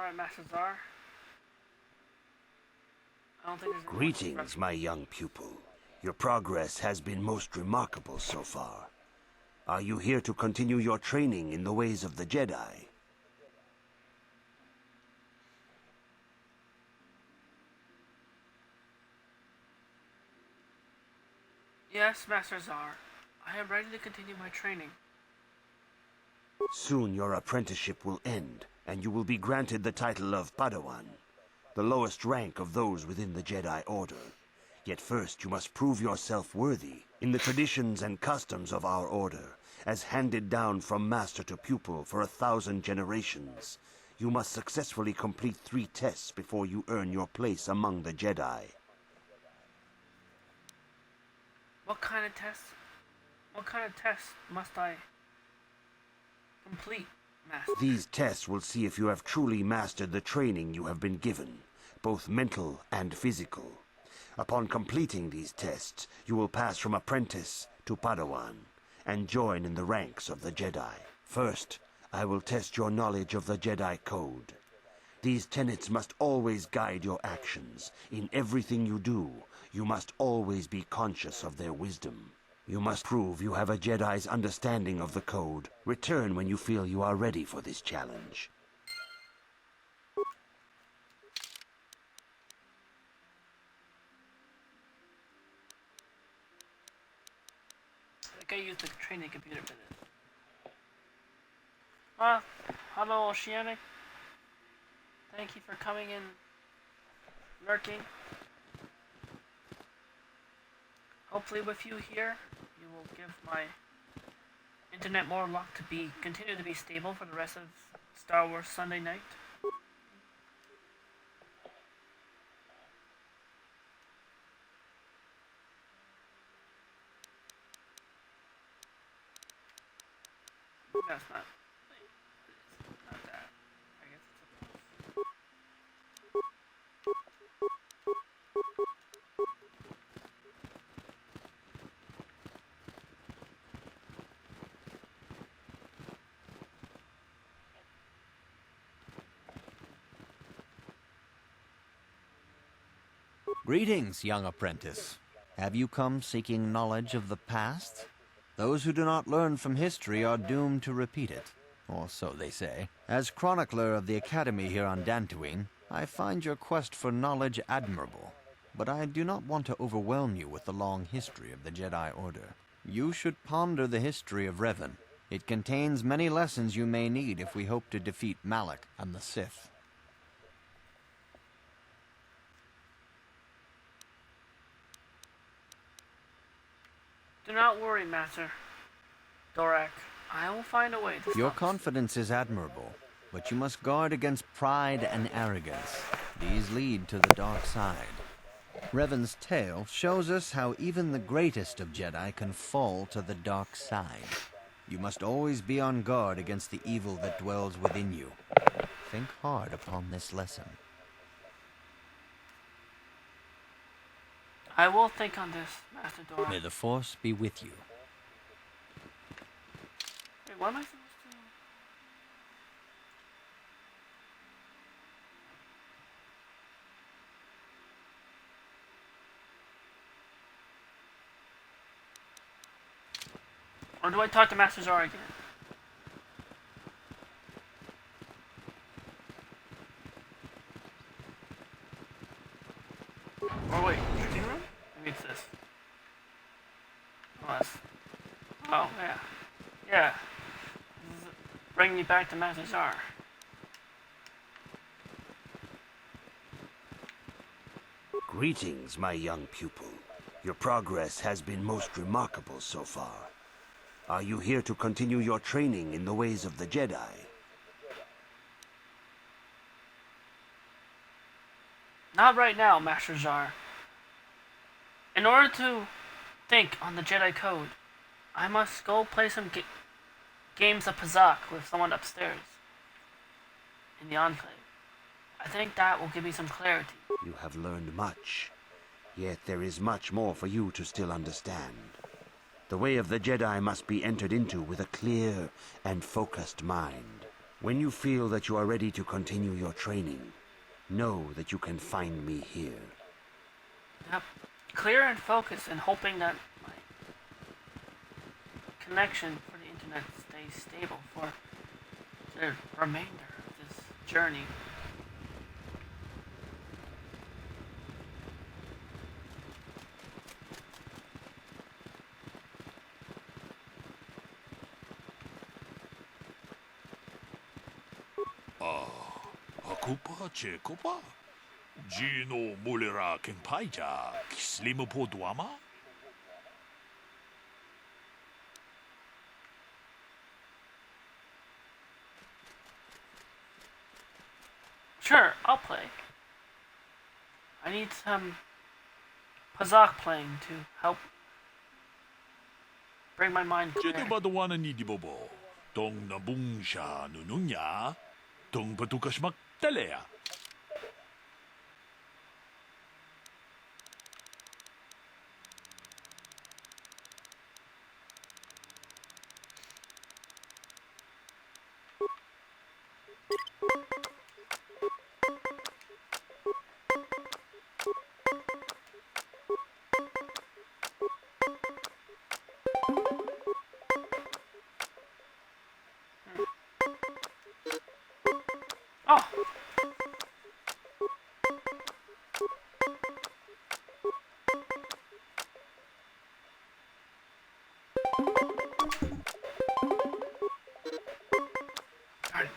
Alright, Master Czar. I don't think there's Greetings, my young pupil. Your progress has been most remarkable so far. Are you here to continue your training in the ways of the Jedi? Yes, Master Czar. I am ready to continue my training. Soon your apprenticeship will end, and you will be granted the title of Padawan, the lowest rank of those within the Jedi Order. Yet first you must prove yourself worthy in the traditions and customs of our order, as handed down from master to pupil for 1,000 generations. You must successfully complete 3 tests before you earn your place among the Jedi. What kind of tests? What kind of tests must I complete, Master? These tests will see if you have truly mastered the training you have been given, both mental and physical. Upon completing these tests, you will pass from apprentice to Padawan and join in the ranks of the Jedi. First, I will test your knowledge of the Jedi Code. These tenets must always guide your actions. In everything you do, you must always be conscious of their wisdom. You must prove you have a Jedi's understanding of the Code. Return when you feel you are ready for this challenge. I gotta use the training computer for this. Hello, Oceanic. Thank you for coming in, lurking. Hopefully with you here, you will give my internet more luck to continue to be stable for the rest of Star Wars Sunday night. That's not that. I guess it's Greetings, young apprentice. Have you come seeking knowledge of the past? Those who do not learn from history are doomed to repeat it, or so they say. As chronicler of the Academy here on Dantooine, I find your quest for knowledge admirable, but I do not want to overwhelm you with the long history of the Jedi Order. You should ponder the history of RaVeN. It contains many lessons you may need if we hope to defeat Malak and the Sith. Do not worry, Master Dorak. I will find a way to Your stop confidence is admirable, but you must guard against pride and arrogance. These lead to the dark side. RaVeN's tale shows us how even the greatest of Jedi can fall to the dark side. You must always be on guard against the evil that dwells within you. Think hard upon this lesson. I will think on this, Master Dorak. May the Force be with you. Wait, what am I supposed to... Or do I talk to Master Czar again? Or wait, drinking room? Maybe it's this. Oh, yeah. Yeah. This is bringing me back to Master Czar. Greetings, my young pupil. Your progress has been most remarkable so far. Are you here to continue your training in the ways of the Jedi? Not right now, Master Czar. In order to think on the Jedi Code, I must go play some games of Pazak with someone upstairs in the Enclave. I think that will give me some clarity. You have learned much, yet there is much more for you to still understand. The way of the Jedi must be entered into with a clear and focused mind. When you feel that you are ready to continue your training, know that you can find me here. Yep. Clear and focus and hoping that my connection for the internet stays stable for the remainder of this journey. Akupa Chekopa? Gino Mulera Kenpaija, Kislimu Poduama? Sure, I'll play. I need some Pazak playing to help bring my mind clear. Jedubaduana Nidibobo, Dong Nabungsha Nununya, Dong Patukashmak Telea. Oh! Darn.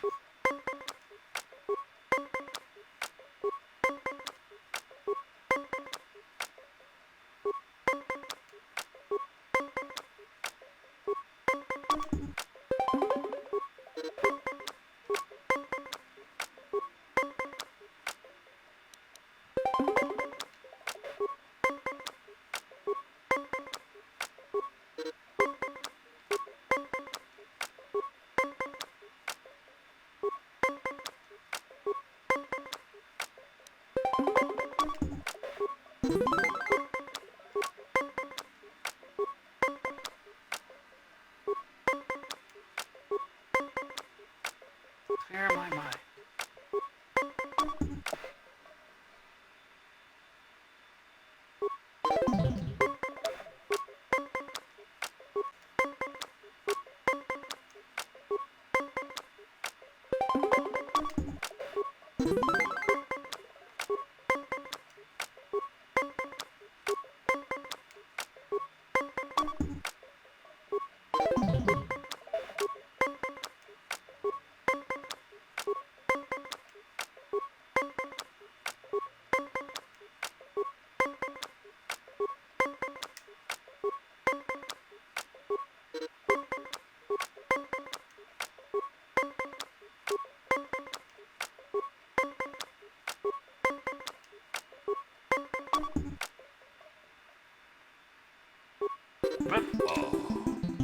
Clear my mind.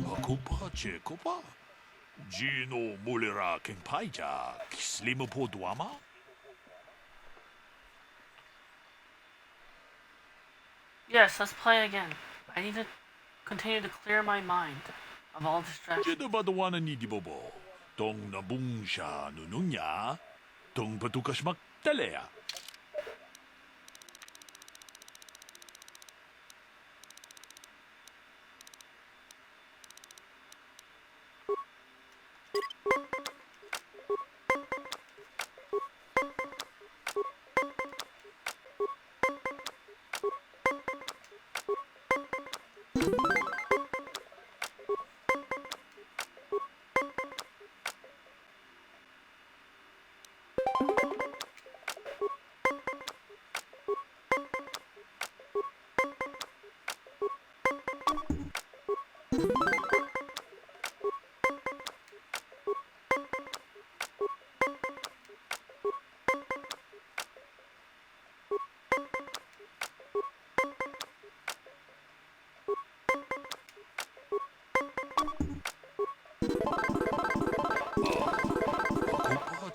Akupa Chekopa? Gino Mulera Kenpaija, Kislimu Poduama? Yes, let's play again. I need to continue to clear my mind of all distractions. Jedubaduana Nidibobo, Dong Nabungsha Nununya, Dong Patukashmak Telea.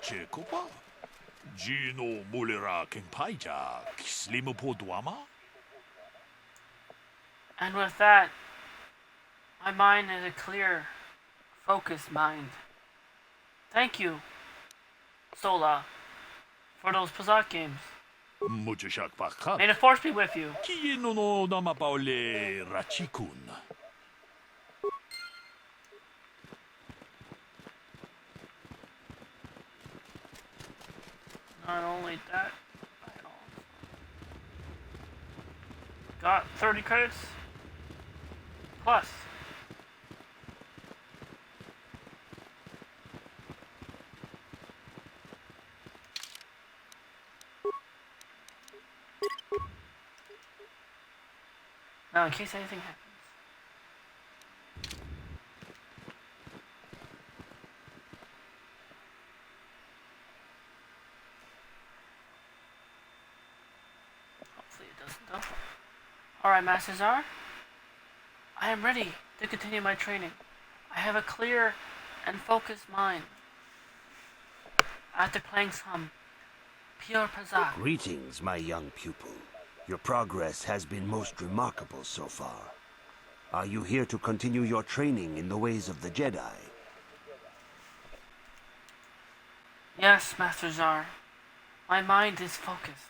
Chekopa? Gino Mulera Kenpaija, Kislimu Poduama? And with that, my mind is a clear, focused mind. Thank you Sola for those Pazak games. Muchashak pakat. May the force be with you. Kieno no namapaole Rachikun. Not only that, I also got 30 credits plus. Now, in case anything happens. Hopefully it doesn't though. Alright, Master Czar. I am ready to continue my training. I have a clear and focused mind. After playing some pure Pazak. Greetings, my young pupil. Your progress has been most remarkable so far. Are you here to continue your training in the ways of the Jedi? Yes, Master Czar. My mind is focused,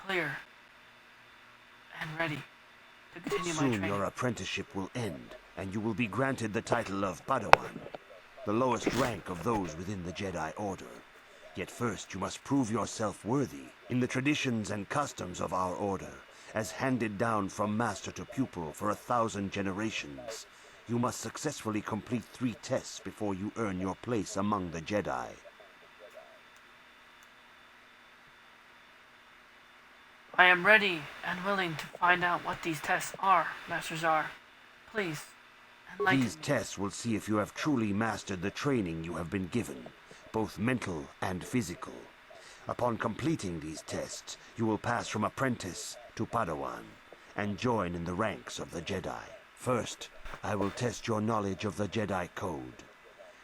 clear, and ready to continue my Soon training. your apprenticeship will end, and you will be granted the title of Padawan, the lowest rank of those within the Jedi Order. Yet first you must prove yourself worthy in the traditions and customs of our order, as handed down from master to pupil for 1,000 generations. You must successfully complete 3 tests before you earn your place among the Jedi. I am ready and willing to find out what these tests are, Master Czar. Please, enlighten These me. tests will see if you have truly mastered the training you have been given, both mental and physical. Upon completing these tests, you will pass from apprentice to Padawan and join in the ranks of the Jedi. First, I will test your knowledge of the Jedi Code.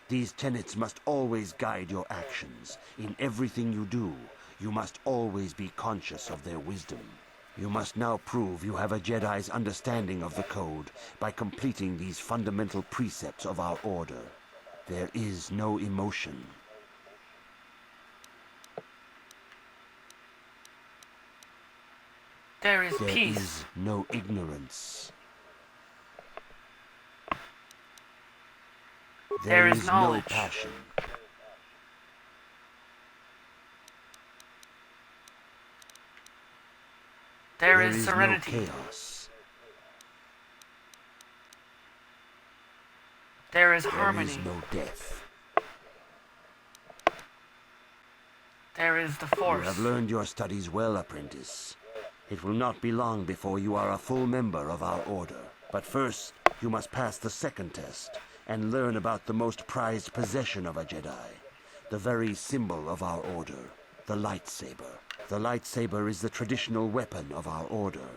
These tenets must always guide your actions. In everything you do, you must always be conscious of their wisdom. You must now prove you have a Jedi's understanding of the Code by completing these fundamental precepts of our order. There is no emotion. There is There peace. is no ignorance. There is is knowledge. no passion. There is serenity. no chaos. There is There harmony. is no death. There is the You Force. have learned your studies well, apprentice. It will not be long before you are a full member of our order. But first, you must pass the second test and learn about the most prized possession of a Jedi, the very symbol of our order, the lightsaber. The lightsaber is the traditional weapon of our order.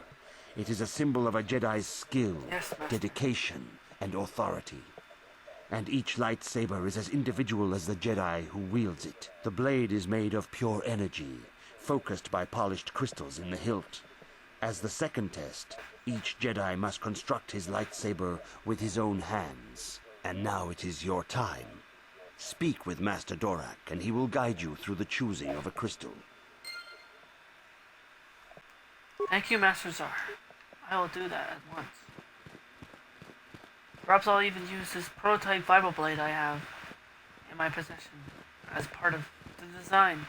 It is a symbol of a Jedi's skill, Yes, Master. dedication, and authority. And each lightsaber is as individual as the Jedi who wields it. The blade is made of pure energy, focused by polished crystals in the hilt. As the second test, each Jedi must construct his lightsaber with his own hands. And now it is your time. Speak with Master Dorak, and he will guide you through the choosing of a crystal. Thank you, Master Czar. I will do that at once. Perhaps I'll even use this prototype vibroblade I have in my possession as part of the design.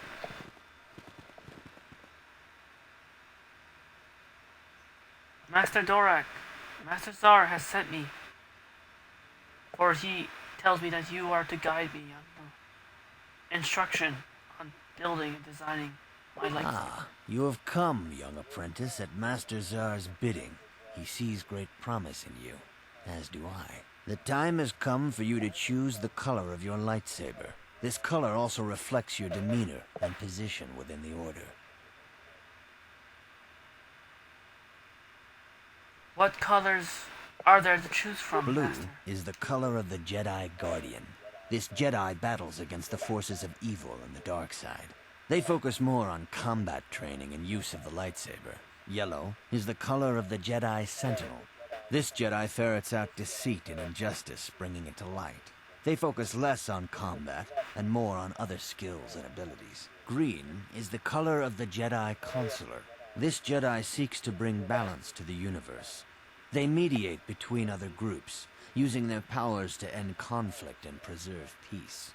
Master Dorak, Master Czar has sent me, for he tells me that you are to guide me on the instruction on building and designing my lightsaber. Ah, you have come, young apprentice, at Master Czar's bidding. He sees great promise in you, as do I. The time has come for you to choose the color of your lightsaber. This color also reflects your demeanor and position within the Order. What colors are there to choose from, Blue Master? is the color of the Jedi Guardian. This Jedi battles against the forces of evil and the dark side. They focus more on combat training and use of the lightsaber. Yellow is the color of the Jedi Sentinel. This Jedi ferrets out deceit and injustice, bringing it to light. They focus less on combat and more on other skills and abilities. Green is the color of the Jedi Consular. This Jedi seeks to bring balance to the universe. They mediate between other groups, using their powers to end conflict and preserve peace.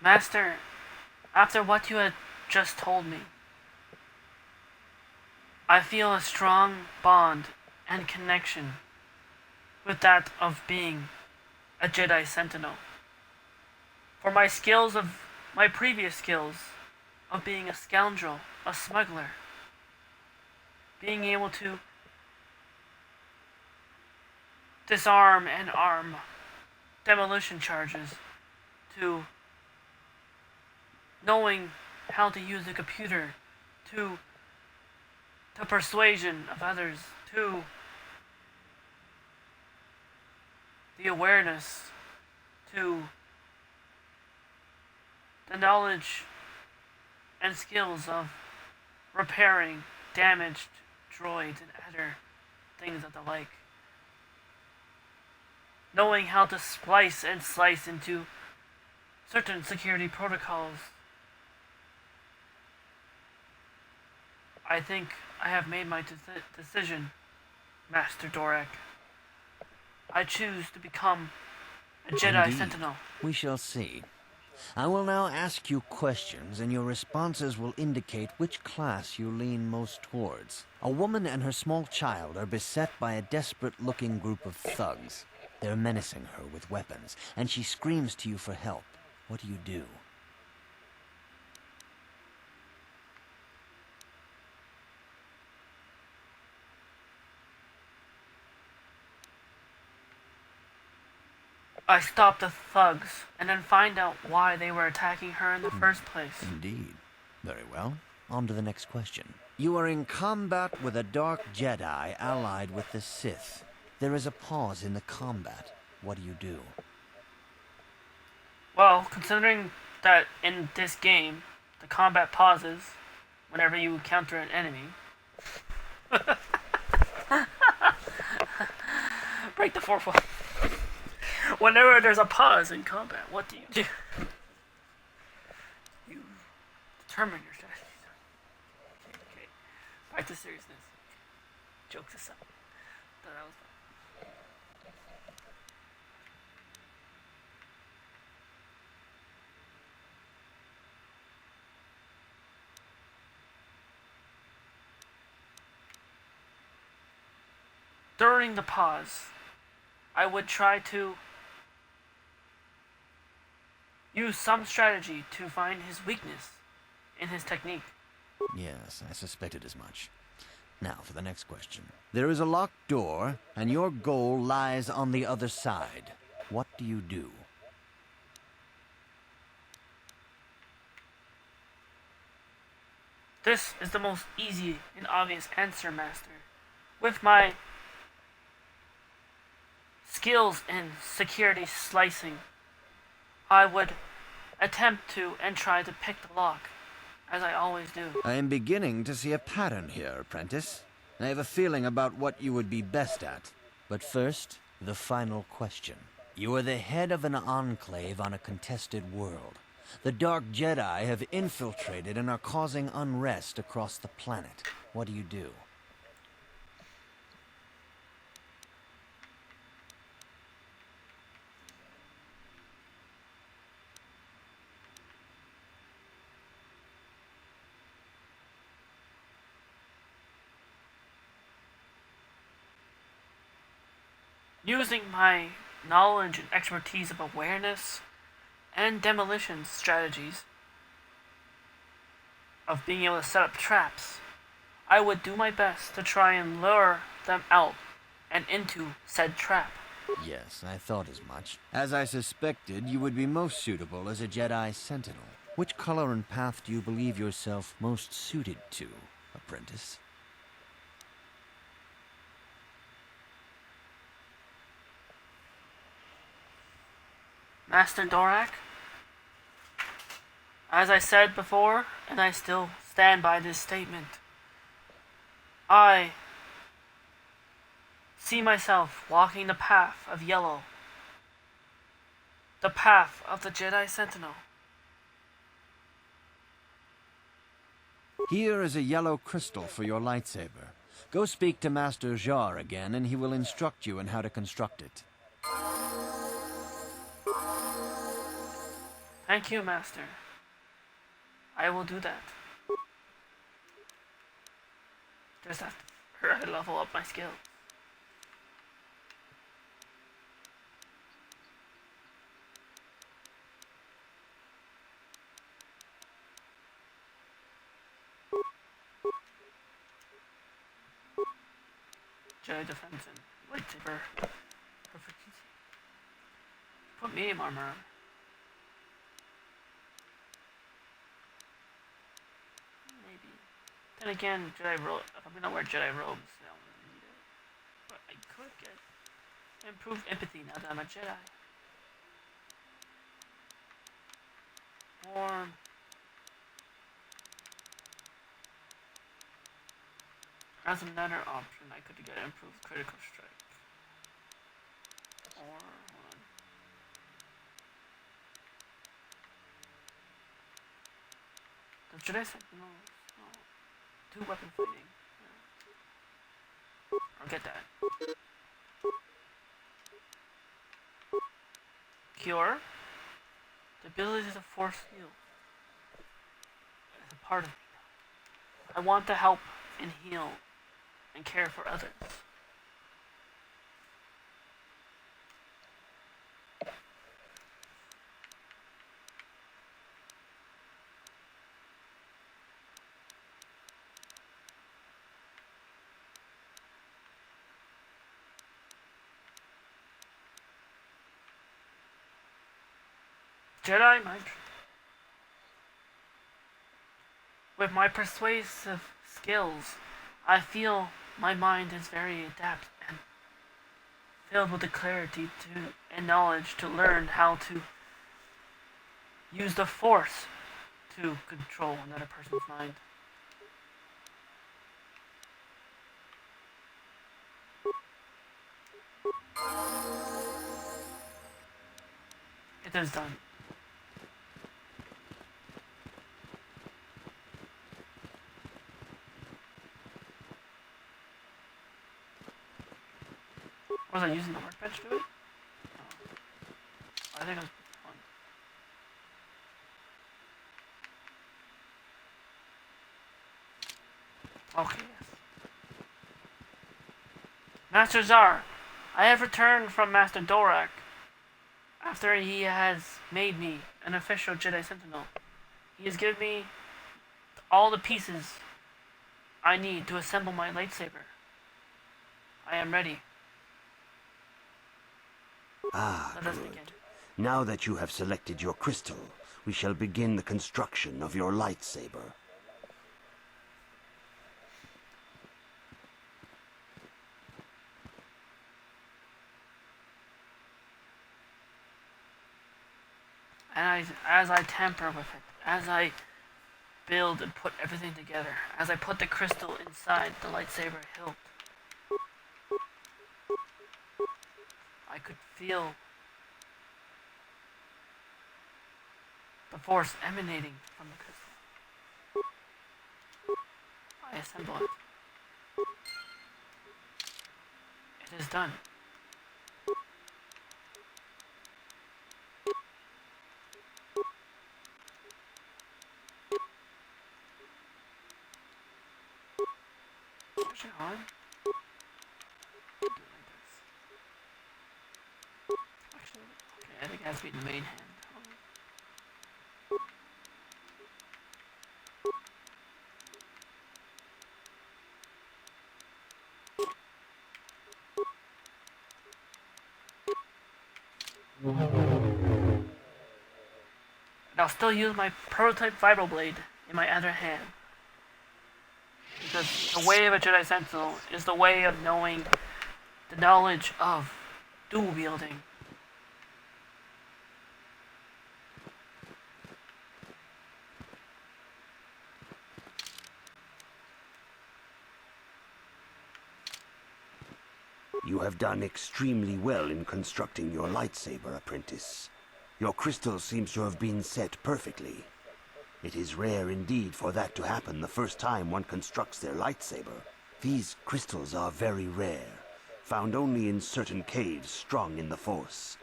Master, after what you had just told me, I feel a strong bond and connection with that of being a Jedi Sentinel. For my previous skills of being a scoundrel, a smuggler, being able to disarm and arm demolition charges, to knowing how to use a computer, to the persuasion of others, to the awareness, to the knowledge and skills of repairing damaged droids and other things of the like. Knowing how to splice and slice into certain security protocols. I think I have made my decision, Master Dorak. I choose to become a Jedi Indeed. Sentinel. We shall see. I will now ask you questions, and your responses will indicate which class you lean most towards. A woman and her small child are beset by a desperate-looking group of thugs. They're menacing her with weapons, and she screams to you for help. What do you do? I stop the thugs and then find out why they were attacking her in the first place. Indeed. Very well. On to the next question. You are in combat with a dark Jedi allied with the Sith. There is a pause in the combat. What do you do? Well, considering that in this game, the combat pauses whenever you encounter an enemy. Break the fourth wall. Whenever there's a pause in combat, what do you do? You determine your strategies. Okay. Back to seriousness. Jokes aside. Thought that was fun. During the pause, I would try to use some strategy to find his weakness in his technique. Yes, I suspected as much. Now for the next question. There is a locked door, and your goal lies on the other side. What do you do? This is the most easy and obvious answer, Master. With my skills in security slicing, I would attempt to and try to pick the lock, as I always do. I am beginning to see a pattern here, apprentice. I have a feeling about what you would be best at. But first, the final question. You are the head of an enclave on a contested world. The Dark Jedi have infiltrated and are causing unrest across the planet. What do you do? Using my knowledge and expertise of awareness and demolition strategies, of being able to set up traps, I would do my best to try and lure them out and into said trap. Yes, I thought as much. As I suspected, you would be most suitable as a Jedi Sentinel. Which color and path do you believe yourself most suited to, apprentice? Master Dorak, as I said before, and I still stand by this statement, I see myself walking the path of yellow, the path of the Jedi Sentinel. Here is a yellow crystal for your lightsaber. Go speak to Master Jar again, and he will instruct you in how to construct it. Thank you, Master. I will do that. Just after I level up my skills. Jedi defense and lightsaber proficiency. Put medium armor on. Maybe. Then again, Jedi robe. If I'm gonna wear Jedi robes, I don't really need it. But I could get improved empathy now that I'm a Jedi. Or as another option, I could get improved critical strike. Or hold on. The Jedi Sentinels. No. 2 weapon fighting. Yeah. I'll get that. Cure. The ability to force heal is a part of me now. I want to help and heal and care for others. Jedi mind. With my persuasive skills, I feel my mind is very adept and filled with the clarity and knowledge to learn how to use the Force to control another person's mind. It is done. Was I using the workbench to do it? No. I think it was fun. Okay, yes. Master Zar, I have returned from Master Dorak after he has made me an official Jedi Sentinel. He has given me all the pieces I need to assemble my lightsaber. I am ready. Ah, Let us good. begin. Now that you have selected your crystal, we shall begin the construction of your lightsaber. And as I tamper with it, as I build and put everything together, as I put the crystal inside the lightsaber hilt, I could feel the Force emanating from the crystal. I assemble it. It is done. Actually, hold on. Do it like this. Actually, okay, I think it has to be the main hand. And I'll still use my prototype vibroblade in my other hand. Because the way of a Jedi Sentinel is the way of knowing the knowledge of dual wielding. You have done extremely well in constructing your lightsaber, apprentice. Your crystal seems to have been set perfectly. It is rare indeed for that to happen the first time one constructs their lightsaber. These crystals are very rare, found only in certain caves strong in the Force.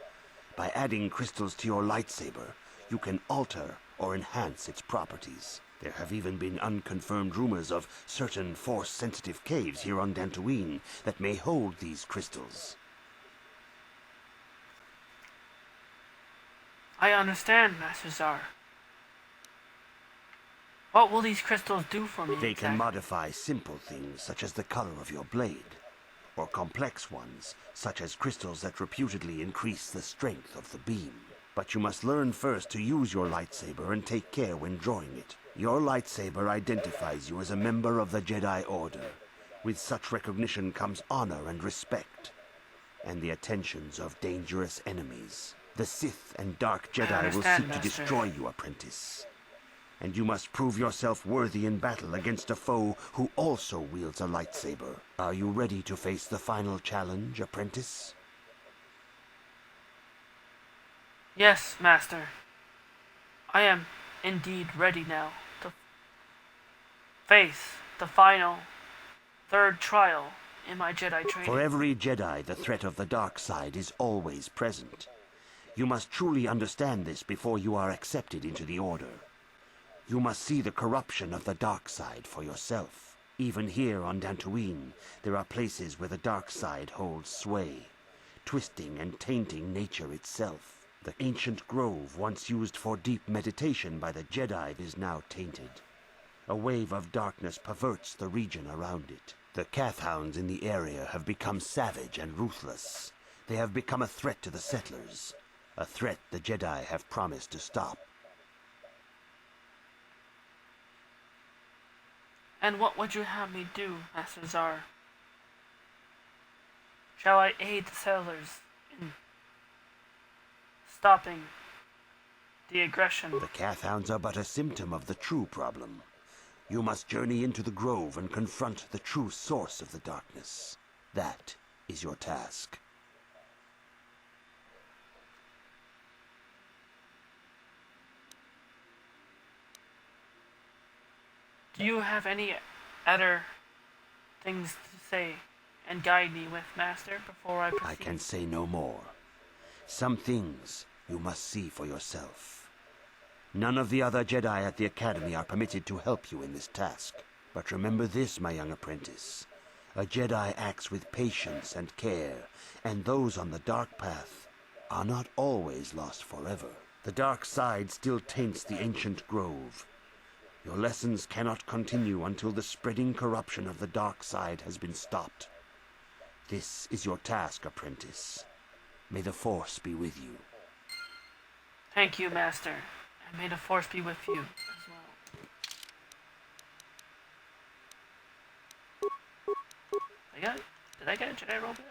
By adding crystals to your lightsaber, you can alter or enhance its properties. There have even been unconfirmed rumors of certain Force-sensitive caves here on Dantooine that may hold these crystals. I understand, Master Czar. What will these crystals do for me They can exactly? modify simple things such as the color of your blade, or complex ones such as crystals that reputedly increase the strength of the beam. But you must learn first to use your lightsaber and take care when drawing it. Your lightsaber identifies you as a member of the Jedi Order. With such recognition comes honor and respect, and the attentions of dangerous enemies. The Sith and Dark Jedi will seek to destroy you, apprentice. And you must prove yourself worthy in battle against a foe who also wields a lightsaber. Are you ready to face the final challenge, apprentice? Yes, Master. I am indeed ready now to face the final, third trial in my Jedi training. For every Jedi, the threat of the dark side is always present. You must truly understand this before you are accepted into the Order. You must see the corruption of the dark side for yourself. Even here on Dantooine, there are places where the dark side holds sway, twisting and tainting nature itself. The ancient grove, once used for deep meditation by the Jedi, is now tainted. A wave of darkness perverts the region around it. The Kathhounds in the area have become savage and ruthless. They have become a threat to the settlers, a threat the Jedi have promised to stop. And what would you have me do, Master Czar? Shall I aid the settlers in stopping the aggression? The Kathhounds are but a symptom of the true problem. You must journey into the grove and confront the true source of the darkness. That is your task. Do you have any other things to say and guide me with, Master, before I proceed? I can say no more. Some things you must see for yourself. None of the other Jedi at the Academy are permitted to help you in this task. But remember this, my young apprentice. A Jedi acts with patience and care, and those on the dark path are not always lost forever. The dark side still taints the ancient grove. Your lessons cannot continue until the spreading corruption of the dark side has been stopped. This is your task, apprentice. May the Force be with you. Thank you, Master, and may the Force be with you as well. Did I get a Jedi robe yet?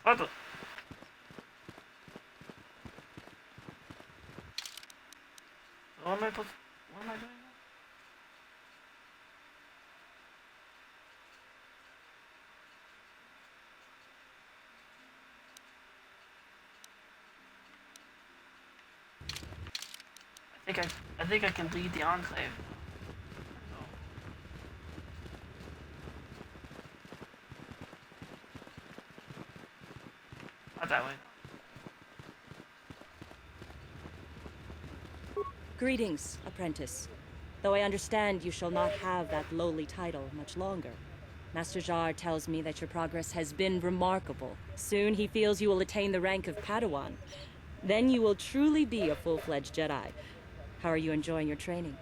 What the? What am I doing now? I think I can lead the Enclave. Not that way. Greetings, apprentice. Though I understand you shall not have that lowly title much longer. Master Jar tells me that your progress has been remarkable. Soon he feels you will attain the rank of Padawan. Then you will truly be a full-fledged Jedi. How are you enjoying your training?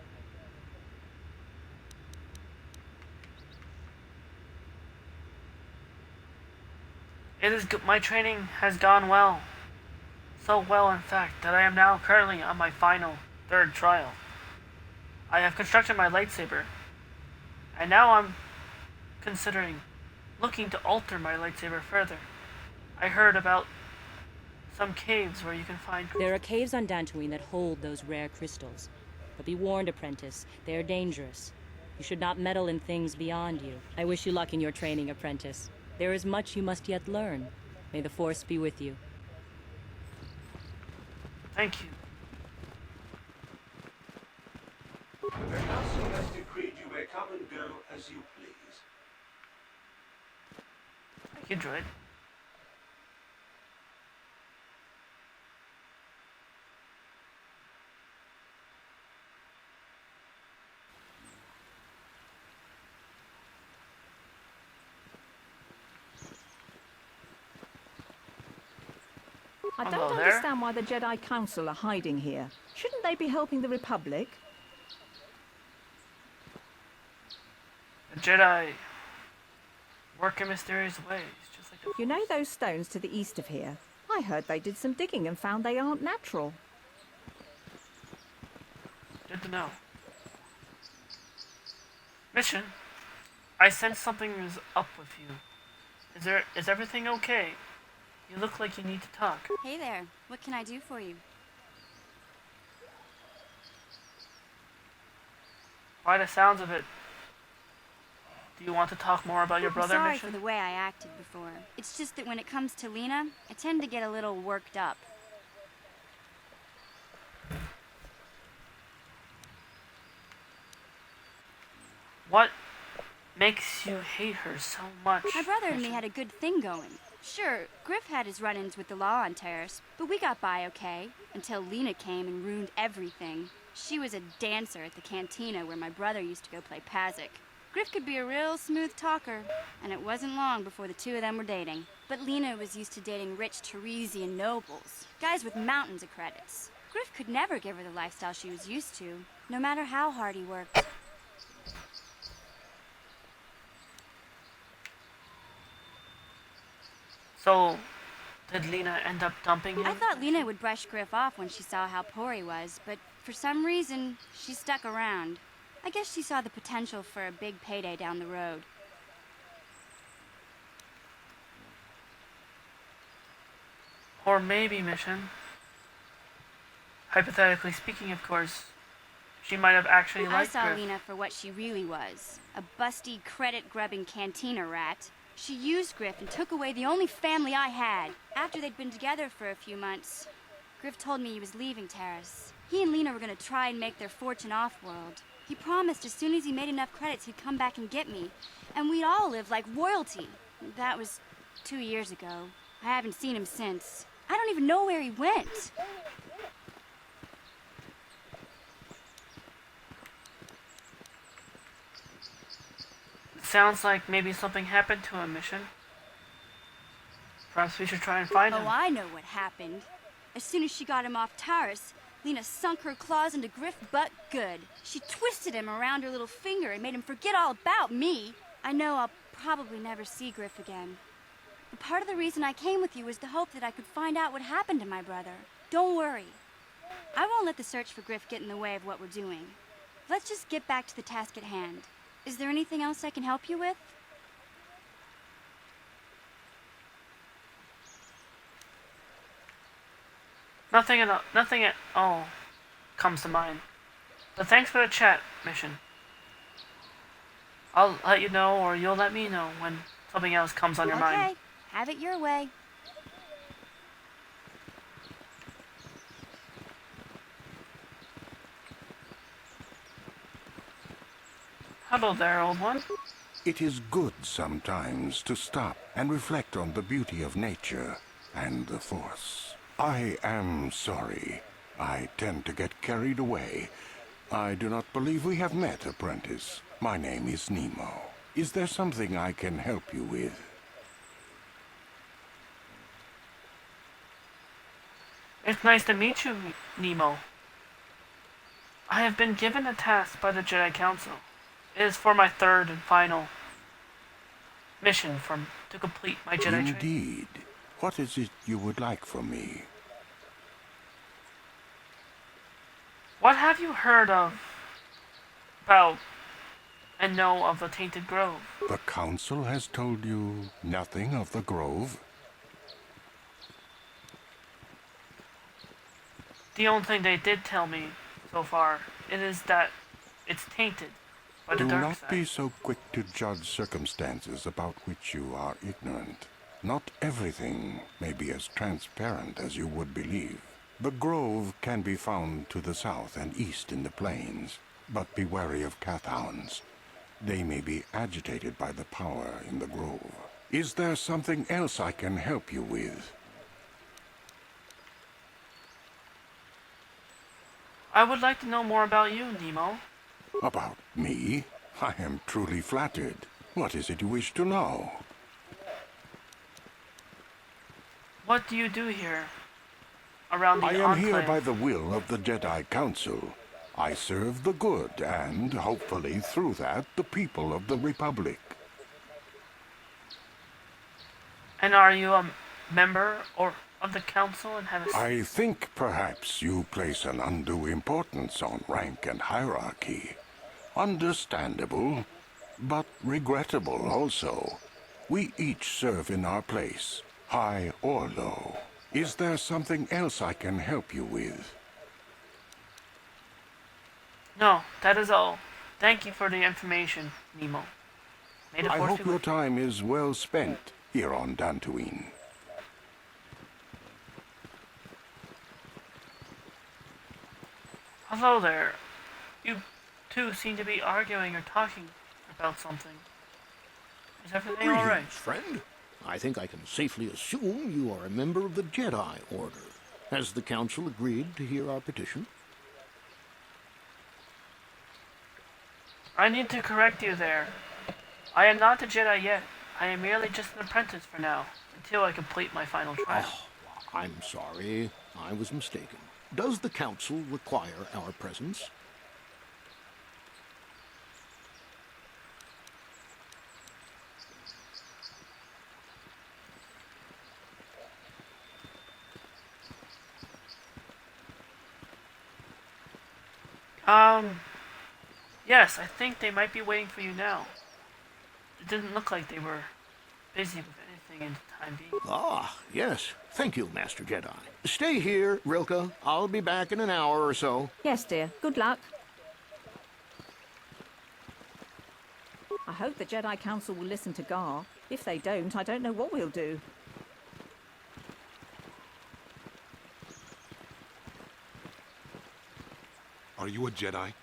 My training has gone well. So well, in fact, that I am now currently on my final, third trial. I have constructed my lightsaber, and now I'm considering looking to alter my lightsaber further. I heard about some caves where you can find... There are caves on Dantooine that hold those rare crystals. But be warned, apprentice, they are dangerous. You should not meddle in things beyond you. I wish you luck in your training, apprentice. There is much you must yet learn. May the Force be with you. Thank you. The council has decreed you may come and go as you please. Thank you, droid. I Hello don't there. understand why the Jedi Council are hiding here. Shouldn't they be helping the Republic? The Jedi work in mysterious ways, just like the... You know those stones to the east of here? I heard they did some digging and found they aren't natural. Good to know. Mission. I sense something is up with you. Is everything okay? You look like you need to talk. Hey there, what can I do for you? By the sounds of it, do you want to talk more about your brother, I'm sorry Mission? for the way I acted before. It's just that when it comes to Lena, I tend to get a little worked up. What makes you hate her so much? My brother and me Mission? had a good thing going. Sure, Griff had his run-ins with the law on Terrace, but we got by okay, until Lena came and ruined everything. She was a dancer at the cantina where my brother used to go play Pazik. Griff could be a real smooth talker, and it wasn't long before the two of them were dating. But Lena was used to dating rich Teresian nobles, guys with mountains of credits. Griff could never give her the lifestyle she was used to, no matter how hard he worked. So, did Lena end up dumping him? I thought Lena would brush Griff off when she saw how poor he was, but for some reason, she stuck around. I guess she saw the potential for a big payday down the road. Or maybe, Mission. Hypothetically speaking, of course, she might have actually I liked saw Griff. Lena for what she really was, a busty, credit-grubbing cantina rat. She used Griff and took away the only family I had. After they'd been together for a few months, Griff told me he was leaving Terrace. He and Lena were going to try and make their fortune off-world. He promised as soon as he made enough credits he'd come back and get me, and we'd all live like royalty. That was 2 years ago. I haven't seen him since. I don't even know where he went. It sounds like maybe something happened to him, Mission. Perhaps we should try and find him. Oh, I know what happened. As soon as she got him off Taurus, Lena sunk her claws into Griff butt good. She twisted him around her little finger and made him forget all about me. I know I'll probably never see Griff again. But part of the reason I came with you was the hope that I could find out what happened to my brother. Don't worry. I won't let the search for Griff get in the way of what we're doing. Let's just get back to the task at hand. Is there anything else I can help you with? Nothing at all comes to mind. But thanks for the chat, Mission. I'll let you know, or you'll let me know when something else comes on your Okay, mind. have it your way. Hello there, old one. It is good sometimes to stop and reflect on the beauty of nature and the Force. I am sorry. I tend to get carried away. I do not believe we have met, apprentice. My name is Nemo. Is there something I can help you with? It's nice to meet you, Nemo. I have been given a task by the Jedi Council. It is for my third and final mission to complete my Jedi training. Indeed. What is it you would like from me? What have you heard about and know of the Tainted Grove? The Council has told you nothing of the Grove? The only thing they did tell me so far is that it's tainted by the Do dark not side. be so quick to judge circumstances about which you are ignorant. Not everything may be as transparent as you would believe. The Grove can be found to the south and east in the plains, but be wary of Cathounds. They may be agitated by the power in the Grove. Is there something else I can help you with? I would like to know more about you, Nemo. About me? I am truly flattered. What is it you wish to know? What do you do here? Around the I am here Enclave? by the will of the Jedi Council. I serve the good and, hopefully through that, the people of the Republic. And are you a member of the council and have a... I think perhaps you place an undue importance on rank and hierarchy. Understandable, but regrettable also. We each serve in our place, high or low. Is there something else I can help you with? No, that is all. Thank you for the information, Nemo. May the I Force hope be your with you. time is well spent here on Dantooine. Hello there. You two seem to be arguing or talking about something. Is everything all right? Greetings, friend. I think I can safely assume you are a member of the Jedi Order. Has the Council agreed to hear our petition? I need to correct you there. I am not a Jedi yet. I am merely just an apprentice for now, until I complete my final trial. Oh, I'm sorry. I was mistaken. Does the Council require our presence? Yes, I think they might be waiting for you now. It didn't look like they were busy with anything in the time being. Ah, yes. Thank you, Master Jedi. Stay here, Rilke. I'll be back in an hour or so. Yes, dear. Good luck. I hope the Jedi Council will listen to Gar. If they don't, I don't know what we'll do. Are you a Jedi?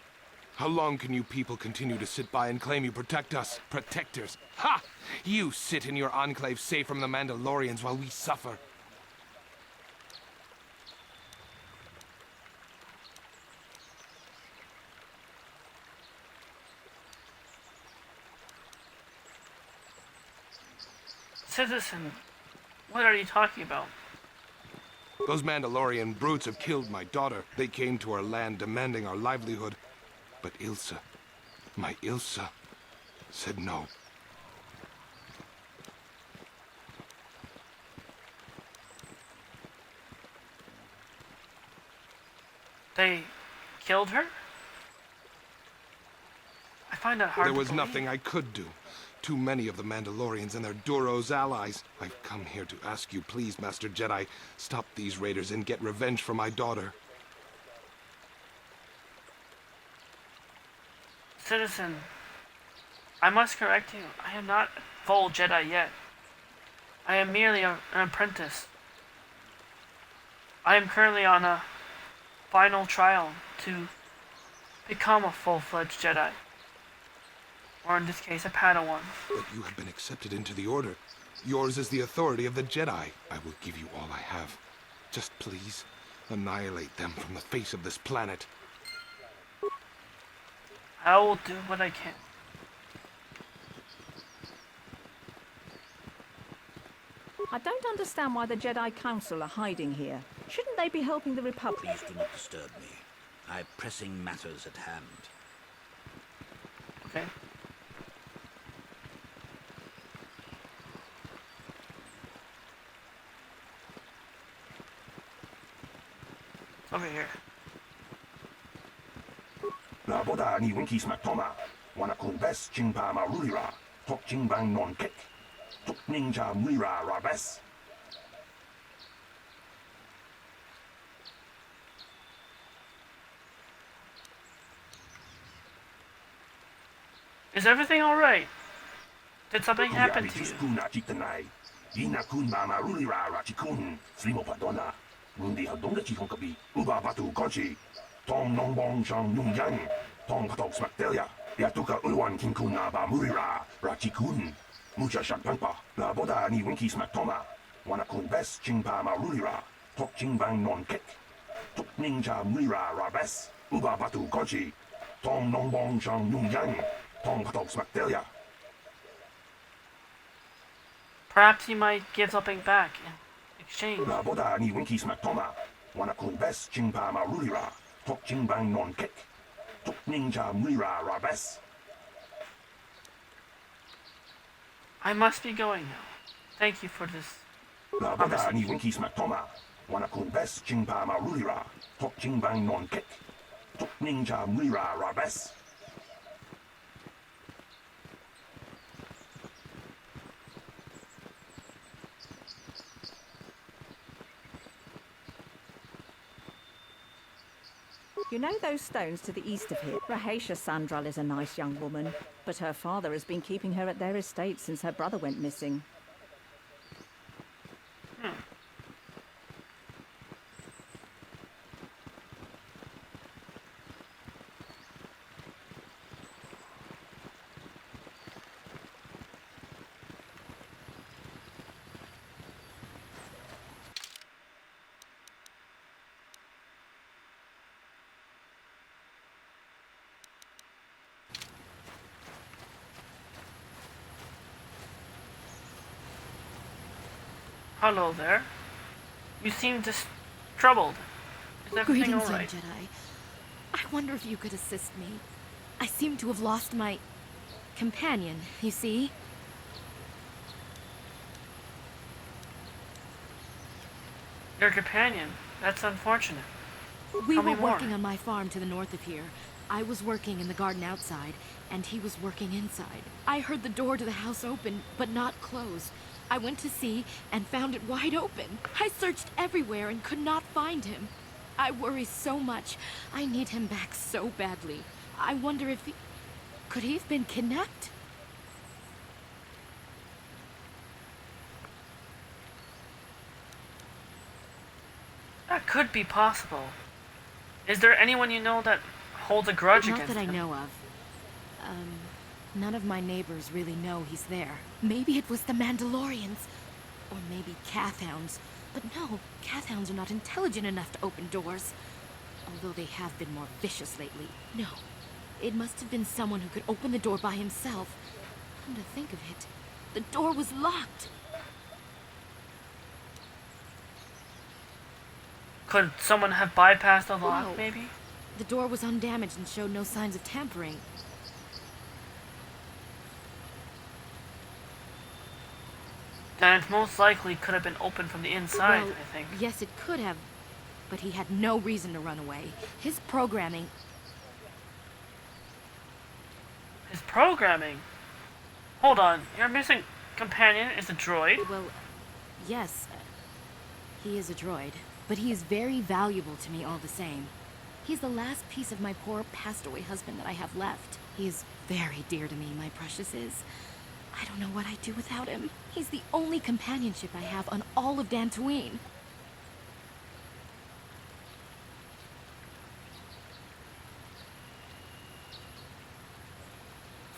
How long can you people continue to sit by and claim you protect us? Protectors! Ha! You sit in your enclave safe from the Mandalorians while we suffer. Citizen, what are you talking about? Those Mandalorian brutes have killed my daughter. They came to our land demanding our livelihood. But Ilsa, my Ilsa, said no. They killed her? I find that hard There to was believe. nothing I could do. Too many of the Mandalorians and their Duros allies. I've come here to ask you, please, Master Jedi, stop these raiders and get revenge for my daughter. Citizen, I must correct you. I am not a full Jedi yet. I am merely an apprentice. I am currently on a final trial to become a full-fledged Jedi. Or in this case, a Padawan. But you have been accepted into the Order. Yours is the authority of the Jedi. I will give you all I have. Just please, annihilate them from the face of this planet. I will do what I can. I don't understand why the Jedi Council are hiding here. Shouldn't they be helping the Republic? Please do not disturb me. I have pressing matters at hand. Okay. Over here. Laboda ni winkies matoma. Wanakun best chingpa marulira. Tok chingbang non kick. Tok ninja muira rabes. Is everything alright? Did something happen to you? Ina kun mama rulira rachikun. Slimo padona. Rundi hadonga chikon kabi. Uba batu konchi. Tong nong bong shang nung yang. Tong patok smaktelia. Yatuka ulwan kinkuna ba murira. Rachikun. Mucha shakpangpa. La boda ni winkies matoma. Wanakun best chingpa marulira. Tok chingbang non kick. Tok ninja muira rabes. Uba batu konchi. Tong nong bong shang nung yang. Tong patok smaktelia. Perhaps he might give something back in exchange. La boda ni winkies matoma. Wanakun best chingpa marulira. Tok chingbang non kick. Tok ninja muira rabes. I must be going now. Thank you for this La boda ni conversation. winkies matoma. Wanakun best chingpa marulira. Tok chingbang non kick. Tok ninja muira rabes. You know those stones to the east of here? Rahatia Sandral is a nice young woman, but her father has been keeping her at their estate since her brother went missing. Hello there. You seem troubled. Is everything Greetings, young alright? Jedi. I wonder if you could assist me. I seem to have lost my companion, you see? Your companion? That's unfortunate. We Tell me were more. working on my farm to the north of here. I was working in the garden outside, and he was working inside. I heard the door to the house open, but not close. I went to see and found it wide open. I searched everywhere and could not find him. I worry so much. I need him back so badly. I wonder if he... Could he have been kidnapped? That could be possible. Is there anyone you know that holds a grudge Not against that I him? know of. None of my neighbors really know he's there. Maybe it was the Mandalorians. Or maybe Cathhounds. But no, Cathhounds are not intelligent enough to open doors. Although they have been more vicious lately. No. It must have been someone who could open the door by himself. Come to think of it, the door was locked. Could someone have bypassed the lock, No. maybe? The door was undamaged and showed no signs of tampering. Then it most likely could have been opened from the inside, Well, I think. yes, it could have. But he had no reason to run away. His programming... His programming? Hold on, your missing companion is a droid? Well, yes, he is a droid. But he is very valuable to me all the same. He's the last piece of my poor passed-away husband that I have left. He is very dear to me, my precious is. I don't know what I'd do without him. He's the only companionship I have on all of Dantooine.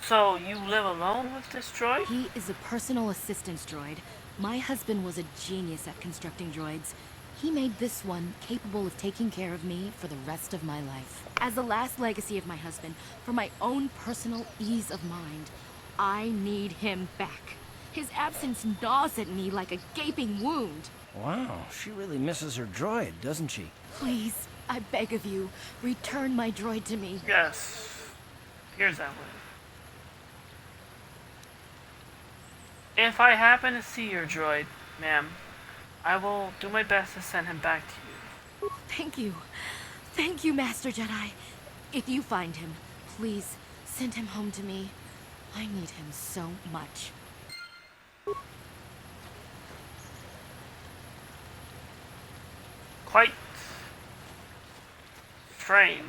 So, you live alone with this droid? He is a personal assistance droid. My husband was a genius at constructing droids. He made this one capable of taking care of me for the rest of my life. As the last legacy of my husband, for my own personal ease of mind, I need him back. His absence gnaws at me like a gaping wound. Wow, she really misses her droid, doesn't she? Please, I beg of you, return my droid to me. Yes. Here's that way. If I happen to see your droid, ma'am, I will do my best to send him back to you. Thank you. Thank you, Master Jedi. If you find him, please send him home to me. I need him so much. Quite strange.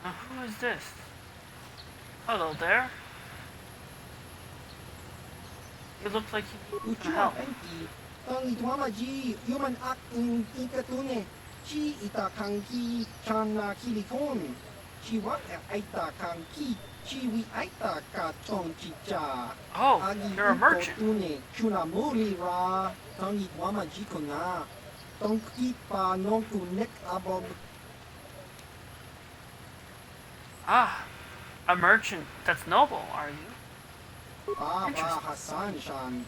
Who is this? Hello there. You look like you need help. Oh, you're a merchant. Ah, a merchant that's noble, are you? Interesting.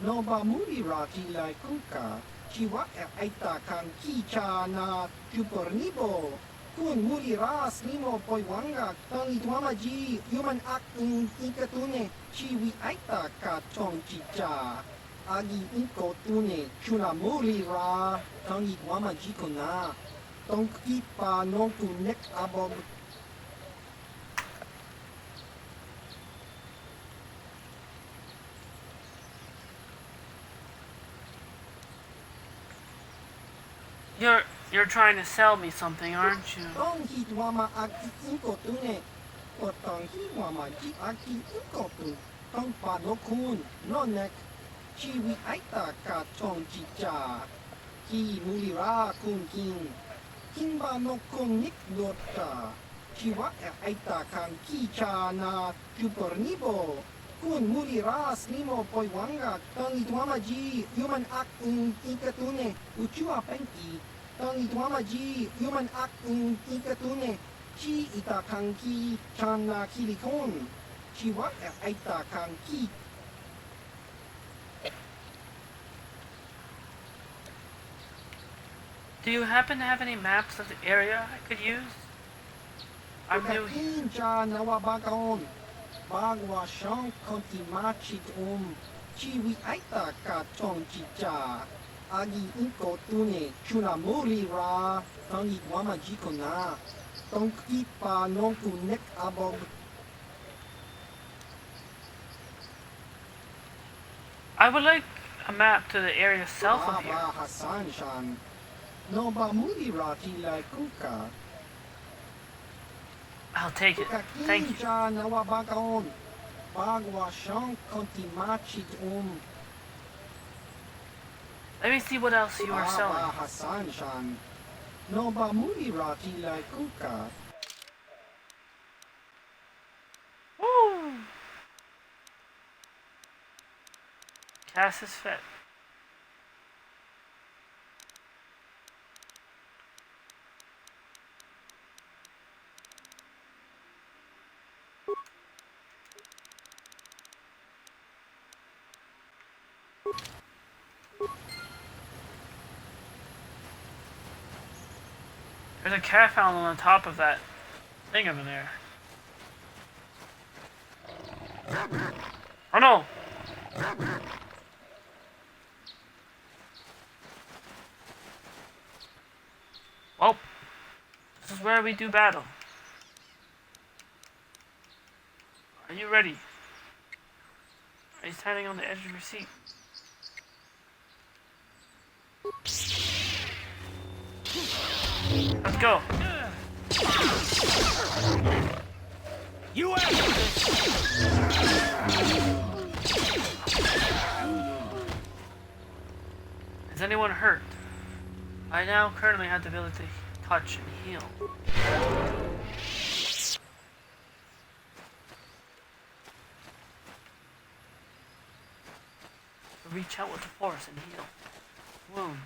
Noba mulirati lai kuka, chiwa aita kan kicha na chupornibo, kun muliras nimo poiwanga, tangi tuamaji, human act in ikatune, chiwi aita ka chong chicha, agi inko tune, chuna mulira, tangi tuamaji kuna, tong ipa non tu nek abob. You're trying to sell me something, aren't you? Kun muliras nimo poiwanga tangi tuamaji human act in ikatune uchua penki tangi tuamaji human act in ikatune chi itakanki chana kilikon chiwa aitakanki. Do you happen to have any maps of the area I could use? I'm new here. Bagwa shang konti machit chiwi aita ka chong chicha agi inko tune chuna muri ra tangi wama jiko na tong ipa non tu nek abob. I would like a map to the area south of here. Hassan shan no ba muri ra ti lai kuka. I'll take it. Thank you. Let me see what else you are selling. Woo! Cass is fed. There's a cat found on the top of that thing over there. Oh no! Well, this is where we do battle. Are you ready? Are you standing on the edge of your seat? Let's go. You Is anyone hurt? I now currently have the ability to touch and heal. Reach out with the force and heal wounds.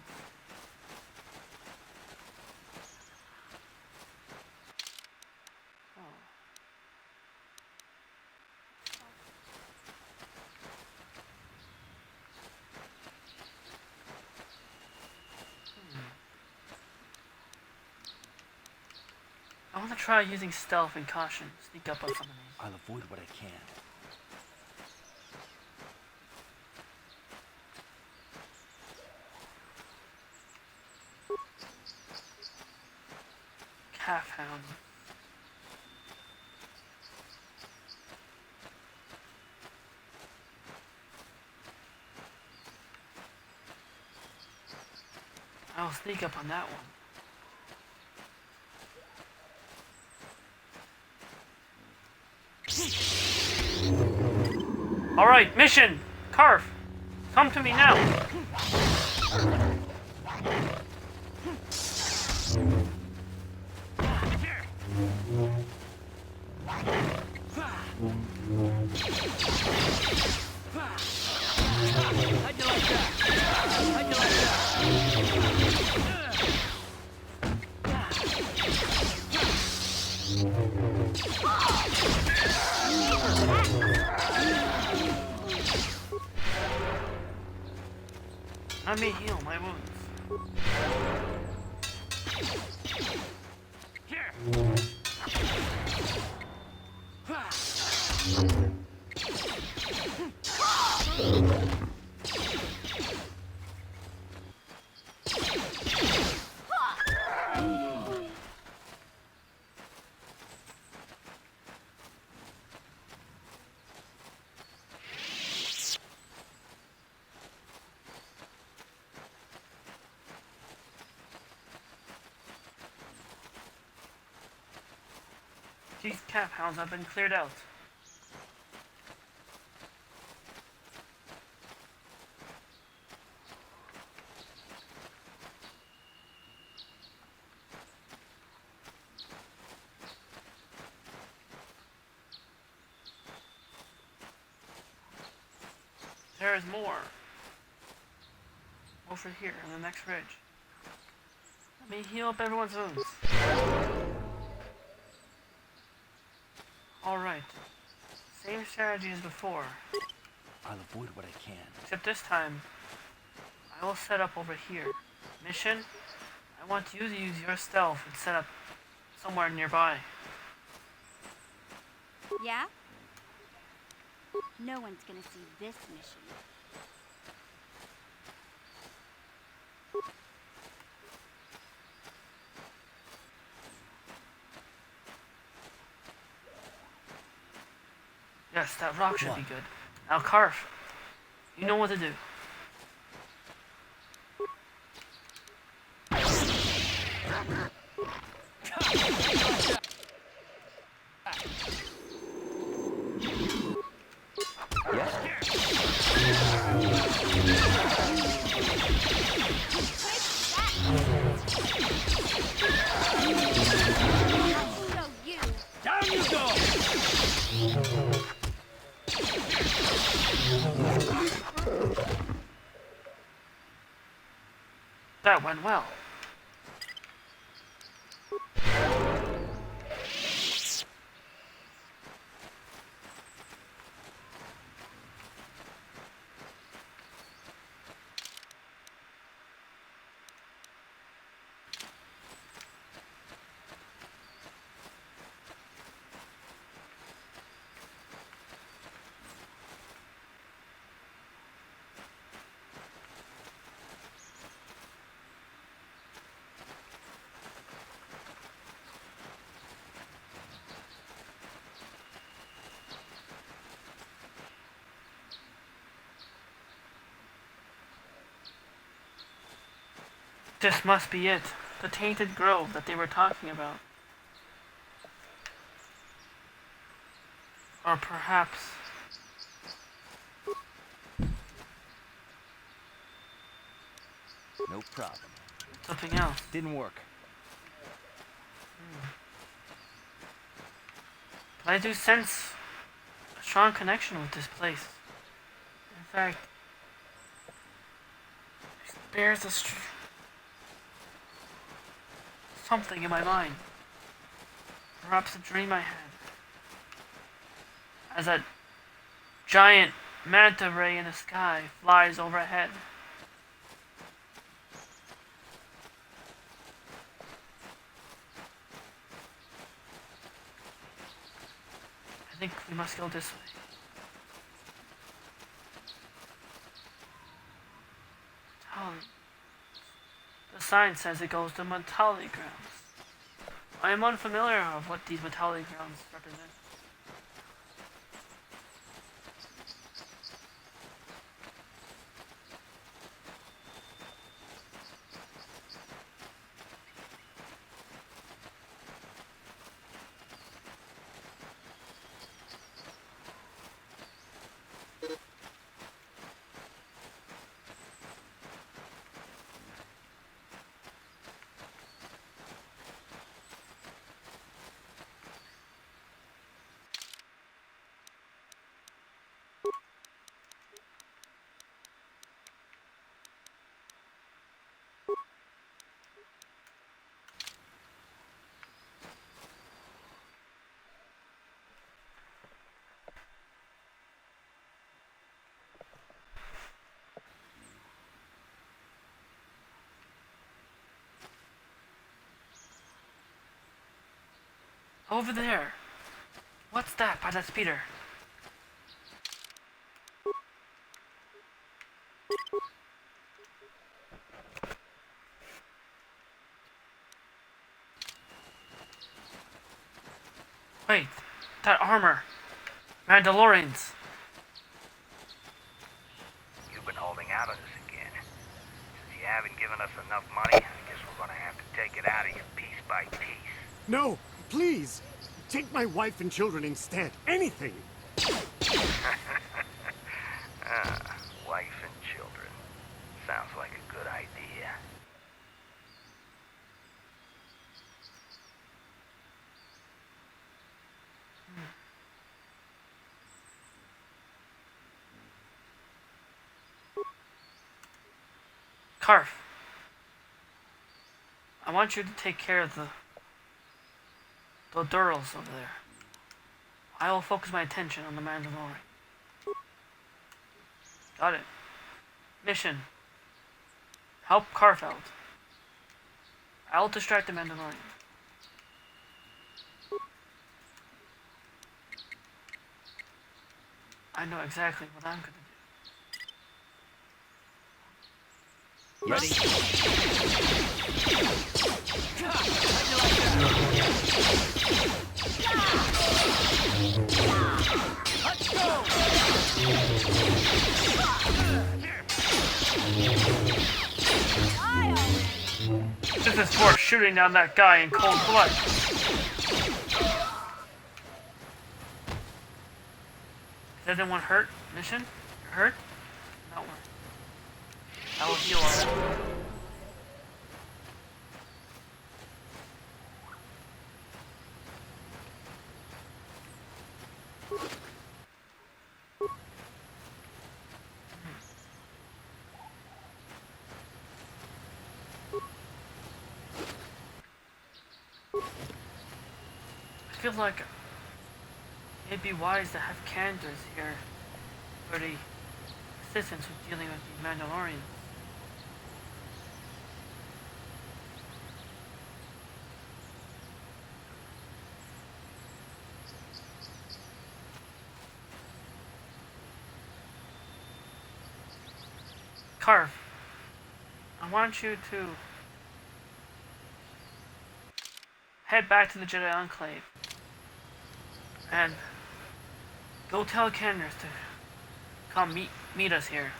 want to try using stealth and caution. Sneak up on some of these. I'll avoid what I can. Calf hound. I'll sneak up on that one. Alright, mission! Carf! Come to me now! How'd you like that? How'd you like Let me heal my wounds. Here. These calf hounds have been cleared out. There is more. Over here, on the next ridge. Let me heal up everyone's wounds. Alright. Same strategy as before. I'll avoid what I can. Except this time, I will set up over here. Mission, I want you to use your stealth and set up somewhere nearby. Yeah? No one's gonna see this mission. Yes, that rock should be good. Now, Carf, you know what to do. Down you go! That went well. This must be it. The tainted grove that they were talking about. Or perhaps... No problem. something else. Didn't work. But I do sense a strong connection with this place. In fact, there's something in my mind. Perhaps a dream I had. As that giant manta ray in the sky flies overhead. think we must go this way. The sign says it goes to Matali grounds. I am unfamiliar of what these Matali grounds represent. Over there! What's that by that speeder? Wait, that armor! Mandalorians! You've been holding out on us again. Since you haven't given us enough money, I guess we're gonna have to take it out of you piece by piece. No, please! Take my wife and children instead. Anything! Wife and children. Sounds like a good idea. Carf, I want you to take care of the Durals over there. I will focus my attention on the Mandalorian. Got it. Mission. Help Carf out. I will distract the Mandalorian. I know exactly what I'm gonna do. Ready? Let's go! This is for shooting down that guy in cold blood. Is anyone hurt? Mission? You're hurt? Not one. I will heal all. I feel like it'd be wise to have Candace here for the assistance with dealing with the Mandalorians. Carf, I want you to head back to the Jedi Enclave and go tell Candace to come meet us here.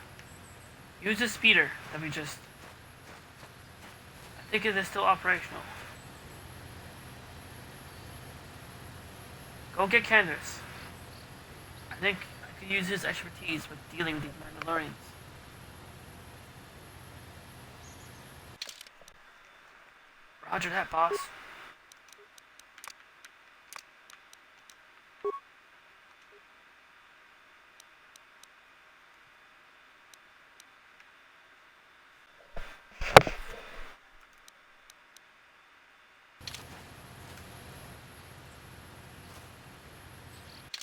Use the speeder that we just... I think it is still operational. Go get Candace. I think I could use his expertise with dealing with these Mandalorians. Roger that, boss.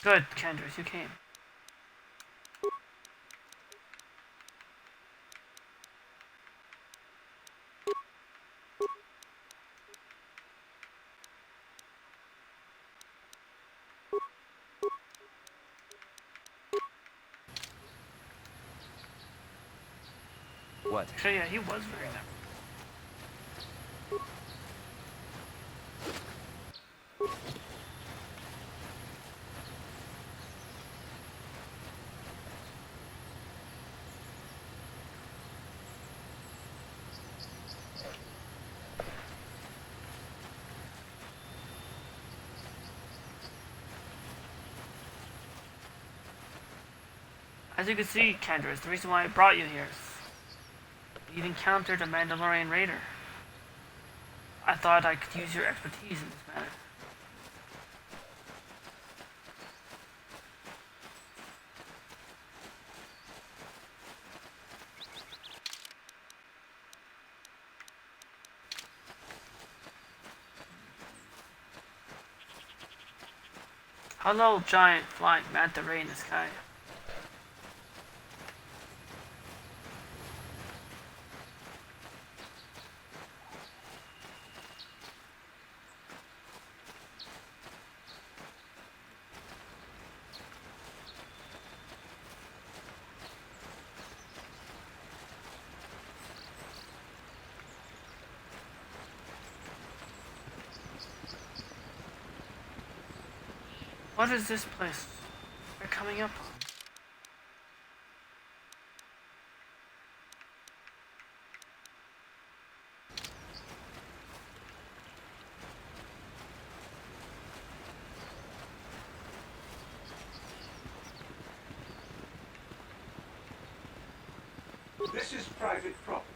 Good, Candace, you came. What? Actually, yeah, he was very nice. As you can see, Kendra, the reason why I brought you here is you've encountered a Mandalorian raider. I thought I could use your expertise in this matter. Hello, giant flying manta ray in the sky. What is this place we're coming up on? This is private property.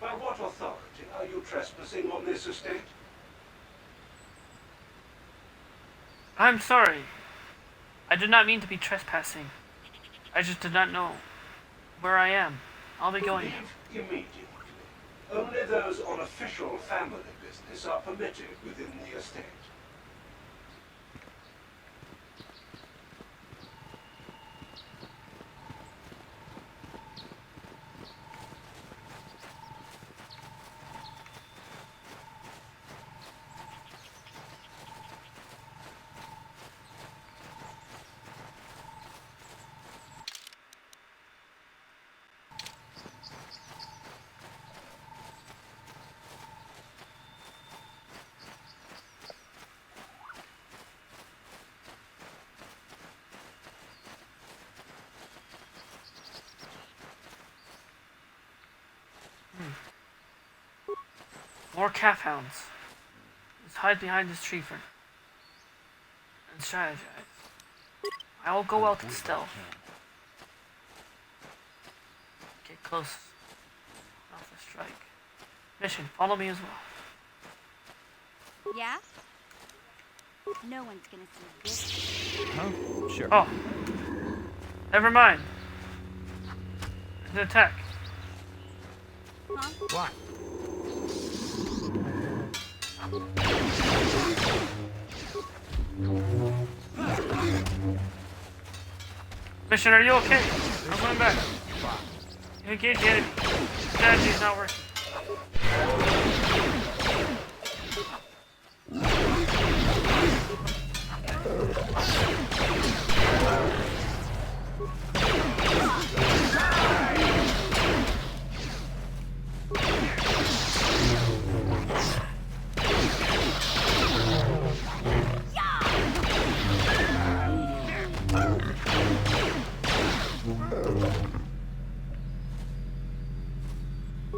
By what authority are you trespassing on this estate? I'm sorry. I did not mean to be trespassing. I just did not know where I am. I'll be going. Leave immediately. Only those on official family business are permitted within the estate. More calf hounds. Let's hide behind this tree for and strategize. I will go out in stealth. Get close. Not to strike. Mission, follow me as well. Yeah? No one's gonna see this. Oh, sure. Oh. Never mind. It's an attack. Huh? What? Mission, are you okay? I'm coming back. You engaged the enemy. Strategy's not working.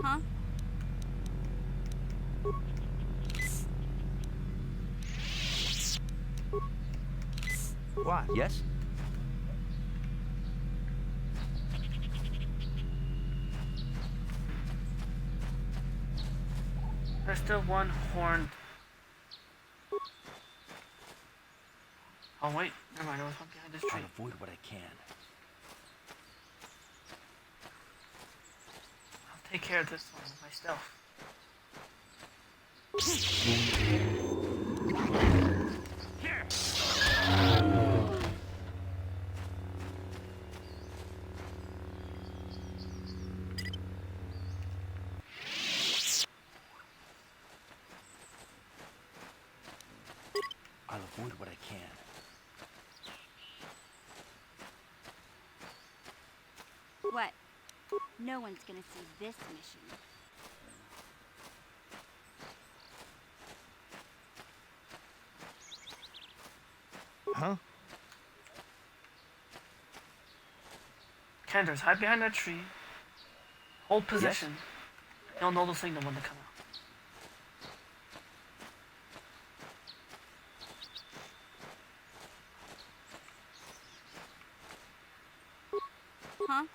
Huh? What? Yes? There's still one horned. Oh wait, never mind. I was one behind this tree. I'll avoid what I can. I'll take care of this one with my stealth. I'll avoid what I can. What? No one's gonna see this mission. Huh? Candace, hide behind that tree. Hold position. You'll know the signal when to come out. Huh?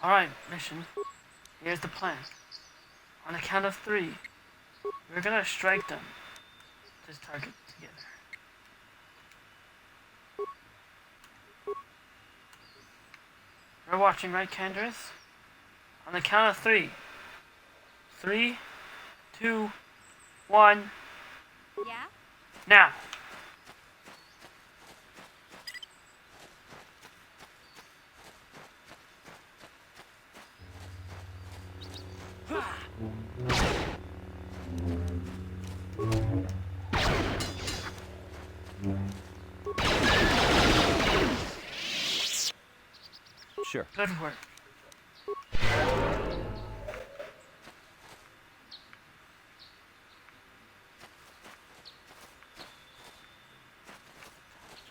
Alright, mission. Here's the plan. On the count of 3, we're gonna strike them. This target together. We're watching, right, Candace? On the count of 3. 3, 2, 1. Yeah? Now. Sure. Good work.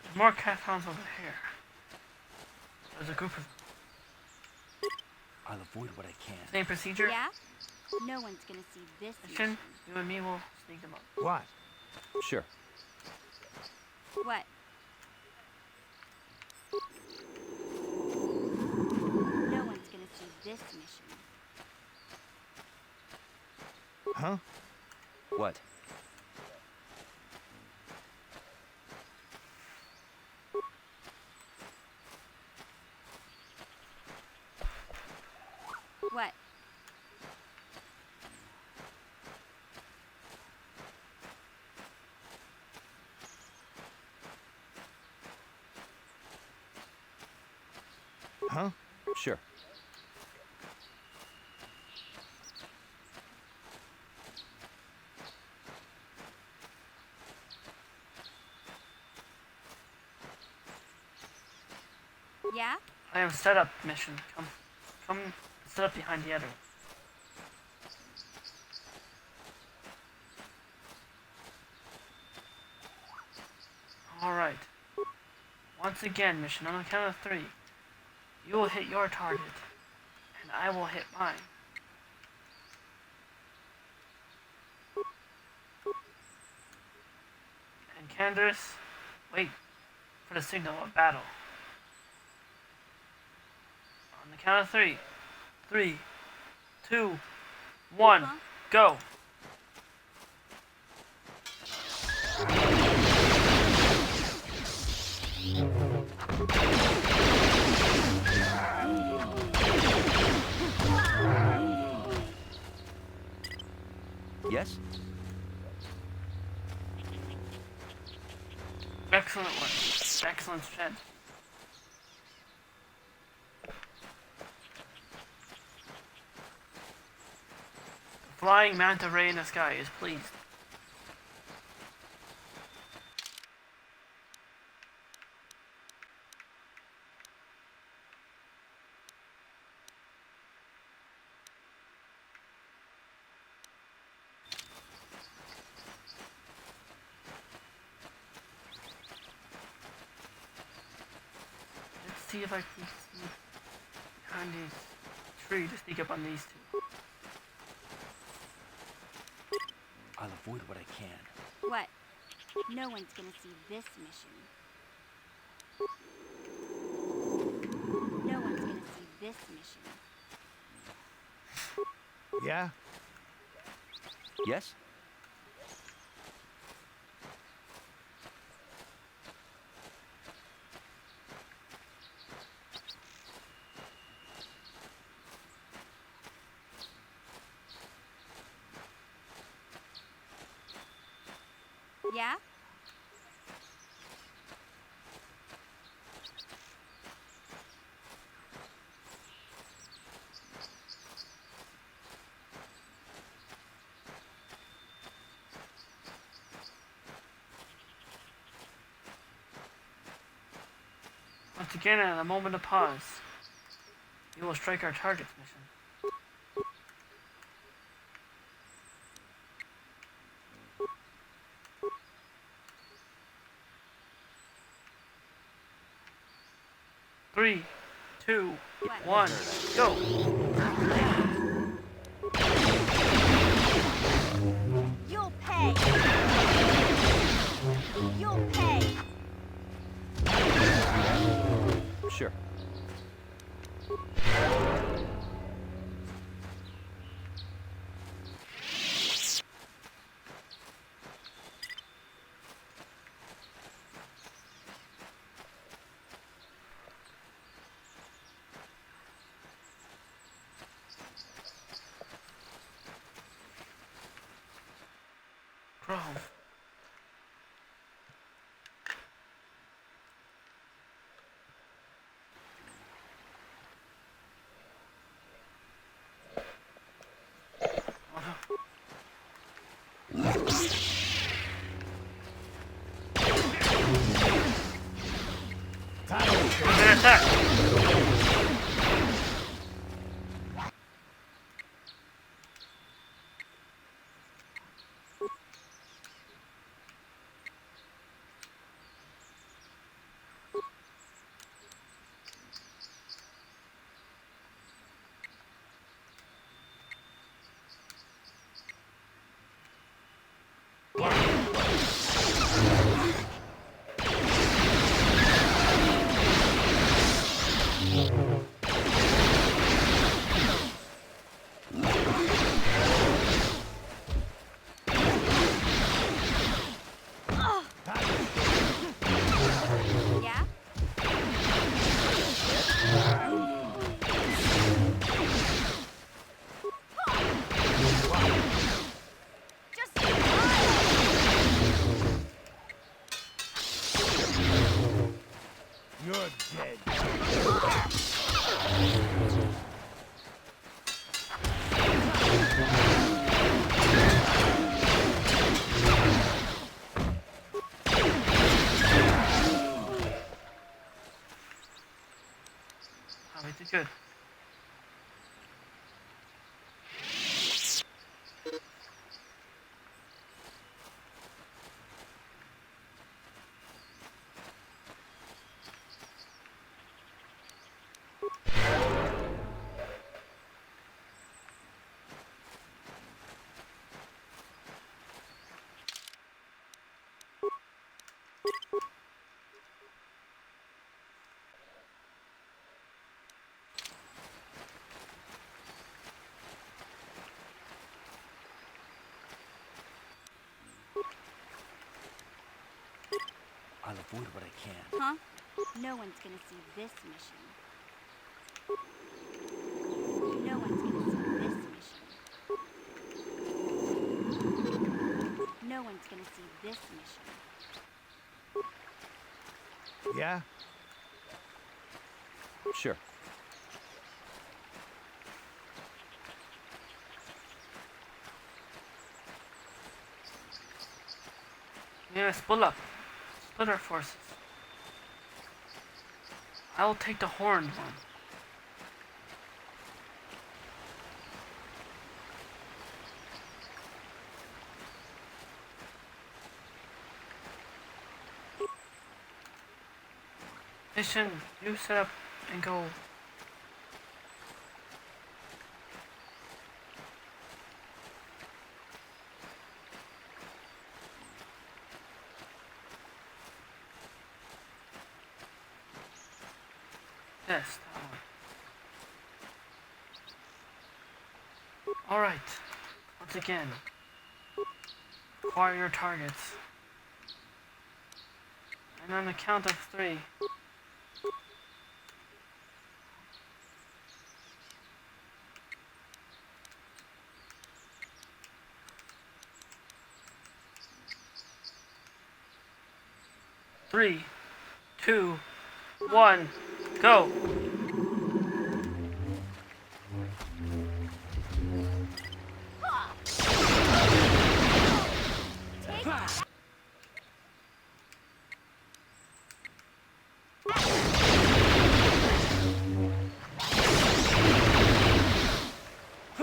There's more cat hounds over here. There's a group of them. I'll avoid what I can. Same procedure? Yeah? No one's gonna see this Mission, mission. you and me will sneak them up. What? Sure. What? No one's gonna see this mission. Huh? What? What? Huh? Sure. Yeah? I am set up, mission. Come set up behind the other. Alright. Once again, mission, on the count of 3. You will hit your target, and I will hit mine. And Candace, wait for the signal of battle. On the count of 3. 3, 2, 1, go! Yes? Excellent work. Excellent shed. The flying manta ray in the sky is pleased. Let's see if I can see behind this tree to sneak up on these two. I'll avoid what I can. What? No one's gonna see this mission. No one's gonna see this mission. Yeah? Yes? Yeah? Once again, at a moment of pause, you will strike our target's mission. Three, two, one, go! You'll pay! You'll pay! Sure. Grove. Yeah? You're dead. Oh, we did good. I'll avoid what I can. Huh? No one's gonna see this mission. No one's gonna see this mission. No one's gonna see this mission. Yeah? Sure. Yeah, split up. Split our forces. I will take the horned one. Mission, you set up and go Yes, that one. Alright. Once again. Acquire your targets. And on the count of 3. Three, 2, 1, go!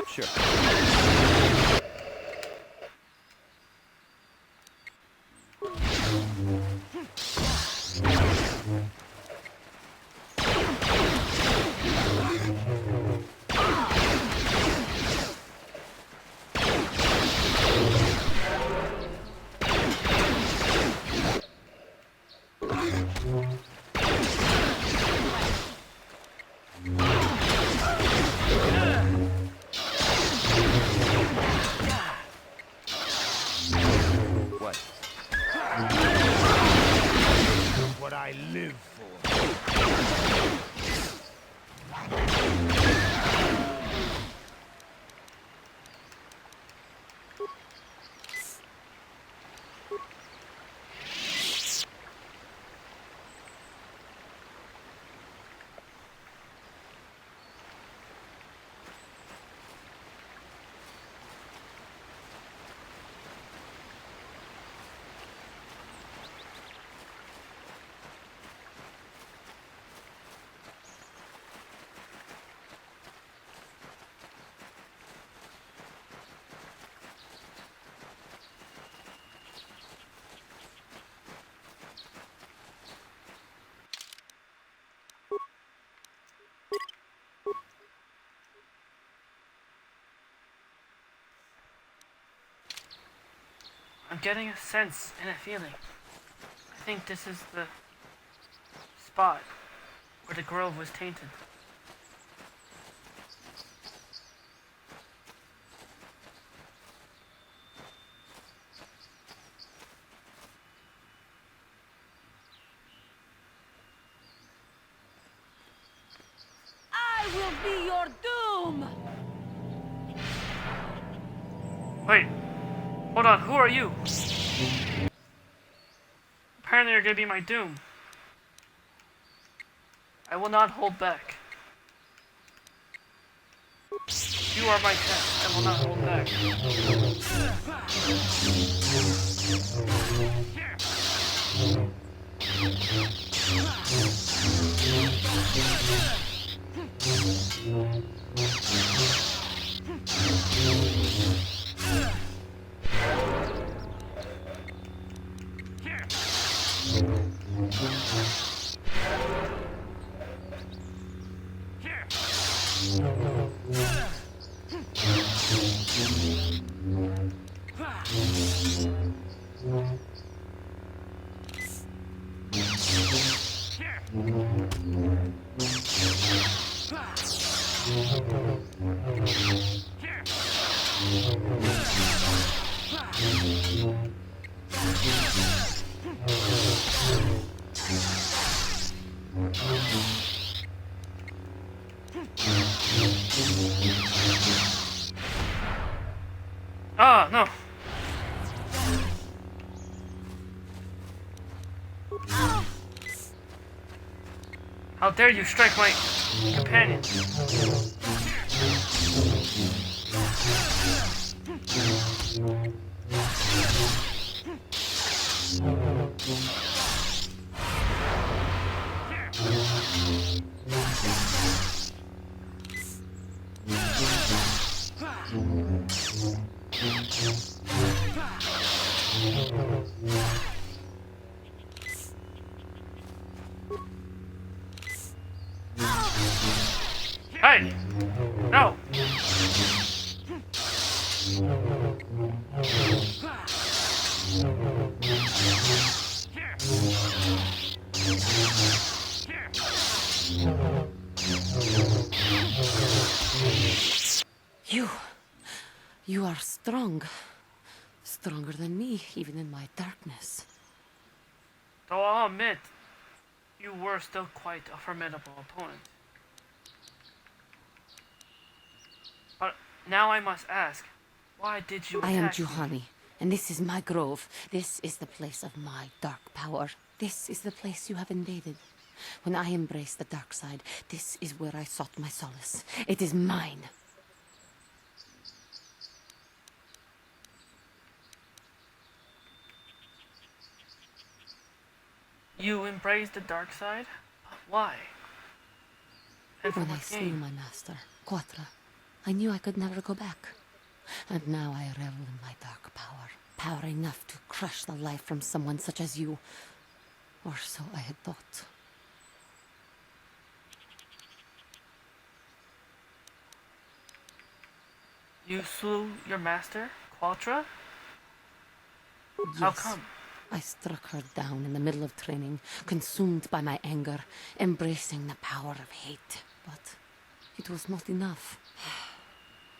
Sure. What I live for. I'm getting a sense and a feeling. I think this is the spot where the grove was tainted. I will be your doom! Wait, hold on, who are you? Apparently you're gonna be my doom. I will not hold back. You are my test, I will not hold back. Ah, no. How dare you strike my companion? Hey! No! You are strong. Stronger than me, even in my darkness. Though I'll admit, you were still quite a formidable opponent. But now I must ask, why did you attack I am me? Juhani, and this is my grove. This is the place of my dark power. This is the place you have invaded. When I embraced the dark side, this is where I sought my solace. It is mine. You embraced the dark side? But why? And for When I what slew gain? my master, Quatra, I knew I could never go back. And now I revel in my dark power. Power enough to crush the life from someone such as you. Or so I had thought. You slew your master, Quatra? How Yes. come? I struck her down in the middle of training, consumed by my anger, embracing the power of hate. But it was not enough.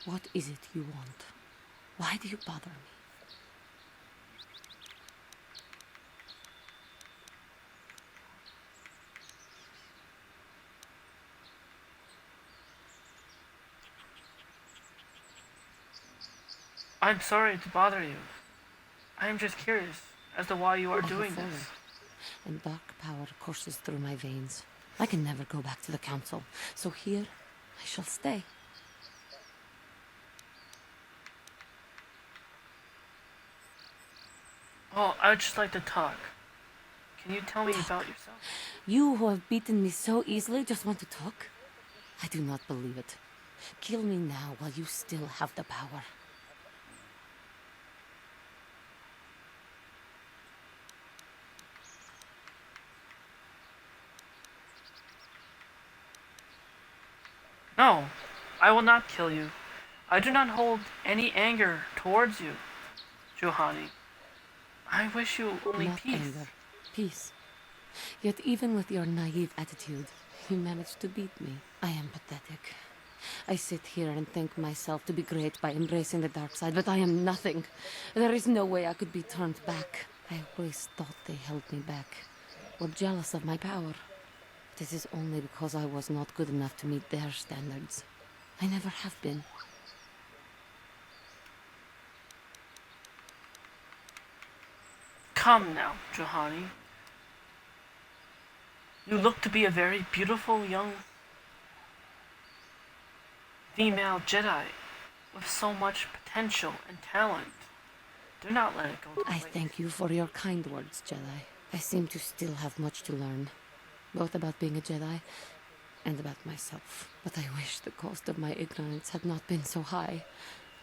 What is it you want? Why do you bother me? I'm sorry to bother you. I am just curious as to why you are I have doing fallen, this. and dark power courses through my veins. I can never go back to the council, so here I shall stay. Oh, I'd just like to talk. Can you tell me about yourself? You who have beaten me so easily just want to talk? I do not believe it. Kill me now while you still have the power. No, I will not kill you. I do not hold any anger towards you, Juhani. I wish you only Not peace. anger, peace. Yet even with your naive attitude, you managed to beat me. I am pathetic. I sit here and think myself to be great by embracing the dark side, but I am nothing. There is no way I could be turned back. I always thought they held me back, were jealous of my power. This is only because I was not good enough to meet their standards. I never have been. Come now, Juhani. You look to be a very beautiful young female Jedi with so much potential and talent. Do not let it go to I waste. thank you for your kind words, Jedi. I seem to still have much to learn, both about being a Jedi and about myself. But I wish the cost of my ignorance had not been so high.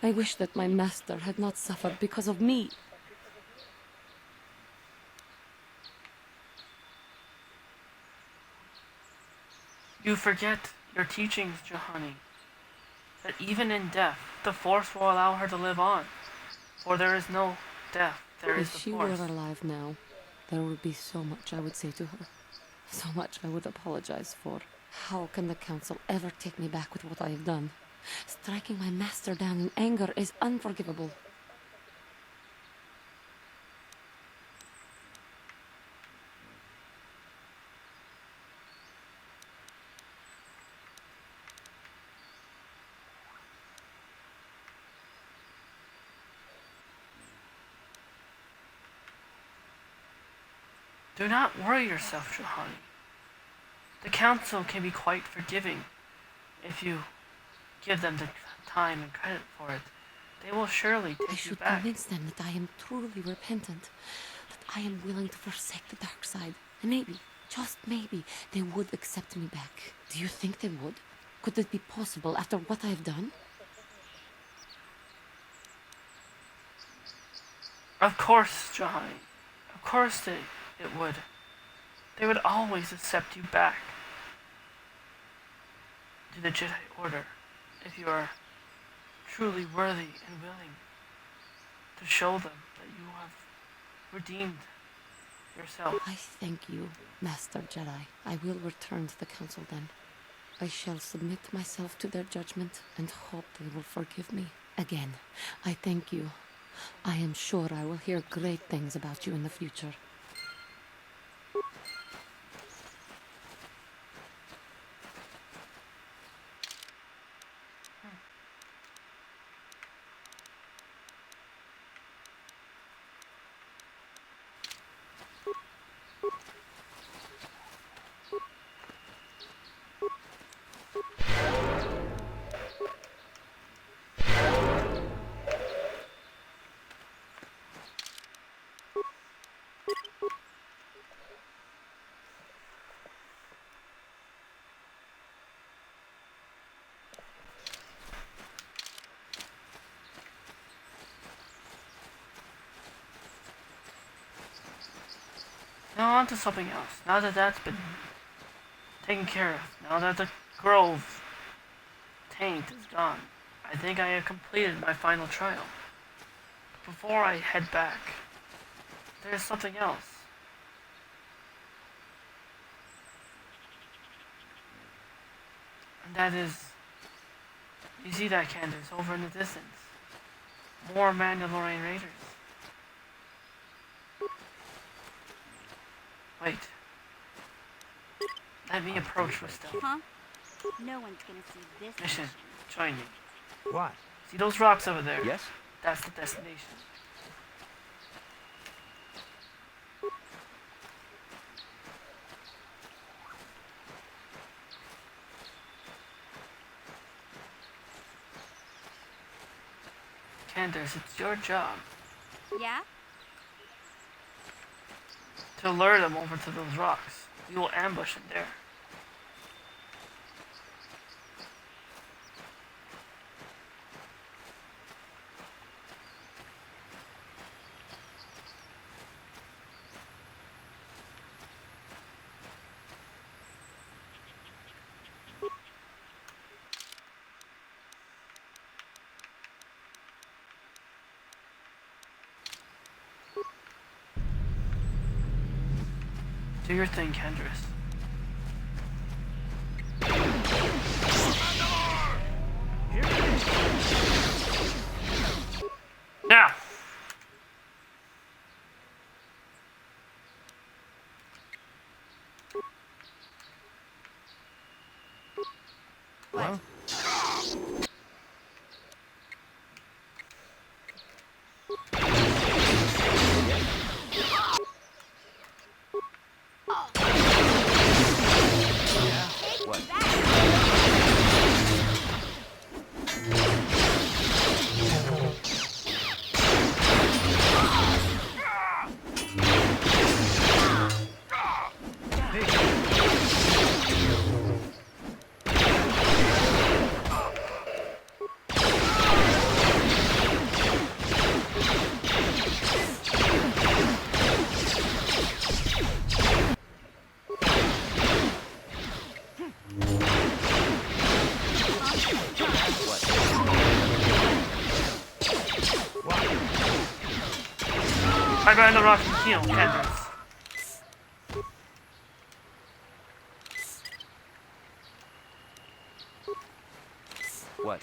I wish that my master had not suffered because of me. You forget your teachings, Juhani. That even in death, the Force will allow her to live on. For there is no death, there is If the she Force. were alive now, there would be so much I would say to her. So much I would apologize for. How can the council ever take me back with what I have done? Striking my master down in anger is unforgivable. Do not worry yourself, Juhani. The Council can be quite forgiving if you give them the time and credit for it. They will surely I take you should back. convince them that I am truly repentant, that I am willing to forsake the dark side, and maybe, just maybe, they would accept me back. Do you think they would? Could it be possible after what I have done? Of course, Juhani. Of course it would. They would always accept you back to the Jedi Order if you are truly worthy and willing to show them that you have redeemed yourself. I thank you, Master Jedi. I will return to the Council then. I shall submit myself to their judgment and hope they will forgive me. Again, I thank you. I am sure I will hear great things about you in the future. Now on to something else. Now that that's been taken care of, now that the Grove taint is gone, I think I have completed my final trial. Before I head back, there's something else. And that is, you see that, Candace, over in the distance. More Mandalorian raiders. Wait. Let me approach with stealth. Huh? No one's gonna see this. Mission, join me. What? See those rocks over there? Yes? That's the destination. Candace, it's your job Yeah? to lure them over to those rocks. We will ambush them there. Do your thing, Kendris. Now! Well? I got in the rock and heal, Kendris. What?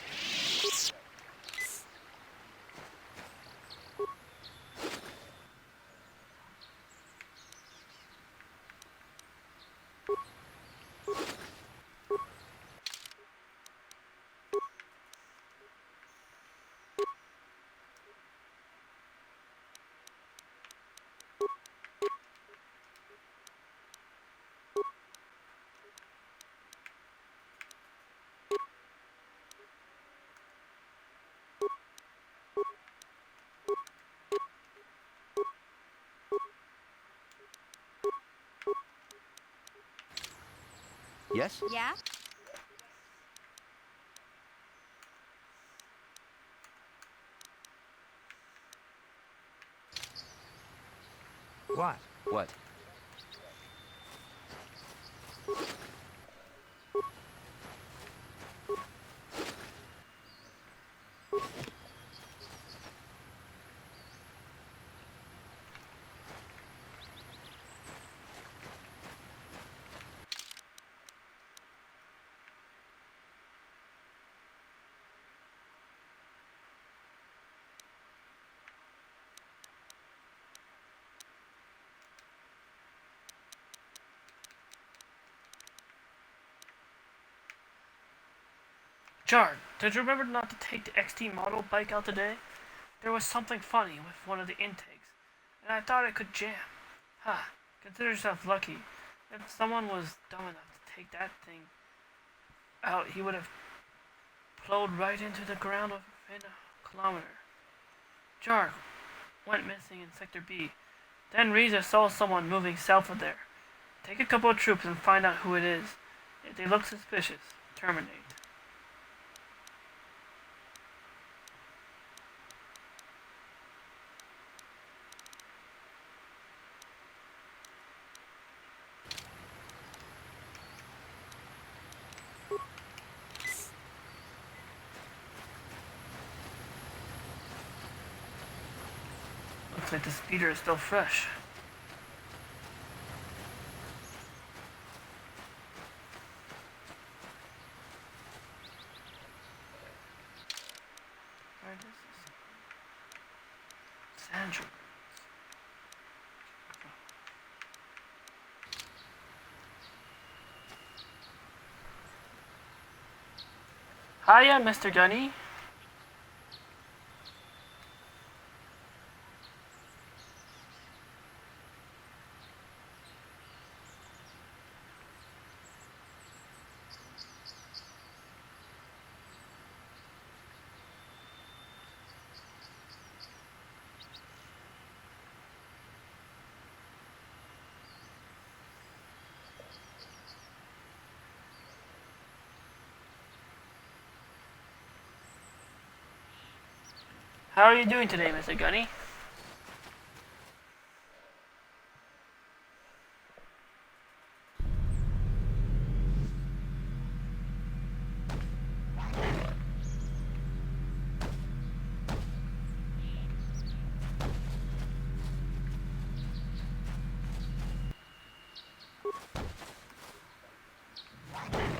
Yes? Yeah? What? What? Jar, did you remember not to take the XT model bike out today? There was something funny with one of the intakes, and I thought it could jam. Ha, consider yourself lucky. If someone was dumb enough to take that thing out, he would have plowed right into the ground within a kilometer. Jar went missing in Sector B. Then Riza saw someone moving south of there. Take a couple of troops and find out who it is. If they look suspicious, terminate. Looks like the speeder is still fresh. Where is this? Sandra. Hiya, Mr. Gunny. How are you doing today, Mr. Gunny?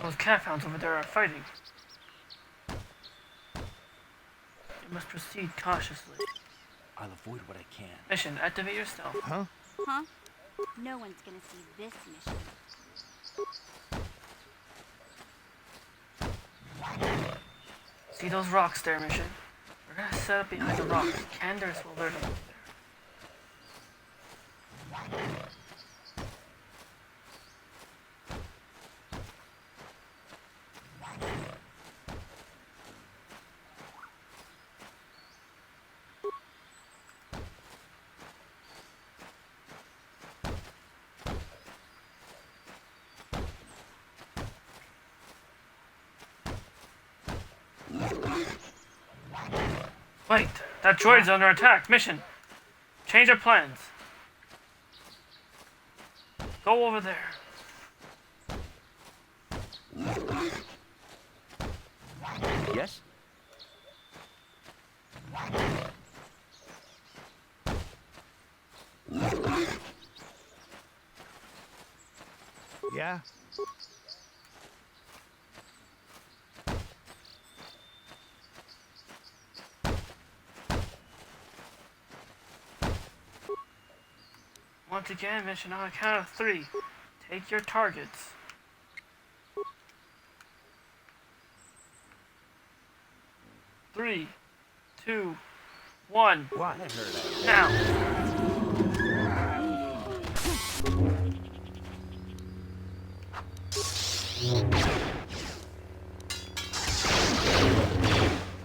Those cat hounds over there are fighting. You must proceed cautiously. I'll avoid what I can. Mission, activate your stealth. Huh? Huh? No one's gonna see this mission. See those rocks there, Mission? We're gonna set up behind the rocks. Candace will alert them there. Wait, that droid's under attack. Mission, change our plans. Go over there. Yes? Yeah? Once again, Mission, on a count of 3. Take your targets. 3, 2, 1. What? I heard that. Now.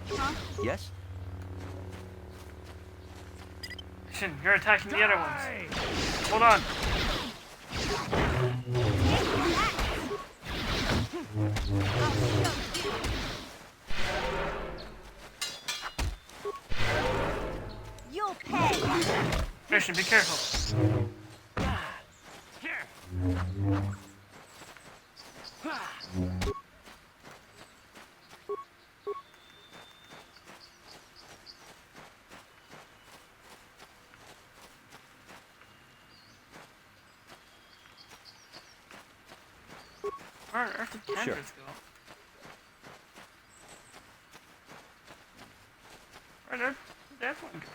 Huh? Yes? Mission, you're attacking the other ones. Hold on. You'll pay. Mission, be careful. Where on earth did Candace go? Where did that one go?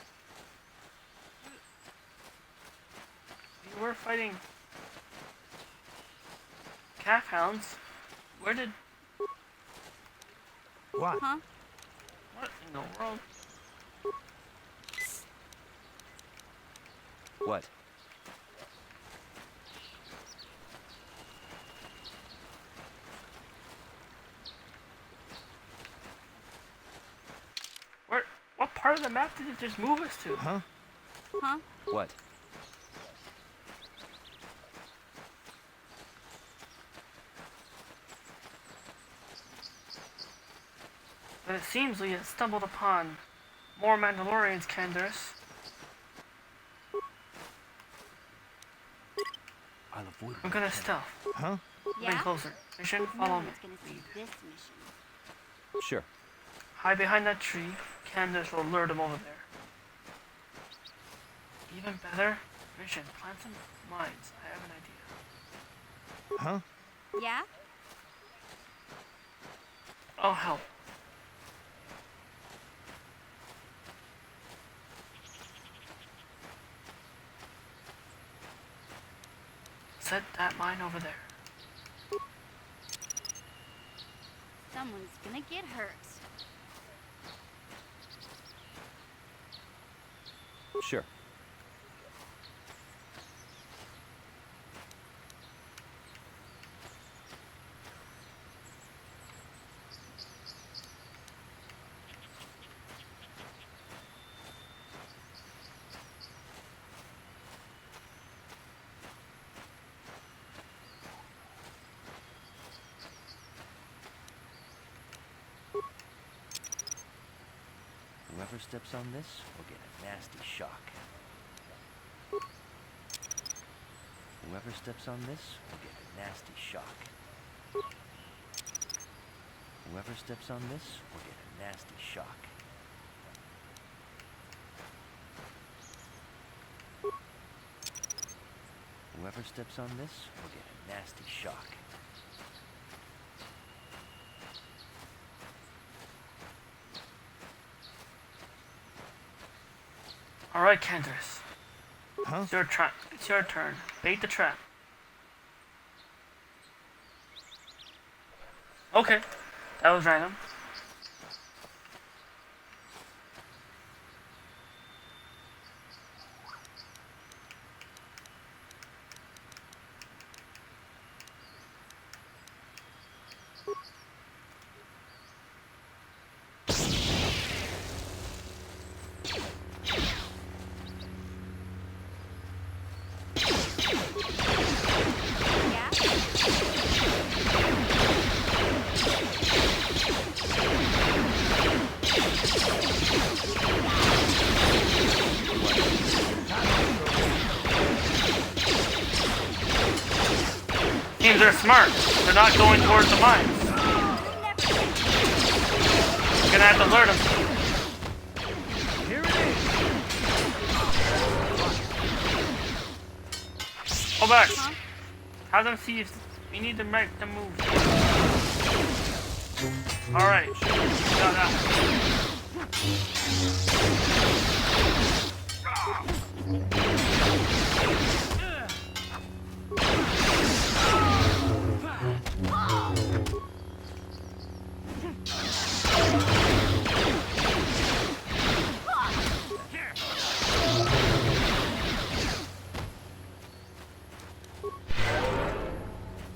We were fighting calf hounds. Where did What? Huh? What in the world? What? What part of the map did it just move us to? Huh? Huh? What? But it seems we have stumbled upon more Mandalorians, Candace. I'll avoid. I'm gonna stealth. Huh? Coming Yeah? closer. Mission, No follow me. one's gonna see this mission. Sure. Hide behind that tree. Candace will lure them over there. Even better, mission, plant some mines. I have an idea. Huh? Yeah? I'll help. Set that mine over there. Someone's gonna get hurt. Sure. Whoever steps on this will get a nasty shock. Whoever steps on this will get a nasty shock. Whoever steps on this will get a nasty shock. Whoever steps on this will get a nasty shock. Alright, Candace. Huh? It's your turn. Bait the trap. Okay. That was random. Teams are smart. They're not going towards the mines. You're gonna have to alert them. Here it is. Go back. Have them see if we need to make them move. Alright. Got that.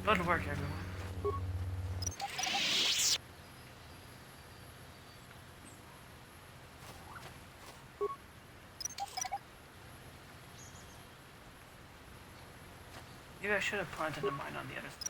Good work, everyone. Maybe I should have planted a mine on the other side.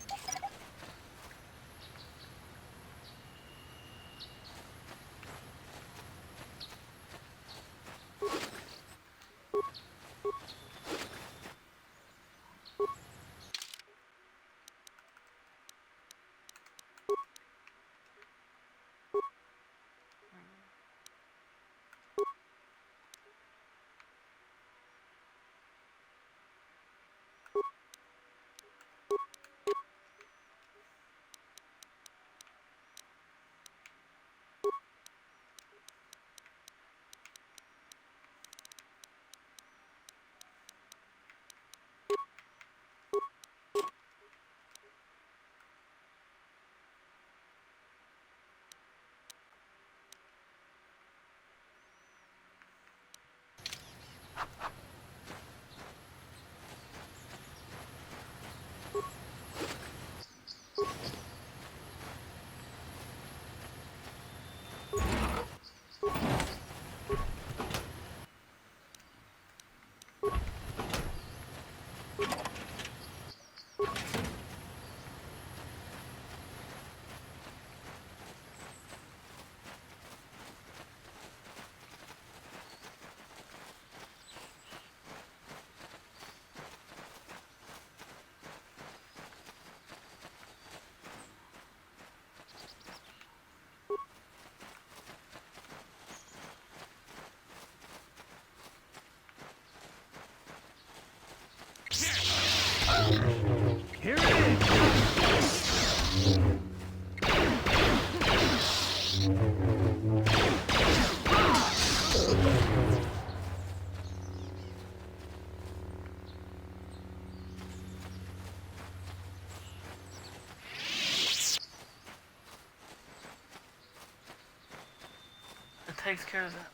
takes care of that.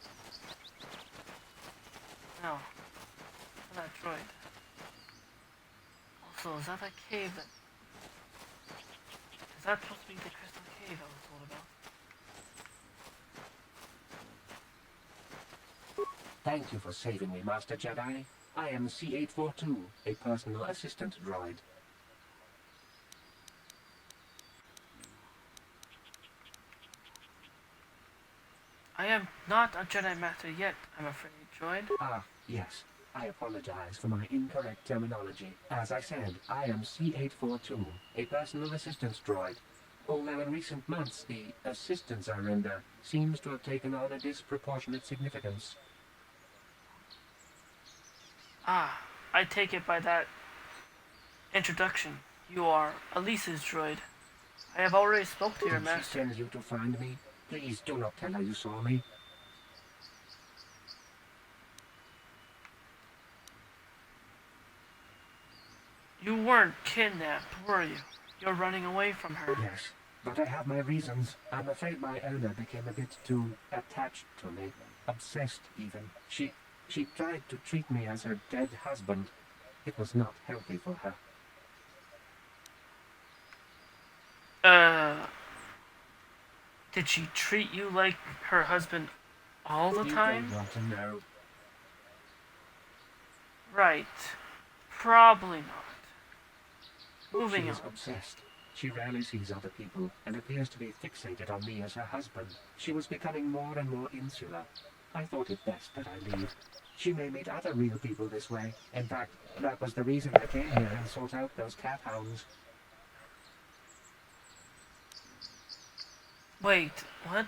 No. That droid. Also, is that cave that... Is that supposed to be the crystal cave I was told about? Thank you for saving me, Master Jedi. I am C-842, a personal assistant droid. I am not a Jedi Master yet, I'm afraid, droid. Ah, yes. I apologize for my incorrect terminology. As I said, I am C-842, a personal assistance droid. Although in recent months the assistance I render seems to have taken on a disproportionate significance. Ah, I take it by that introduction. You are Elise's droid. I have already spoke to your master. She sends you to find me? Please do not tell her you saw me. You weren't kidnapped, were you? You're running away from her. Yes, but I have my reasons. I'm afraid my owner became a bit too attached to me. Obsessed, even. She tried to treat me as her dead husband. It was not healthy for her. Did she treat you like her husband all the time? You don't want to know. Right. Probably not. Moving She is on. obsessed. She rarely sees other people and appears to be fixated on me as her husband. She was becoming more and more insular. I thought it best that I leave. She may meet other real people this way. In fact, that was the reason I came here and sought out those cat hounds. Wait, what?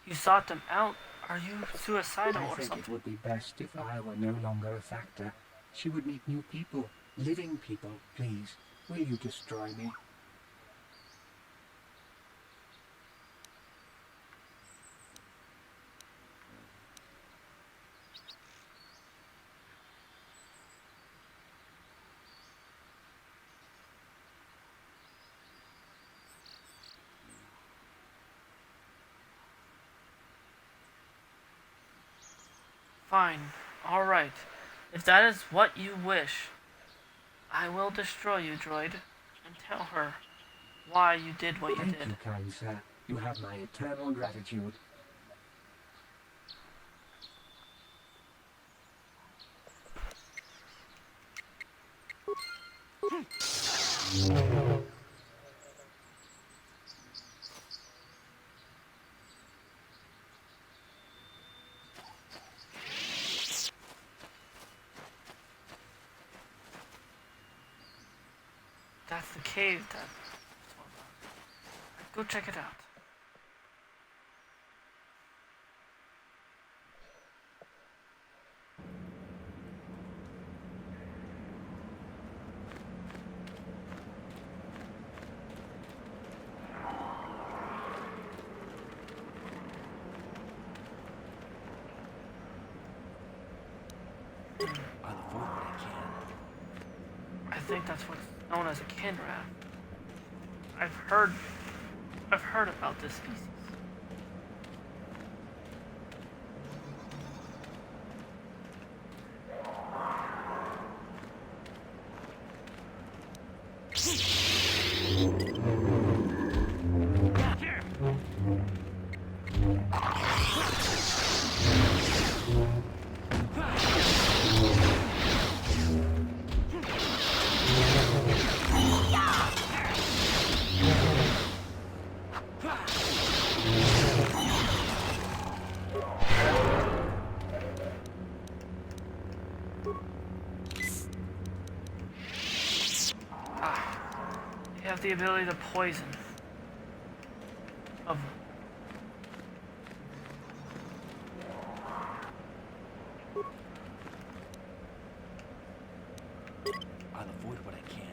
You sought them out? Are you suicidal I or think something? it would be best if I were no longer a factor. She would meet new people, living people. Please, will you destroy me? Fine. Alright. If that is what you wish, I will destroy you, droid, and tell her why you did what you Thank did. you, kind sir. You have my eternal gratitude. That's the cave that... Go check it out. I'll avoid what I can. I think that's what's known as a kinrath. I've heard about this species. You have the ability to poison. Of I'll avoid what I can.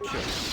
Yes?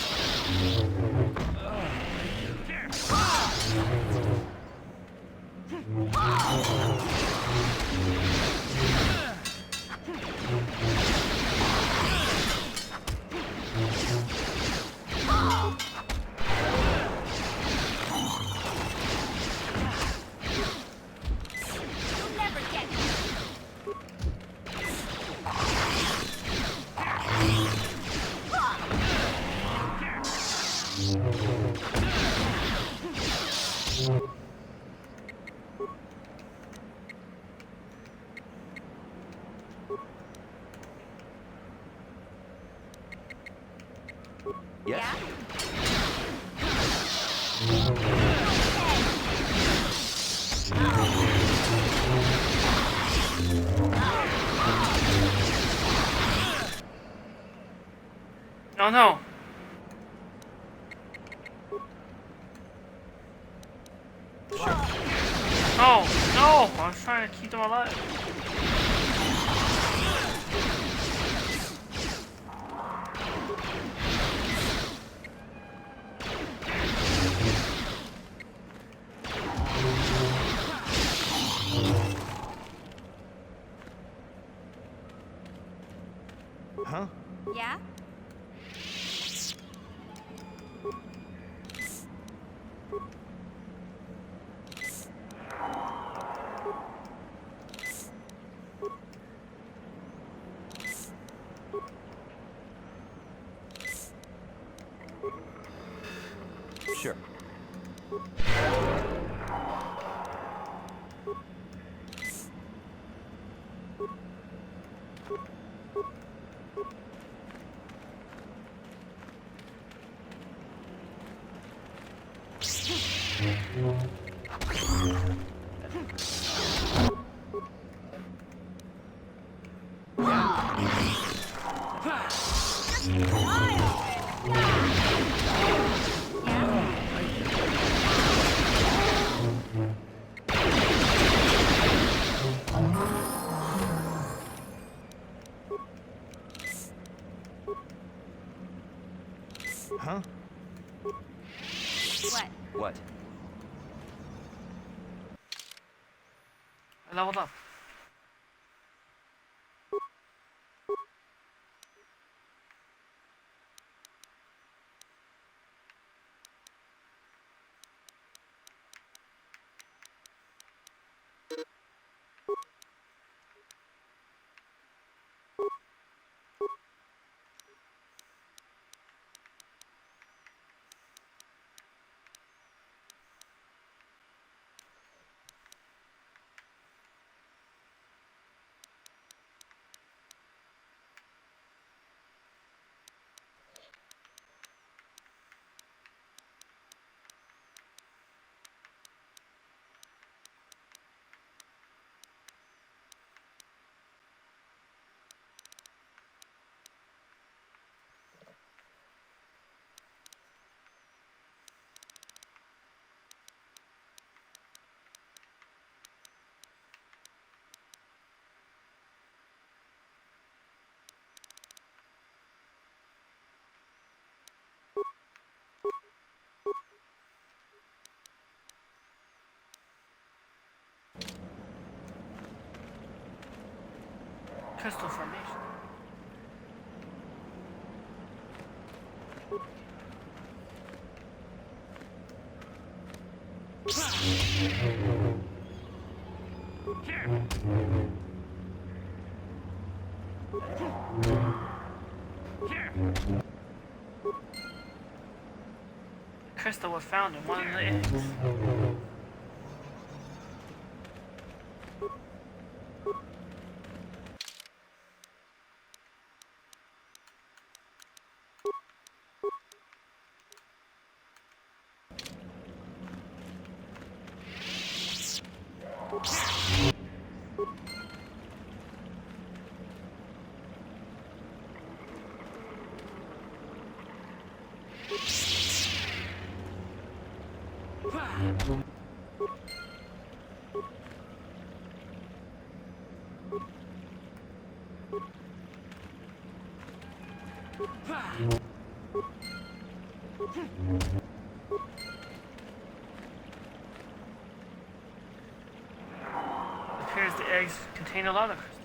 Oh no! Oh no! I was trying to keep them alive. Huh? Yeah? Sure. Huh? What? What? I leveled up. Crystal formation. Crystal was found in one of the eggs. It appears the eggs contain a lot of crystals.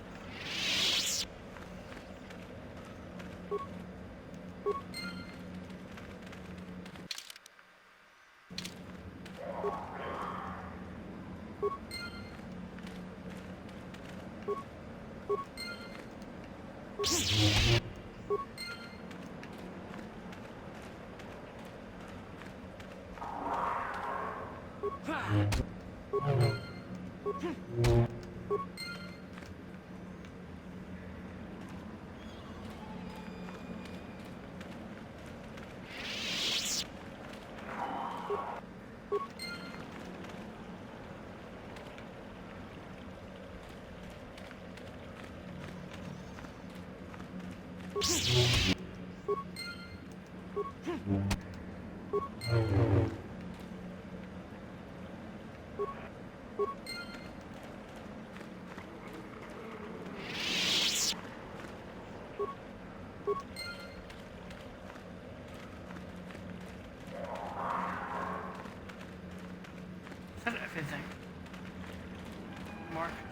Is that everything? More crystals?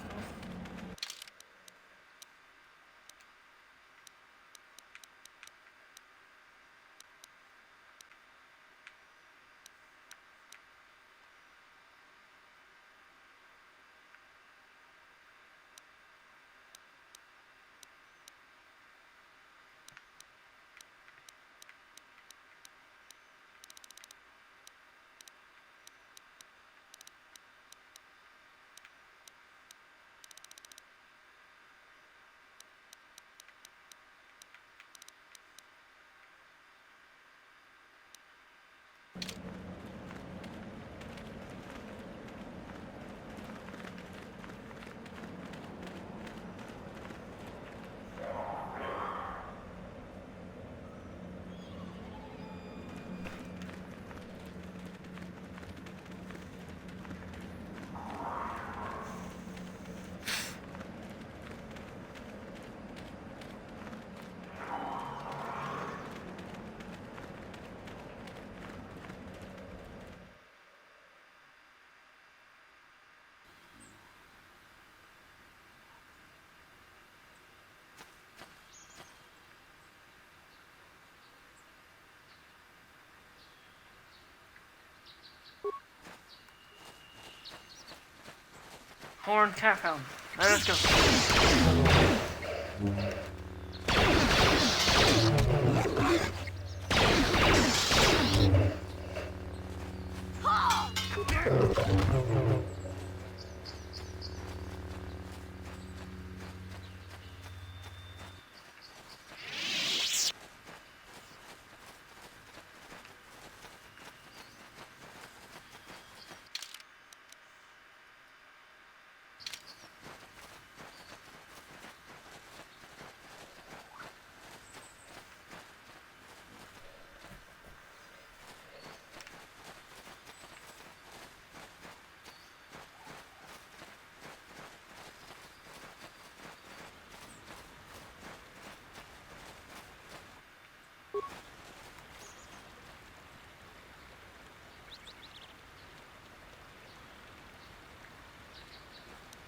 Horned cat fountain. Let us go.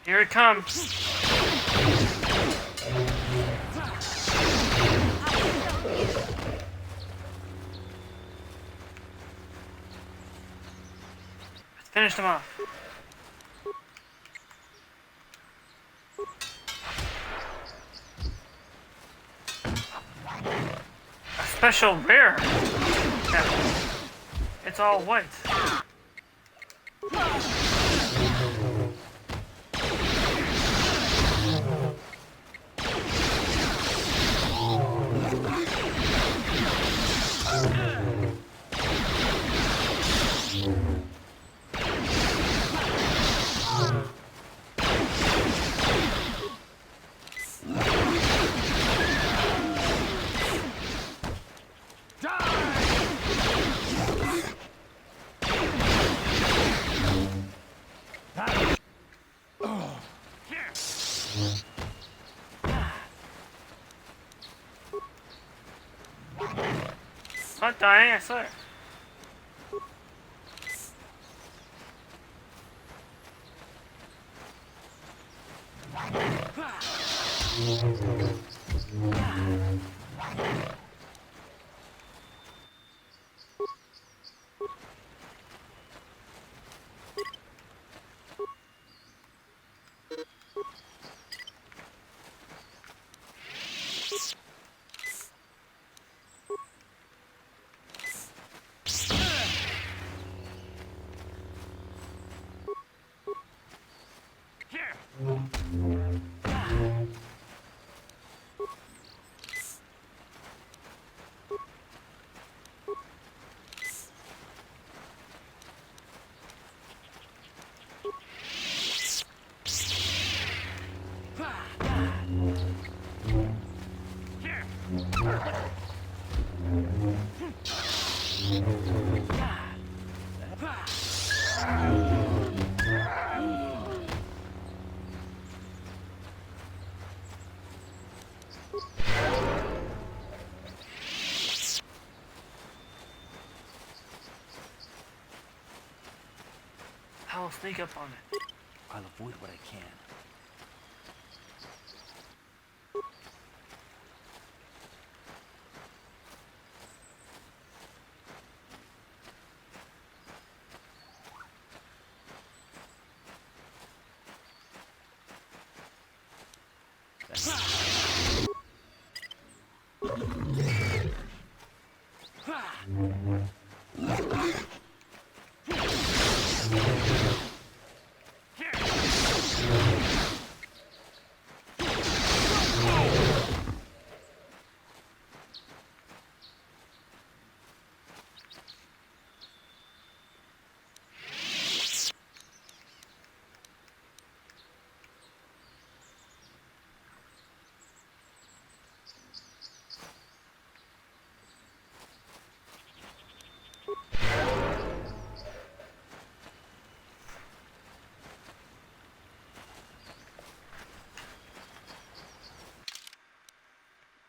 Here it comes. Let's finish them off. A special rare. Yeah. It's all white. not dying, I swear. I will sneak up on it. I'll avoid what I can.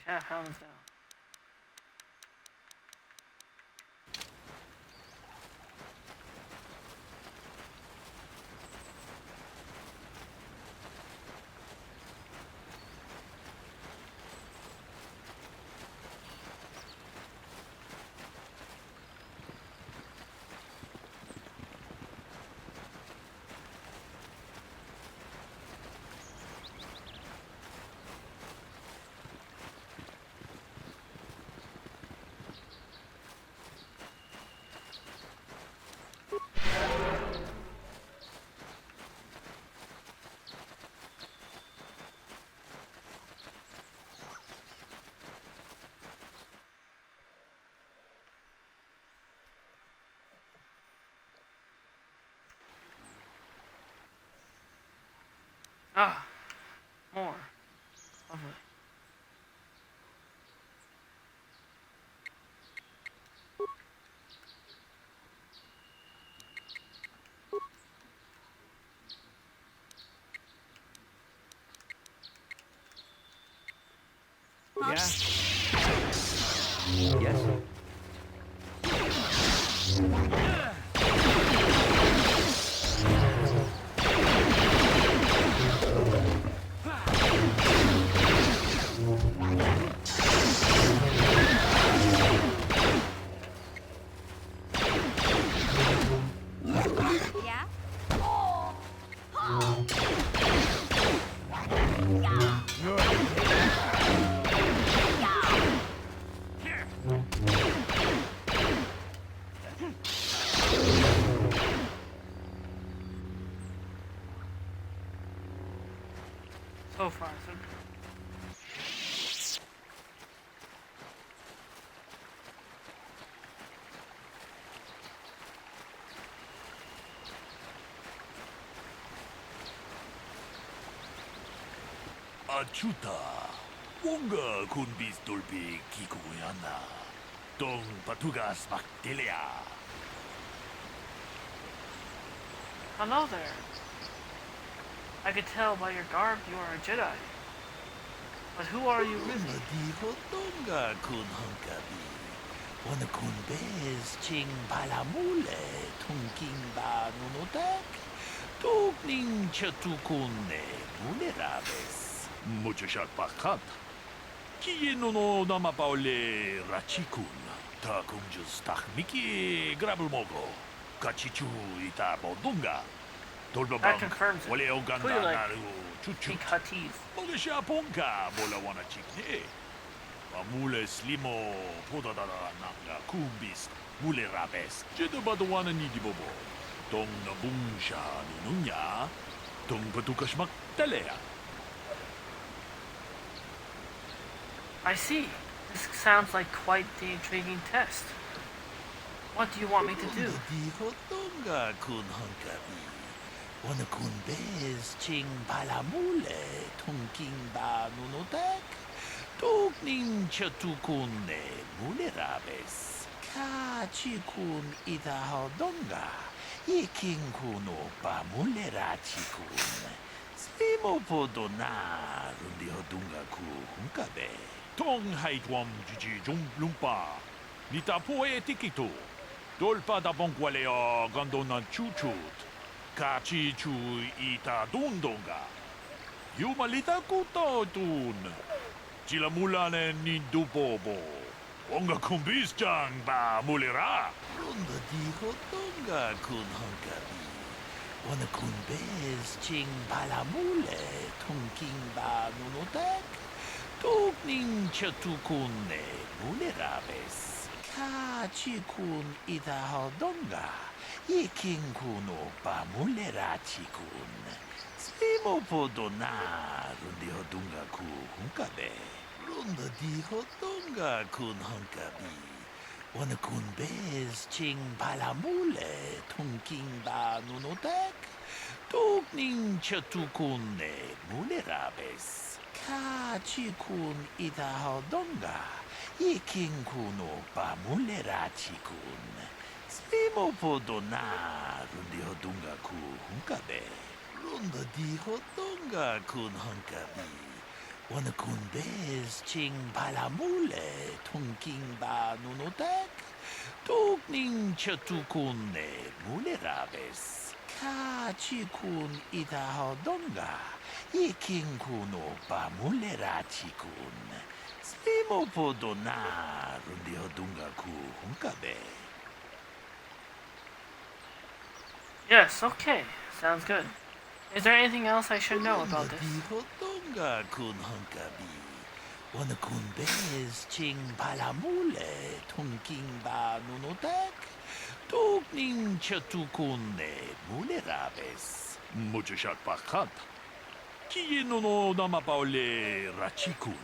Yeah, hands down. Ah, more. Lovely. Yeah? Yes? So far, so good. Achuta, 뭔가 군비스 돌비 기고야나, 동 바투가스 막딜리아. Hello there. I could tell by your garb you are a Jedi. But who are you really? 어디 호동가 군 헝가비, Wanakunbes ching palamule tunking ba nunotek. Tukning chatukune munerabes. Muchashat pakat. Kieno no namapaule rachikun. Ta kunjus takmiki grabulmogo. Kachichu ita bodunga. That confirms it. Wale oganda Clearly, naru chuchu. pink hutties. Mogasha ponka bola wana chikne. Mule slimo podadara nanga kumbis mule rabes. Jeda badawana nidi bobo. Tong na bungsha nunya. Tong patukashmak talea. I see. This sounds like quite the intriguing test. What do you want me to do? Dihotonga kun hankabi. Wana kun bez ching palamule tongking ba nunotek. Tokning chatukune mulerabes. Kachikun idahodonga. Iking kuno ba mulerachikun. Slimo podona rundi hodunga ku hunkabe. Tong haitwam jiji jum lumpa. Nita poe tikito. Dolpa da bonkwalea gandona chuchut. Kachi chu ita dundonga. Yumalita kuto tun. Chila mulane ni dubobo. Onga kumbis jang ba mulera. Runda diho tonga kun hankabi. Wana kun bez ching palamule tongking ba nunotek. Tukning chatukune mulerabes. Kachikun idahodonga. Iking kuno ba mulerachikun. Slimo podona rundi hodunga ku hunkabe. Runda di hodunga kun hunkabi. Wana kun bez ching palamule tongking ba nunotek. Tukning chatukune mulerabes. Kachikun idahodonga. Iking kuno ba mulerachikun. Slimo podona rundi hodunga ku hunkabe. Runda di hodunga kun hunkabi. Wana kun bez ching palamule tongking ba nunotek. Tukning chatukune mulerabes. Kachikun idahodonga. Iking kuno ba mulerachikun. Slimo podona rundi hodunga ku hunkabe. Yes, okay. Sounds good. Is there anything else I should know about this? Hodunga kun hunkabi. Wana kun bez ching palamule tongking ba nunotek. Tukning chatukune mulerabes. Muchashat pakat. Kieno no namapaule rachikun.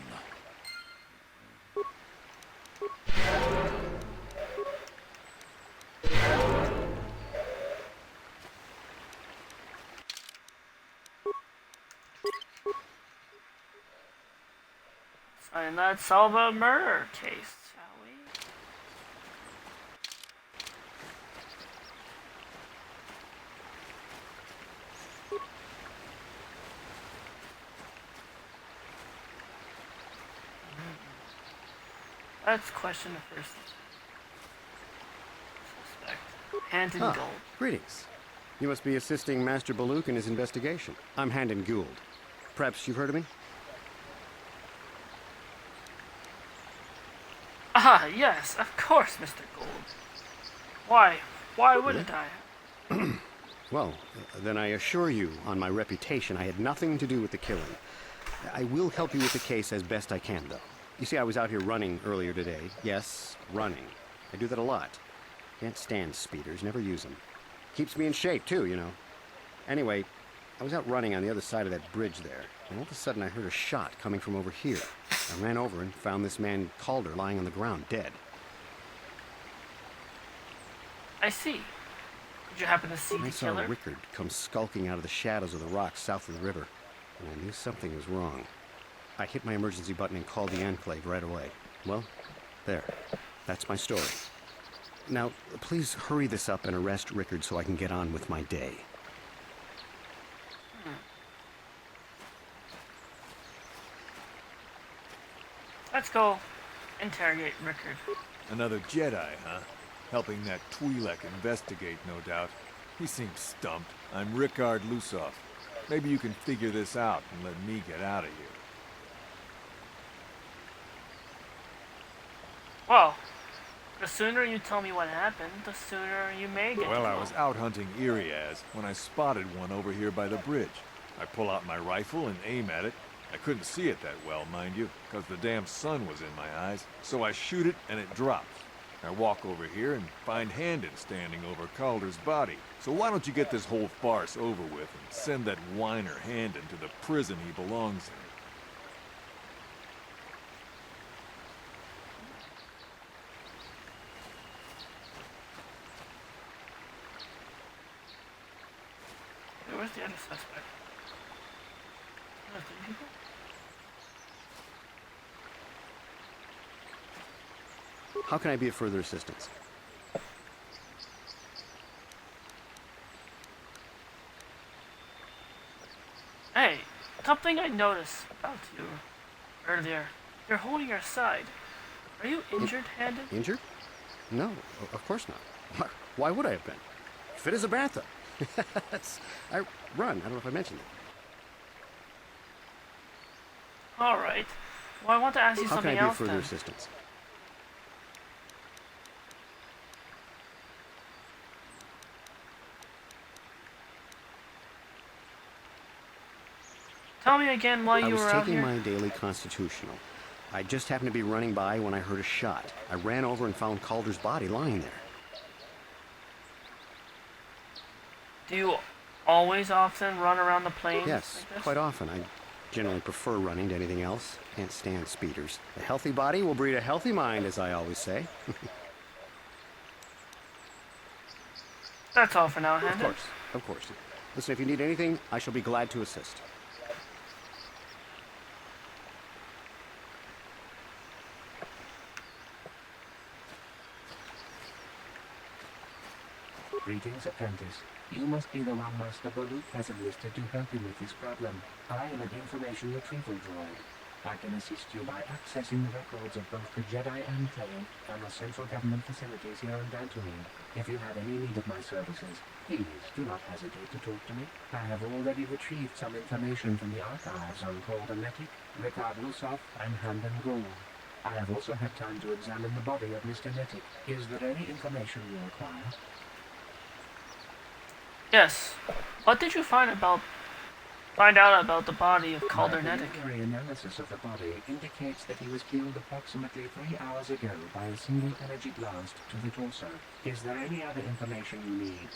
And let's solve a murder case, shall we? Let's question the first suspect. Hand in Gold. Greetings. You must be assisting Master Baluk in his investigation. I'm Handon Gould. Perhaps you've heard of me? Ah, yes, of course, Mr. Gould. Why? Why wouldn't I? Well, then I assure you, on my reputation, I had nothing to do with the killing. I will help you with the case as best I can, though. You see, I was out here running earlier today. Yes, running. I do that a lot. Can't stand speeders, never use them. Keeps me in shape, too, you know. Anyway, I was out running on the other side of that bridge there, and all of a sudden I heard a shot coming from over here. I ran over and found this man Calder lying on the ground, dead. I see. Did you happen to see the I saw killer? Rickard come skulking out of the shadows of the rocks south of the river, and I knew something was wrong. I hit my emergency button and called the Enclave right away. Well, there. That's my story. Now, please hurry this up and arrest Rickard so I can get on with my day. Let's go interrogate Rickard. Another Jedi, huh? Helping that Twi'lek investigate, no doubt. He seems stumped. I'm Ricard Lusoff. Maybe you can figure this out and let me get out of here. Well, the sooner you tell me what happened, the sooner you may get Well, to I know. was out hunting Iriaz when I spotted one over here by the bridge. I pull out my rifle and aim at it. I couldn't see it that well, mind you, because the damn sun was in my eyes. So I shoot it and it drops. I walk over here and find Handon standing over Calder's body. So why don't you get this whole farce over with and send that whiner Handon to the prison he belongs in? Hey, where's the other suspect? Where's the people? How can I be of further assistance? Hey, something I noticed about you earlier. You're holding your side. Are you injured, Handon? Injured? No, of course not. Why would I have been? Fit as a bathtub. I run. I don't know if I mentioned it. All right. Well, I want to ask you How something can I be else of further then. assistance? Tell me again why I you was were out taking here. my daily constitutional. I just happened to be running by when I heard a shot. I ran over and found Calder's body lying there. Do you always often run around the plains? Yes, like this? quite often. I generally prefer running to anything else. Can't stand speeders. A healthy body will breed a healthy mind, as I always say. That's all for now, Handon. Of course, of course. Listen, if you need anything, I shall be glad to assist. Greetings, apprentice. You must be the one Master Balut has enlisted to help him with this problem. I am an information retrieval droid. I can assist you by accessing the records of both the Jedi Enclave and the central government facilities here in Dantooine. If you have any need of my services, please do not hesitate to talk to me. I have already retrieved some information from the archives on Calder Metic, Ricard Lusoff, and Handon Gould. I have also had time to examine the body of Mr. Metic. Is there any information you require? Yes. What did you find out about the body of Calder My Netic? preliminary analysis of the body indicates that he was killed approximately 3 hours ago by a single energy blast to the torso. Is there any other information you need?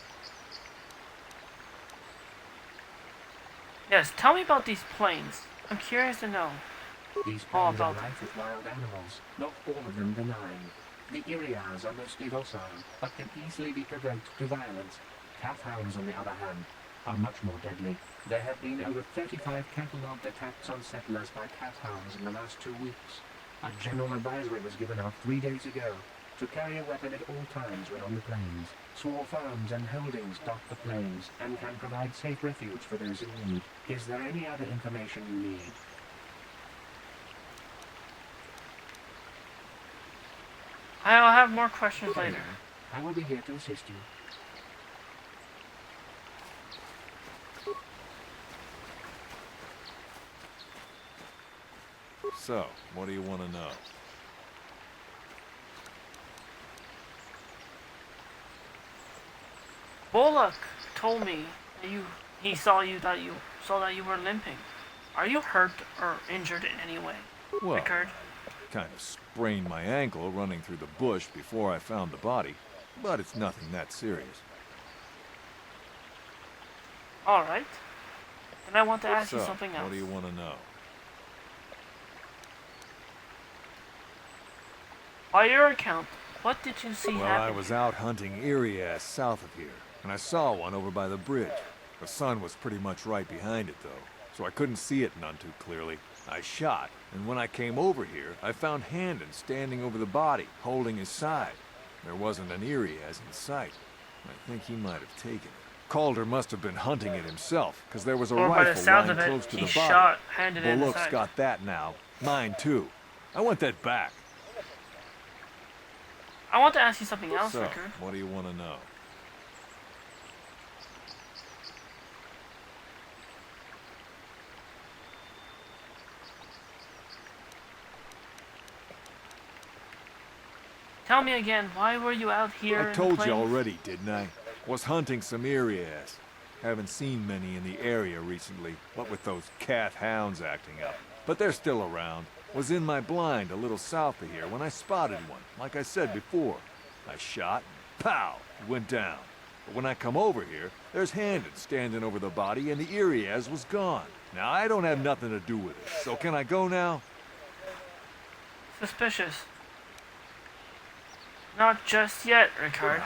Yes, tell me about these planes. I'm curious to know. These All planes are about them. rife with wild animals, not all of them benign. The Iriaz are mostly docile, but can easily be provoked to violence. Calfhounds, on the other hand, are much more deadly. There have been over 35 catalogued attacks on settlers by calfhounds in the last 2 weeks. A general advisory was given out 3 days ago to carry a weapon at all times when on the plains. Small farms and holdings dot the plains and can provide safe refuge for those in need. Is there any other information you need? I'll have more questions later. I will be here to assist you. So, what do you want to know? Bullock told me that he saw that you were limping. Are you hurt or injured in any way, Well, Ricard? kind of sprained my ankle running through the bush before I found the body, but it's nothing that serious. All right. Then I want to ask So, you something else. what do you want to know? By your account, what did you see Well, happen? I was out hunting Iriaz south of here, and I saw one over by the bridge. The sun was pretty much right behind it, though, so I couldn't see it none too clearly. I shot, and when I came over here, I found Handon standing over the body, holding his side. There wasn't an Iriaz in sight. I think he might have taken it. Calder must have been hunting it himself, because there was a Or by the rifle sounds lying of it, close to he the body. shot Handon in the Bullock's side. got that now. Mine, too. I want that back. I want to ask you something else, So, Rickard. what do you want to know? Tell me again, why were you out here? I told you already, didn't I? Was hunting some areas. Haven't seen many in the area recently, what with those cat hounds acting up. But they're still around. Was in my blind a little south of here when I spotted one, like I said before. I shot, and pow, it went down. But when I come over here, there's Handon standing over the body and the Iriaz was gone. Now, I don't have nothing to do with it, so can I go now? Suspicious. Not just yet, Rickard.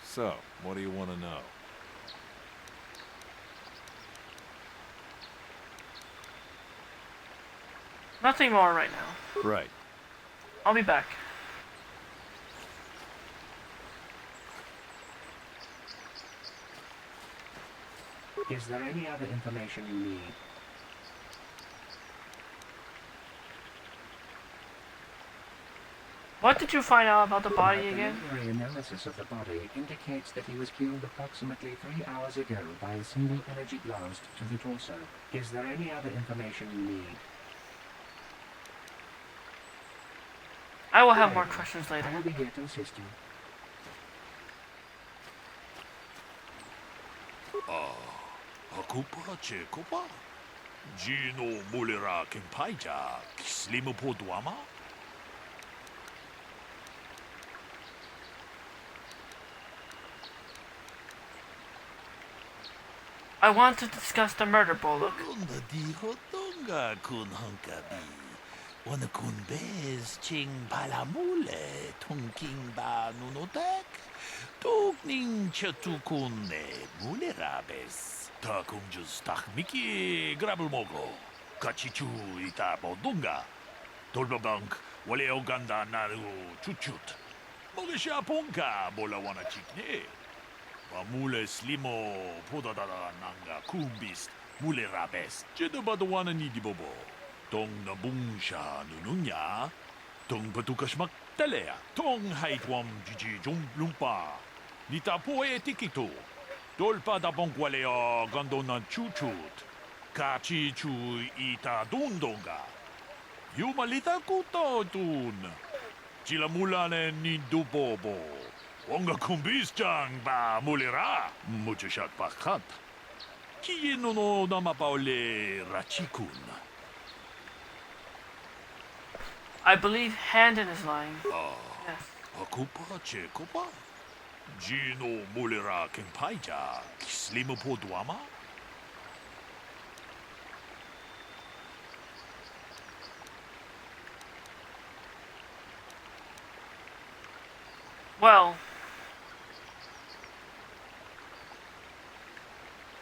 So, what do you want to know? Nothing more right now. Right. I'll be back. Is there any other information you need? What did you find out about the body My again? preliminary analysis of the body indicates that he was killed approximately 3 hours ago by a single energy blast to the torso. Is there any other information you need? I will have more questions later. I will be here to assist you. Akupa Chekopa? Gino Mulera Kimpaija, Slimu Podwama? I want to discuss the murder, Bollock. Unda di hotonga kun hunkabi. Wana kun bez ching palamule tunking ba nunotek. Tukning chatukune mulerabes. Takunjus Tahmiki Grabulmogo. Kachichu ita bodunga. Tolbabank, Wale Oganda Naru Chuchut. Mogisha Ponka Bolawana Chikne. Mule slimo podadara nanga kumbist mule rabes jedabadawana ni dibobo tong nabungsha nununya tong patukashmak talea tong haitwam jiji lumpa nita poe tikito dolpa da bonkwaleo gandona chuchut kachi chu ita dundonga yumalita kuto tun chilamulane ni dubobo Onga kumbis chang ba mulera muchashat pakat. Kieno no namapaole rachikun. I believe Handon is lying. Yes. Akupa chekopa. Gino mulera kempaija. Slimu podwama. Well,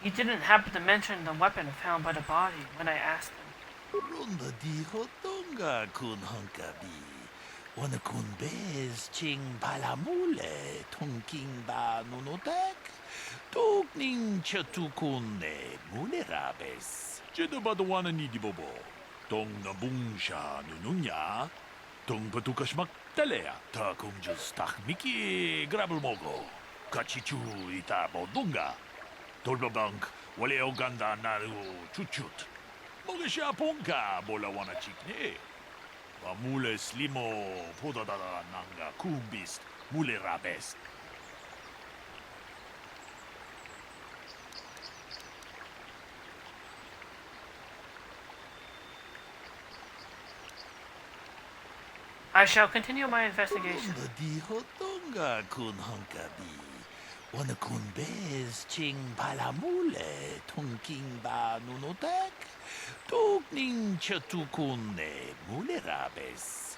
he didn't happen to mention the weapon found by the body when I asked him. Runda di hotonga kun hunkabi. Wana kun bez ching palamule tunking ba nunotek. Tukning chatukune mulerabes. Jedabadawana ni dibobo. Tong nabungsha nununya. Tong patukashmak talea. Takunjus tahmiki grabulmogo. Kachichu ita bodunga. Tolbabank, Wale Oganda Naru Chuchut. Mogisha Ponka Bolawana Chikne. Mule slimo podadara nanga kumbist mule rabes. I shall continue my investigation. Di hotonga kun hunkabi. Wana kun bez ching palamule tunking ba nunotek. Tukning chatukune mulerabes.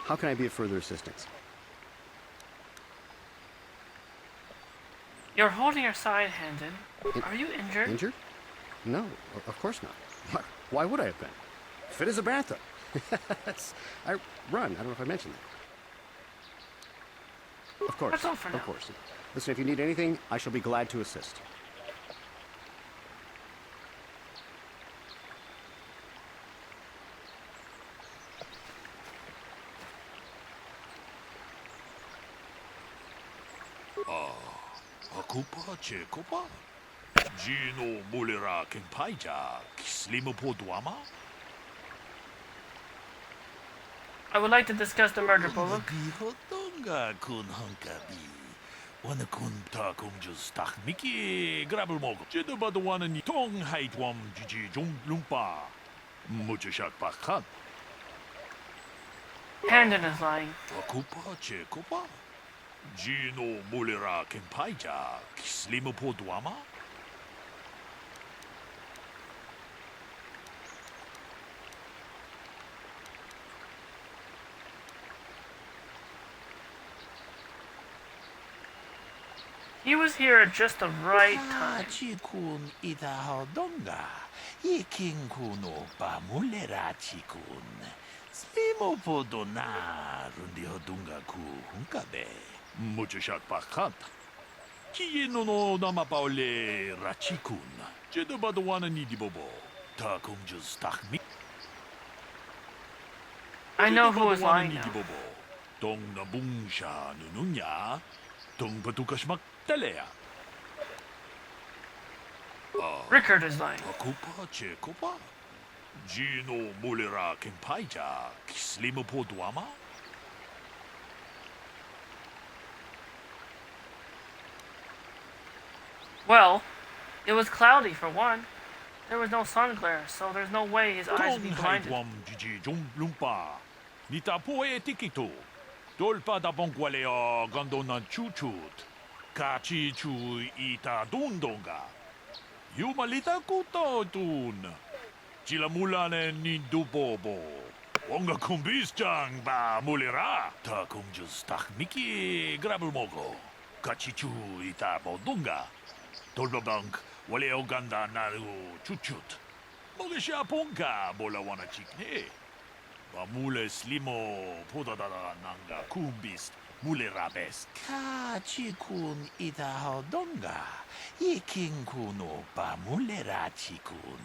How can I be of further assistance? You're holding your side, Handon. Are you injured? Injured? No, of course not. Why would I have been? Fit as a bathtub. I run. I don't know if I mentioned that. Of course. That's all for now. Of course. Listen, if you need anything, I shall be glad to assist. Akupa chekopa. Gino mulera kenpaija. Kislimo podwama. I would like to discuss the murder, Bullock. Bihotonga kun hunkabi. Wana kun ta kum just tak miki grabel mogo. Jeda badwana ni tong haitwam jiji jum lumpa. Muchashak pakhan. Handon is lying. Akupa chekopa. Gino mulera kenpaija. Kislimo podwama. He was here at just the right time. Chikun itahodonga. Iking kuno pamulera chikun. Slimo podona rundi hodunga ku hunkabe. Muchashak pakant. Kiyeno no namapaule rachikun. Jedabadwana nidibobo. Takum just takmi. I know who is lying now. Tong nabungsha nununya. Tong patukashmak talea. Rickard is lying. Akupa chekopa. Gino mulera kenpaija. Kislimo podwama. Well, it was cloudy for one. There was no sun glare, so there's no way his eyes would be blinded. Jiji jum lumpa. Nita poe tikito. Dolpa da bonqualeo gondona chuchut. Kachi chu ita dundonga. Yumalita kuto tun. Chilamulane nindubobo. Onga kumbisjang ba mulera. Ta kumjus tak miki grabulmogo. Kachi chu ita bodunga. Dolba bank waleo ganda naru chuchut. Mogesha ponka bola wana chikne. Mule slimo podadada nanga kumbist mule rabes. Kachikun itahodonga. Iking kuno pa mule rachikun.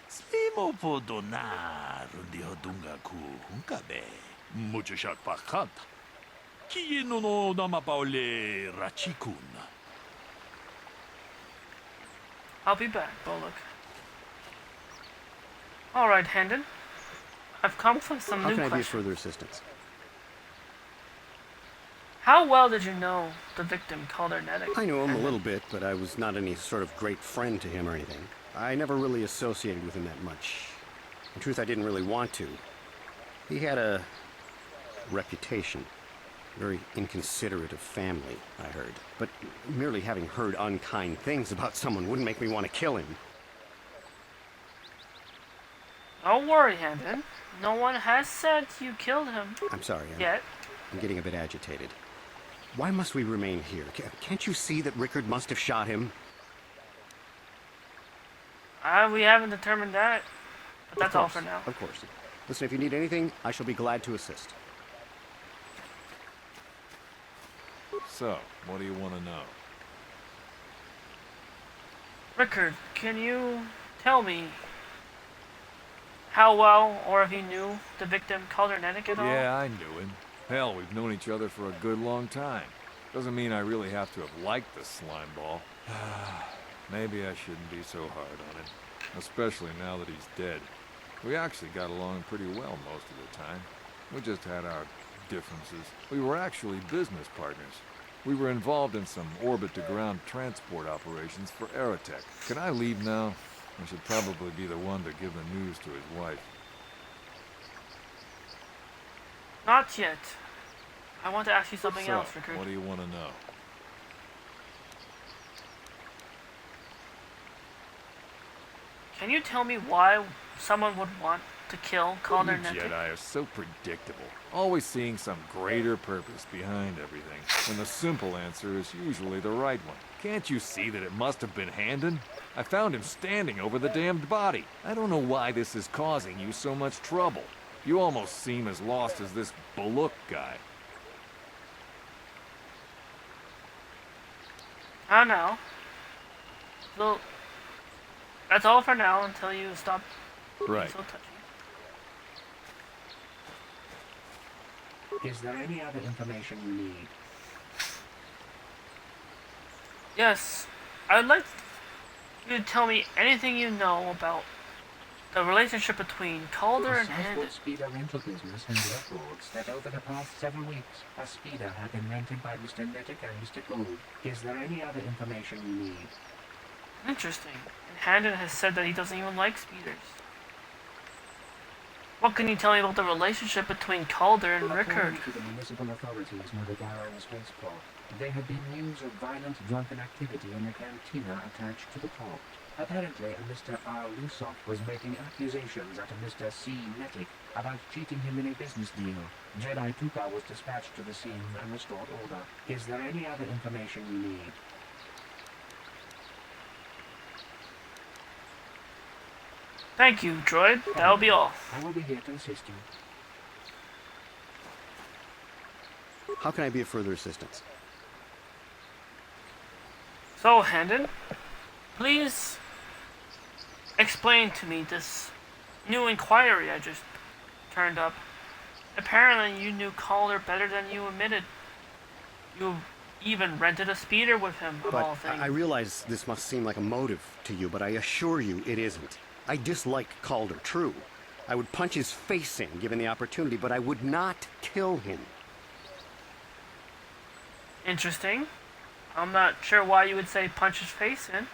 Slimo podona rundi hodunga ku hunkabe. Muchashak pakant. Kiyeno no namapaule rachikun. I'll be back, Bullock. Alright, Handon. I've come with some How new can I be of questions. further assistance? How well did you know the victim called Ernetic? I knew him a little bit, but I was not any sort of great friend to him or anything. I never really associated with him that much. In truth, I didn't really want to. He had a reputation. Very inconsiderate of family, I heard. But merely having heard unkind things about someone wouldn't make me want to kill him. Don't worry, Handon. No one has said you killed him. I'm sorry. Yet. I'm getting a bit agitated. Why must we remain here? Can't you see that Rickard must have shot him? We haven't determined that. But that's all for now. Of course. Listen, if you need anything, I shall be glad to assist. So, what do you want to know? Rickard, can you tell me how well, or if you knew the victim called Ernetic at all? Yeah, I knew him. Hell, we've known each other for a good long time. Doesn't mean I really have to have liked the slime ball. Maybe I shouldn't be so hard on him. Especially now that he's dead. We actually got along pretty well most of the time. We just had our differences. We were actually business partners. We were involved in some orbit-to-ground transport operations for Aerotech. Can I leave now? I should probably be the one to give the news to his wife. Not yet. I want to ask you something else, Rickard. What do you want to know? Can you tell me why someone would want to kill Calder You Jedi are so predictable. Always seeing some greater purpose behind everything, when the simple answer is usually the right one. Can't you see that it must have been Handon? I found him standing over the damned body. I don't know why this is causing you so much trouble. You almost seem as lost as this Bullock guy. I don't know. So, that's all for now until you stop being Right. so touchy. Is there any other information you need? Yes, I'd like you to tell me anything you know about the relationship between Calder The and Handon. Southwood Speeder rental business has records that over the past 7 weeks, a speeder had been rented by Mr. Netick and Mr. Gould. Is there any other information you need? Interesting. And Handon has said that he doesn't even like speeders. What can you tell me about the relationship between Calder and Rickard? According to the municipal authorities near the Darrow spaceport, there had been news of violent drunken activity in the cantina attached to the port. Apparently, a Mr. R. Lusoff was making accusations at a Mr. C. Netick about cheating him in a business deal. Jedi Tuka was dispatched to the scene and restored order. Is there any other information you need? Thank you, droid. That'll be all. I will be here to assist you. How can I be of further assistance? So, Handon, please explain to me this new inquiry I just turned up. Apparently you knew Calder better than you admitted. You even rented a speeder with him, of all But things. I realize this must seem like a motive to you, but I assure you it isn't. I dislike Calder, true. I would punch his face in given the opportunity, but I would not kill him. Interesting. I'm not sure why you would say punch his face in.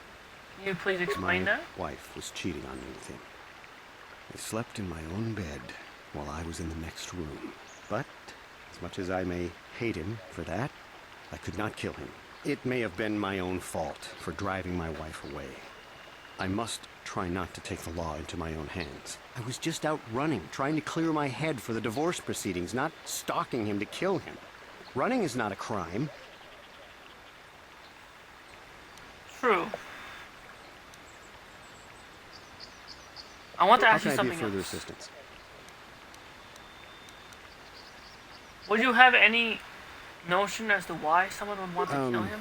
Can you please explain that? My wife was cheating on me with him. I slept in my own bed while I was in the next room. But, as much as I may hate him for that, I could not kill him. It may have been my own fault for driving my wife away. I must try not to take the law into my own hands. I was just out running, trying to clear my head for the divorce proceedings, not stalking him to kill him. Running is not a crime. True. I want to ask you How can I be something of further else. assistance? Would you have any notion as to why someone would want to kill him?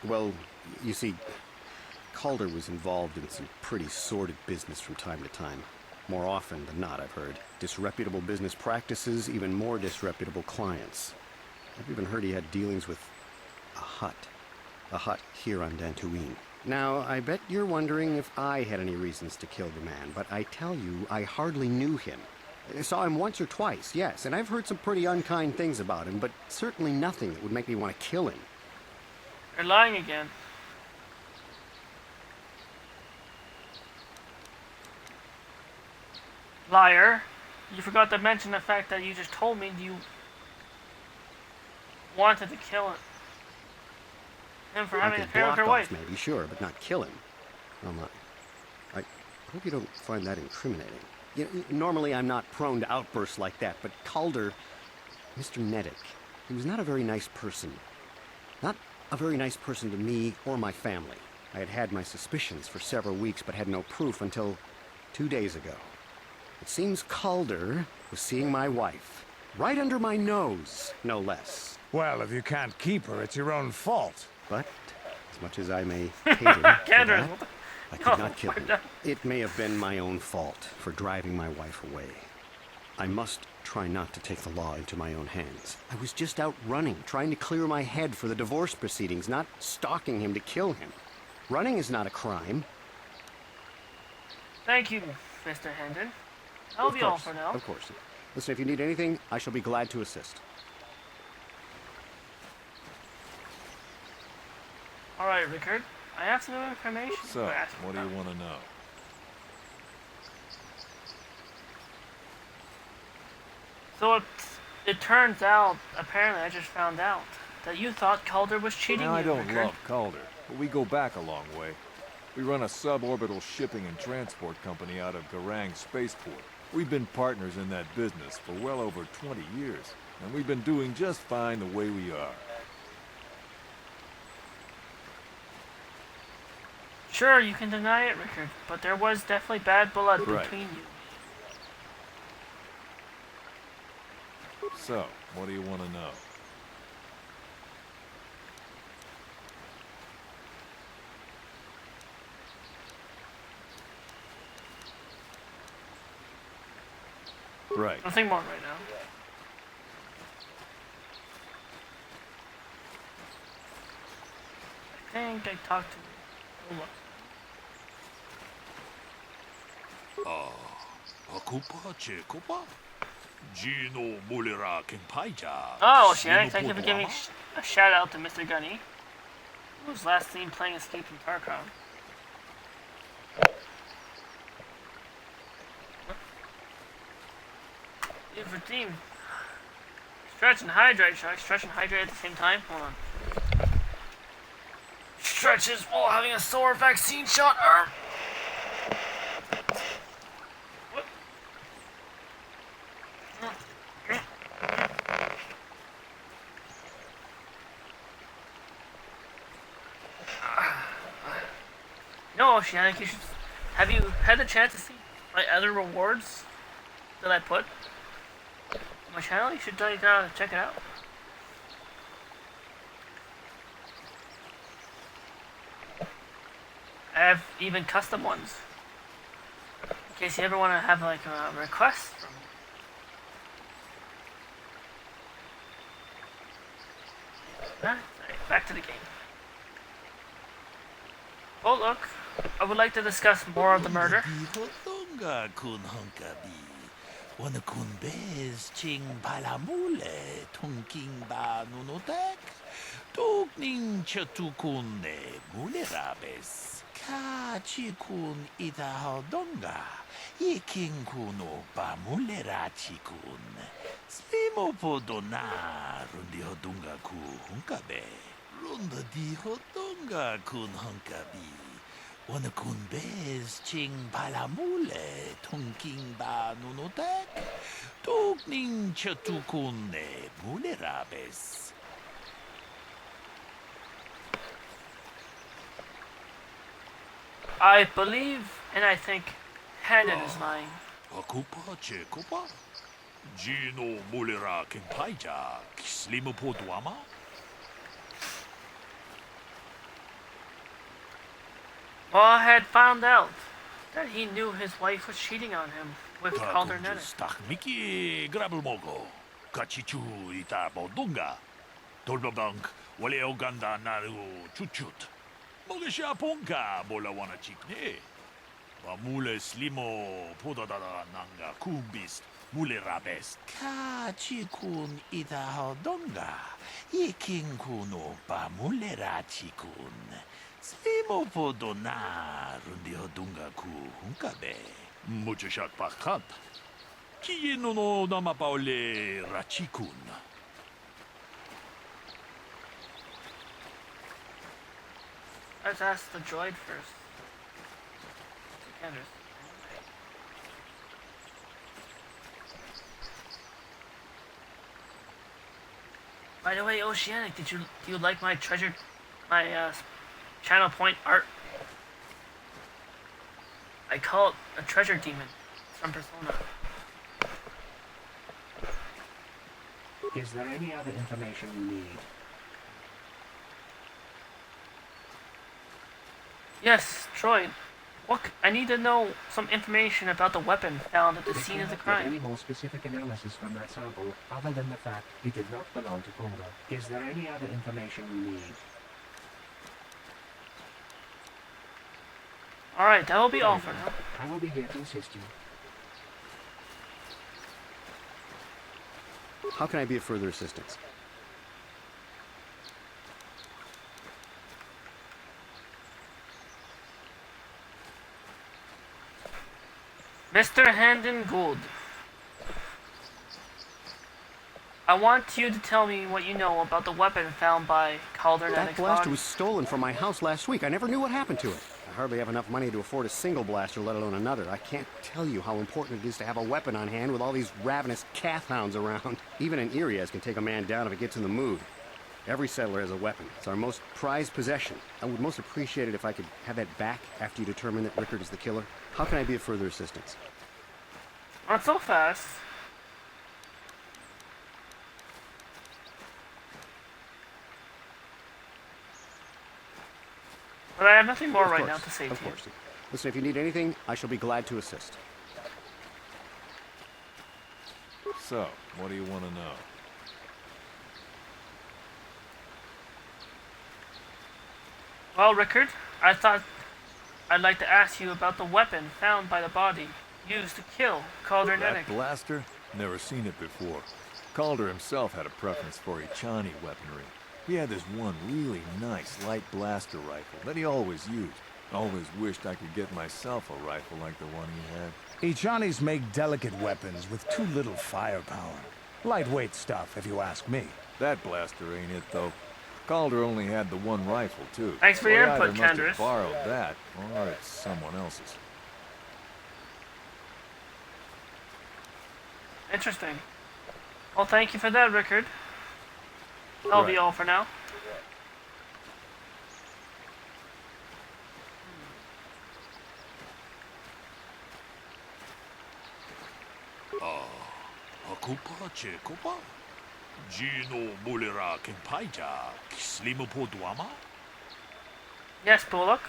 Well, you see, Calder was involved in some pretty sordid business from time to time. More often than not, I've heard. Disreputable business practices, even more disreputable clients. I've even heard he had dealings with a hut. A hut here on Dantooine. Now, I bet you're wondering if I had any reasons to kill the man, but I tell you, I hardly knew him. I saw him once or twice, yes, and I've heard some pretty unkind things about him, but certainly nothing that would make me want to kill him. You're lying again. Liar. You forgot to mention the fact that you just told me you wanted to kill him for I having could an affair with block your off, wife. maybe, sure, but not kill him. I hope you don't find that incriminating. You know, normally I'm not prone to outbursts like that, but Calder, Mr. Netick, he was not a very nice person. Not a very nice person to me or my family. I had had my suspicions for several weeks, but had no proof until 2 days ago. It seems Calder was seeing my wife. Right under my nose, no less. Well, if you can't keep her, it's your own fault. But, as much as I may hate him for that, I could Oh, not kill him. It may have been my own fault for driving my wife away. I must try not to take the law into my own hands. I was just out running, trying to clear my head for the divorce proceedings, not stalking him to kill him. Running is not a crime. Thank you, Mr. Hendon. That'll be all for now. Of course. Listen, if you need anything, I shall be glad to assist. Alright, Rickard. I have some information. So, what do you want to know? So it turns out, apparently I just found out, that you thought Calder was cheating Now, I you, don't Rickard. love Calder, but we go back a long way. We run a suborbital shipping and transport company out of Garang Spaceport. We've been partners in that business for well over 20 years, and we've been doing just fine the way we are. Sure, you can deny it, Rickard, but there was definitely bad blood Right. between you. So, what do you want to know? Right. Nothing more right now. think I talked to Lola. Akupa Chekopa? Gino Mulira Kenpaija. Oh, Oceanic, thank you for giving a shout out to Mr. Gunny, who was last seen playing Escape from Tarkov. You've redeemed. Stretch and hydrate. Should I stretch and hydrate at the same time? Hold on. Stretches while having a sore vaccine shot. What? No, Oceanic, you should. Have you had the chance to see my other rewards that I put on my channel? You should check it out. I have even custom ones. In case you ever want to have like a request from me. Alright, back to the game. Oh look, I would like to discuss more of the murder. Tugning chatukune mulerabes. Kachikun itahodonga. Iking kuno ba mulerachikun. Slimo podona rundi hodunga ku hunkabe. Runda di hodonga kun hunkabi. Wanakun bez ching palamule tunking ba nunotek. Tugning chatukune mulerabes. I believe and I think Handed is lying. Akupa Chekopa? Gino Mulira Kenpaija Slimo Podwama? Well, I had found out that he knew his wife was cheating on him with Calder Nene. Miki Grabelmogo. Kachichu ita bodunga. Tolbabank wale oganda naru chuchut. Mogesha ponka bola wana chikne. Mule slimo podadada nanga kumbist mule rabes. Kachikun ita hodonga. Ikin kuno ba mule rachikun. Slimo podona rundi hodunga ku hunkabe. Mucho shat pakant. Kieno no nama paole rachikun. Let's ask the droid first. Anders. By the way, Oceanic, do you like my channel point art? I call it a treasure demon from Persona. Is there any other information you need? Yes, Troy. I need to know some information about the weapon found at the scene of the crime. Any more specific analysis from that sample, other than the fact it did not belong to Congo? Is there any other information you need? Alright, that will be all for now. I will be here to assist you. How can I be of further assistance? Mr. Handon Gould, I want you to tell me what you know about the weapon found by Calder Nene. That blaster was stolen from my house last week. I never knew what happened to it. I hardly have enough money to afford a single blaster, let alone another. I can't tell you how important it is to have a weapon on hand with all these ravenous calf hounds around. Even an Irias can take a man down if it gets in the mood. Every settler has a weapon. It's our most prized possession. I would most appreciate it if I could have that back after you determine that Rickard is the killer. How can I be of further assistance? Not so fast. But I have nothing more right now to say to you. Listen, if you need anything, I shall be glad to assist. So, what do you want to know? Well, Rickard, I thought I'd like to ask you about the weapon found by the body used to kill Calder That blaster? Never seen it before. Calder himself had a preference for Echani weaponry. He had this one really nice light blaster rifle that he always used. Always wished I could get myself a rifle like the one he had. Echanis make delicate weapons with too little firepower. Lightweight stuff, if you ask me. That blaster ain't it, though. Calder only had the one rifle, too. Thanks for So your he input, either must have Chandris. borrowed that, or it's someone else's. Interesting. Well, thank you for that, Rickard. That'll be all for now. Akupa Chekopa? Gino Mulera Kempaija, Kislimu Poduama? Yes, Bullock.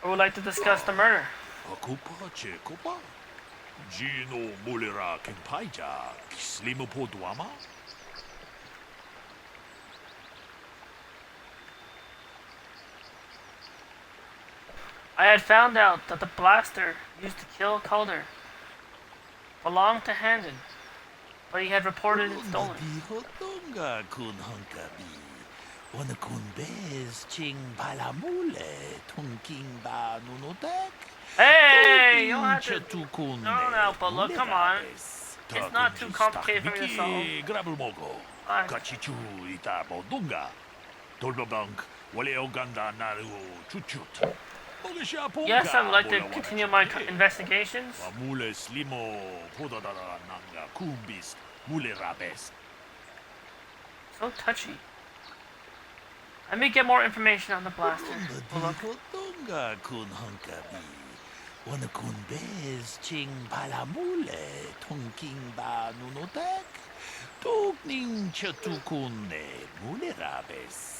I would like to discuss the murder. Akupa Chekopa? Gino Mulera Kempaija, Kislimu Poduama? I had found out that the blaster used to kill Calder belonged to Handon, but he had reported it stolen. Dihotonga kun hunkabi. Wana kun bez ching palamule tunking ba nunotek. Hey, you don't have to. No, but look, come on. It's not too complicated for me to solve. Grabulmogo. Kachichu ita bodunga. Tolbabank, wale oganda naru chuchut. Yes, I would like to continue my investigations. Mule slimo podadara nanga kumbis mule rabes. So touchy. Let me get more information on the blaster. Dihotonga kun hunkabi. Wana kun bez ching palamule tunking ba nunotek. Tukning chatukune mule rabes.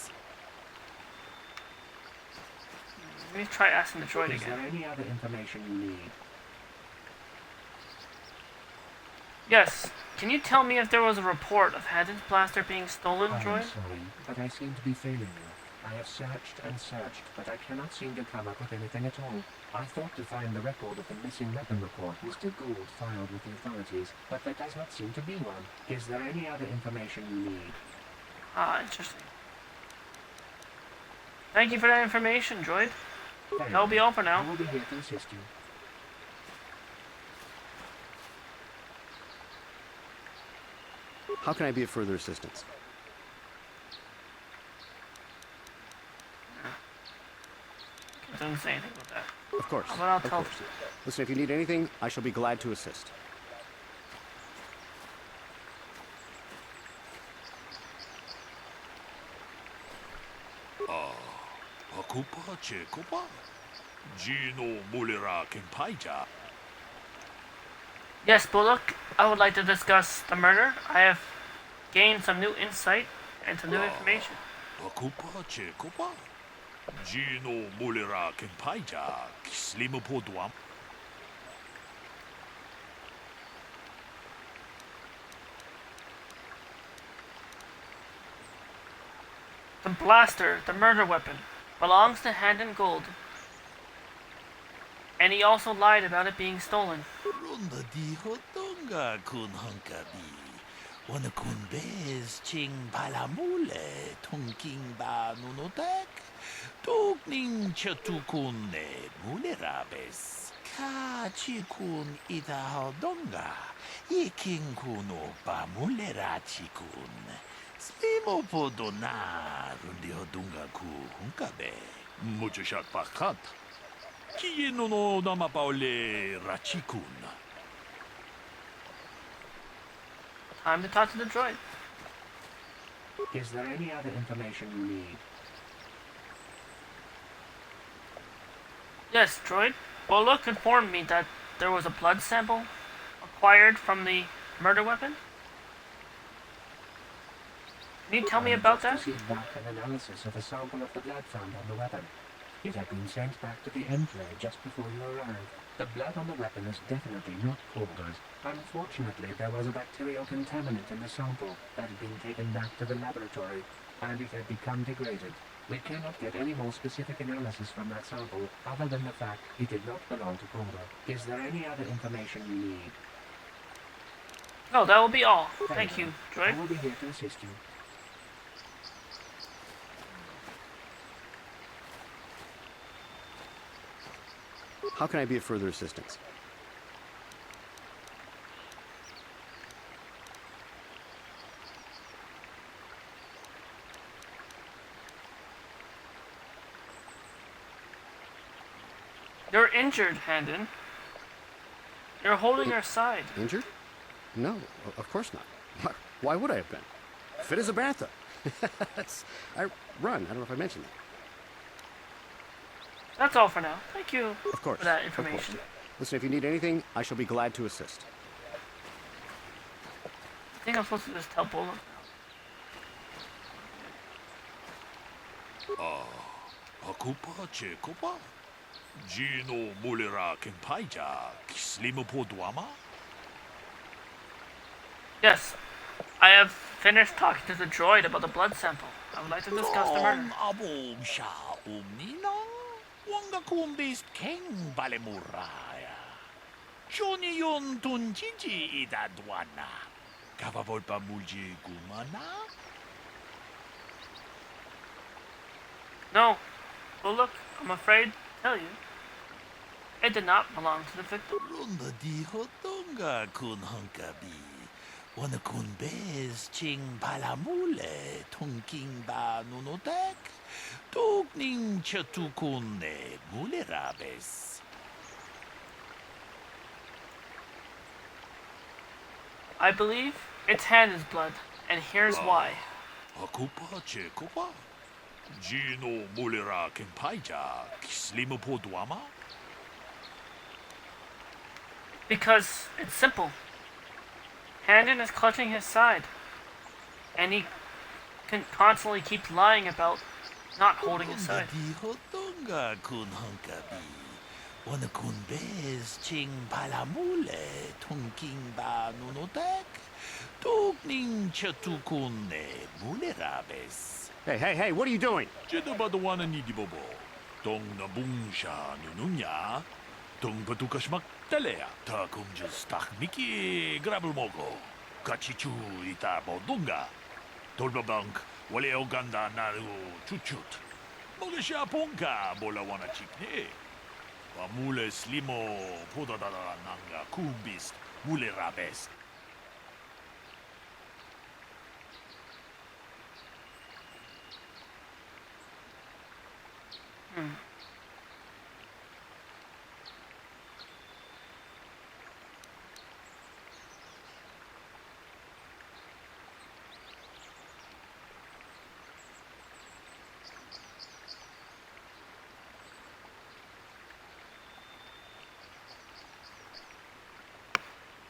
Let me try asking the droid Is there again. any other information you need? Yes. Can you tell me if there was a report of Haddon's blaster being stolen, I am droid? sorry, but I seem to be failing you. I have searched and searched, but I cannot seem to come up with anything at all. I thought to find the record of the missing weapon report Mr. Gould filed with the authorities, but there does not seem to be one. Is there any other information you need? Ah, interesting. Thank you for that information, droid. That'll be all for now. I will be here to assist you. How can I be of further assistance? It doesn't say anything about that. Of course. But I'll of tell. course. Listen, if you need anything, I shall be glad to assist. Akupa Chekopa? Gino Mulera Kempaija. Yes, Bullock. I would like to discuss the murder. I have gained some new insight and some new information. Akupa Chekopa? Gino Mulera Kempaija, Kislimu Poduam. The blaster, the murder weapon, belongs to Handon Gould. And he also lied about it being stolen. Runda dihotonga kun hunkabi. Wana kun bez ching palamule tunking ba nunotek. Tukning chatukune mule rabes. Ka chikun itahodonga. Iking kuno ba mule rachikun. Slimo podona rundihodunga ku hunkabe. Muchashat Pakat. Kieno no Namapaule Rachikun. Time to talk to the droid. Is there any other information you need? Yes, droid. Bullock informed me that there was a blood sample acquired from the murder weapon. Can you tell me about that? I received back an analysis of a sample of the blood found on the weapon. It had been sent back to the Enclave just before you arrived. The blood on the weapon is definitely not Calder's. Unfortunately, there was a bacterial contaminant in the sample that had been taken back to the laboratory, and it had become degraded. We cannot get any more specific analysis from that sample, other than the fact it did not belong to Calder. Is there any other information you need? No, that will be all. Thank you, I droid. will be here to assist you. How can I be of further assistance? You're injured, Handon. You're holding your side. Injured? No, of course not. Why would I have been? Fit as a bantha. I run. I don't know if I mentioned that. That's all for now. Thank you Of course. for that of course. information. Listen, if you need anything, I shall be glad to assist. I think I'm supposed to just tell Bullock now. Akupa Chekopa? Gino Mulera Kenpaija Slimopo Duama? Yes, I have finished talking to the droid about the blood sample. I would like to discuss the murder. Abom Sha Umnina? Wanga Kumbis King Balemuraya. Johnny Yon Tunjiji Idadwana. Kavavolpa Mulji Gumana? No, Bullock, I'm afraid to tell you. It did not belong to the victim. Runda di Hotonga Kun Hunkabi. Wana Kun Bez Ching Palamule Tunking Ba Nunotek. Tugning Chatukune Mulerabes. I believe it's Handon's blood, and here's why. Akupa Chekopa? Gino Mulera Kenpaija Slimopo Duama? Because it's simple. Handon is clutching his side, and he constantly keeps lying about not holding his side. Hotonga Kun Hunkabi. Wana Kun Bez Ching Palamule Tunking Ba Nunotek. Tugning Chatukune Mulerabes. Hey, what are you doing? Jedabadawana Nidibobo. Tong Nabungsha Nununya. Tung Patukashmak Telea. Takum Justak Miki Grabelmogo. Kachichu Ita Bodunga. Tolbabank Wale Oganda Naru Chuchut. Mogesha Ponka Bolawana Chikne. Wamule Slimo Podadara Nanga Kumbist Mule Rabes.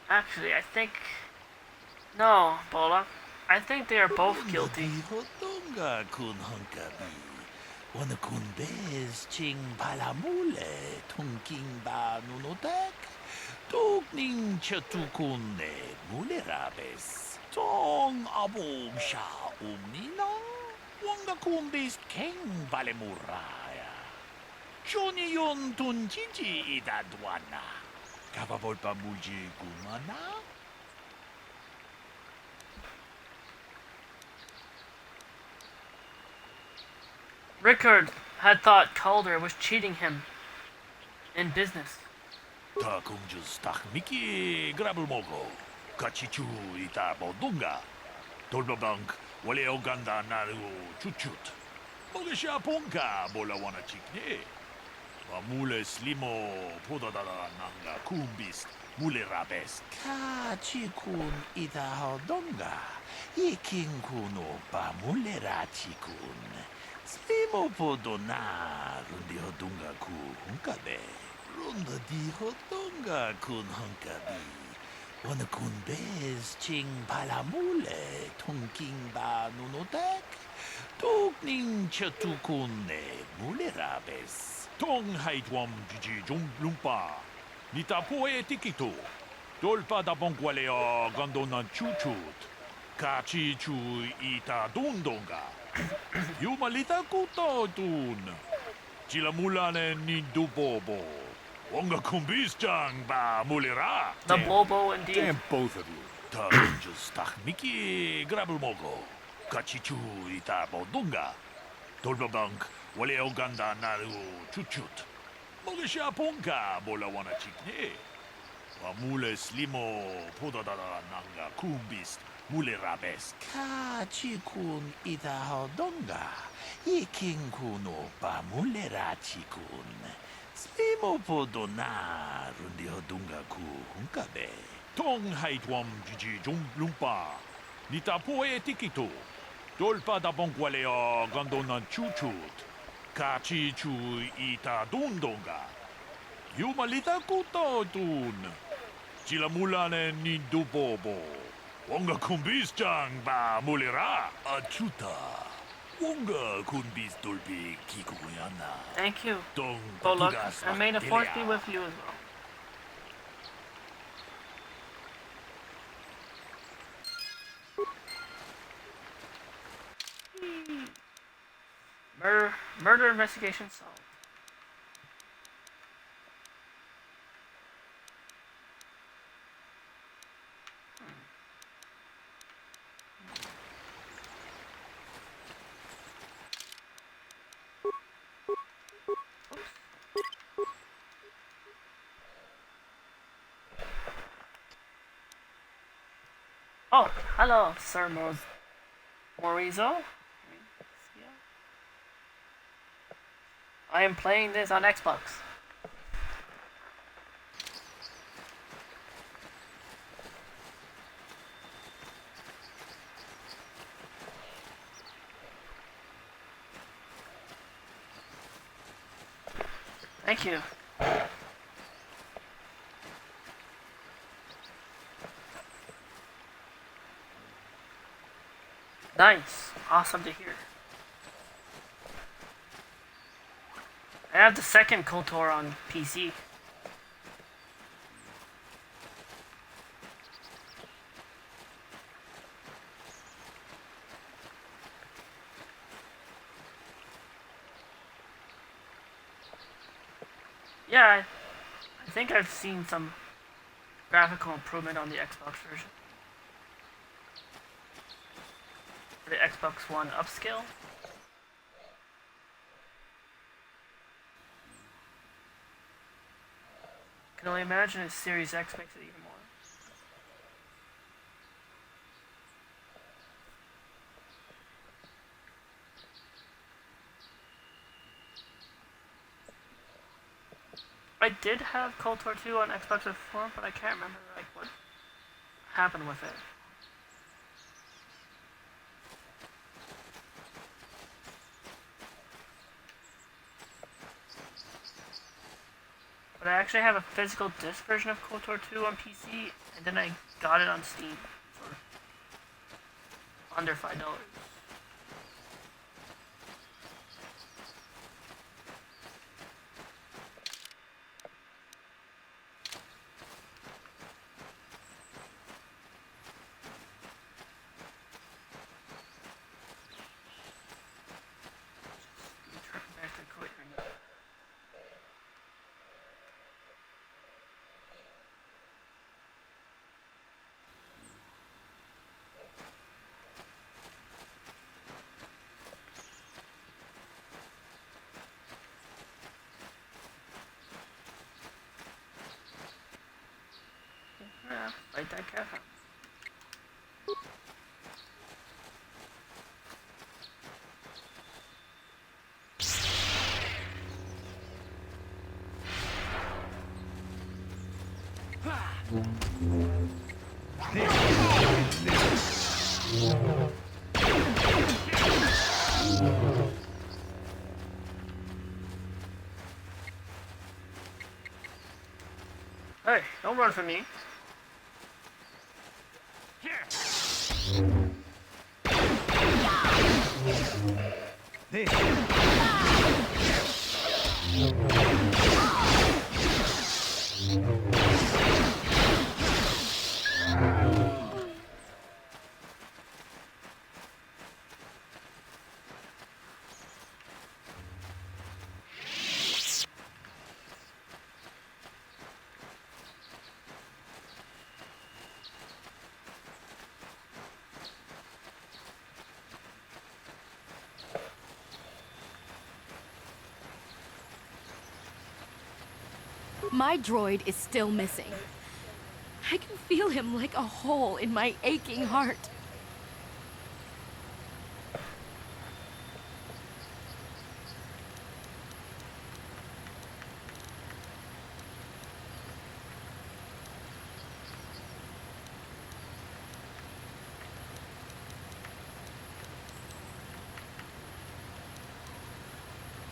Actually, I think... No, Bullock. I think they are both guilty. Hotonga Kun Hunkabi. Wana Kun Bez Ching Palamule Tunking Ba Nunotek. Tugning Chatukune Mulerabes. Tong Abom Sha Umnina. Wanga Kumbis King Balemuraya. Johnny Yon Tunjiji Idadwana. Kavavolpa Mulji Gumana? Rickard had thought Calder was cheating him in business. Takunjus Miki Grabelmogo. Kachichu Ita Bodunga. Tolbabank Wale Oganda Naru Chuchut. Mogesha Ponka Bolawana Chikne. Wamule Slimo Podadara Nanga Kumbist Mule Rabes. Kachikun Ita Hodonga. Iking Kuno Bamule Rachikun. Slimo Podona Rundi Hodunga Ku Hunkabe. Runda di Hodonga Kun Hunkabi. Wana Kun Bez Ching Palamule Tunking Ba Nunotek. Tugning Chatukune Mulerabes. Tong Haitwam Gigi Jung Lumpa. Nita Poe Tikito. Dolpa da Bonkwalea Gandona Chuchut. Kachi Chu Ita Dundonga. Jumalita kutotun. Chila mulane ni dubobo. Onga kumbisjang ba mulira. The Bobo indeed. Damn both of you. Tarunjus tak miki grabulmogo. Kachichu ita bodunga. Tolbabank wale oganda naru chuchut. Mogisha ponka bola wana chikne. Mule slimo podadara nanga kumbist mule rabes. Kachikun ita hodonga. Iking kuno pa mule rachikun. Slimo podona rundi hodunga ku hunkabe. Tong haitwam jiji jumblumpa. Nita poe tikito. Dolpa da bonkwaleo gandonan chuchut. Kachichu ita dundonga. Yumalita kutotun. Chila mulane ni dubobo. Wonga kumbisjang ba mulira. Achuta. Wonga kumbis dolbi kikuyana. Thank you. Dong Bolok, patugas and may the force be baktelea. with you as well. Murder investigation solved. Oh, hello, Sir Morizo. I am playing this on Xbox. Thank you. Nice. Awesome to hear. I have the second KOTOR on PC. Yeah, I think I've seen some graphical improvement on the Xbox version. The Xbox One upscale. Can only imagine if Series X makes it even more. I did have KOTOR 2 on Xbox before, but I can't remember like what happened with it. But I actually have a physical disc version of KOTOR 2 on PC, and then I got it on Steam for under $5. Yeah, fight that cat. Hey, don't run from me. My droid is still missing. I can feel him like a hole in my aching heart.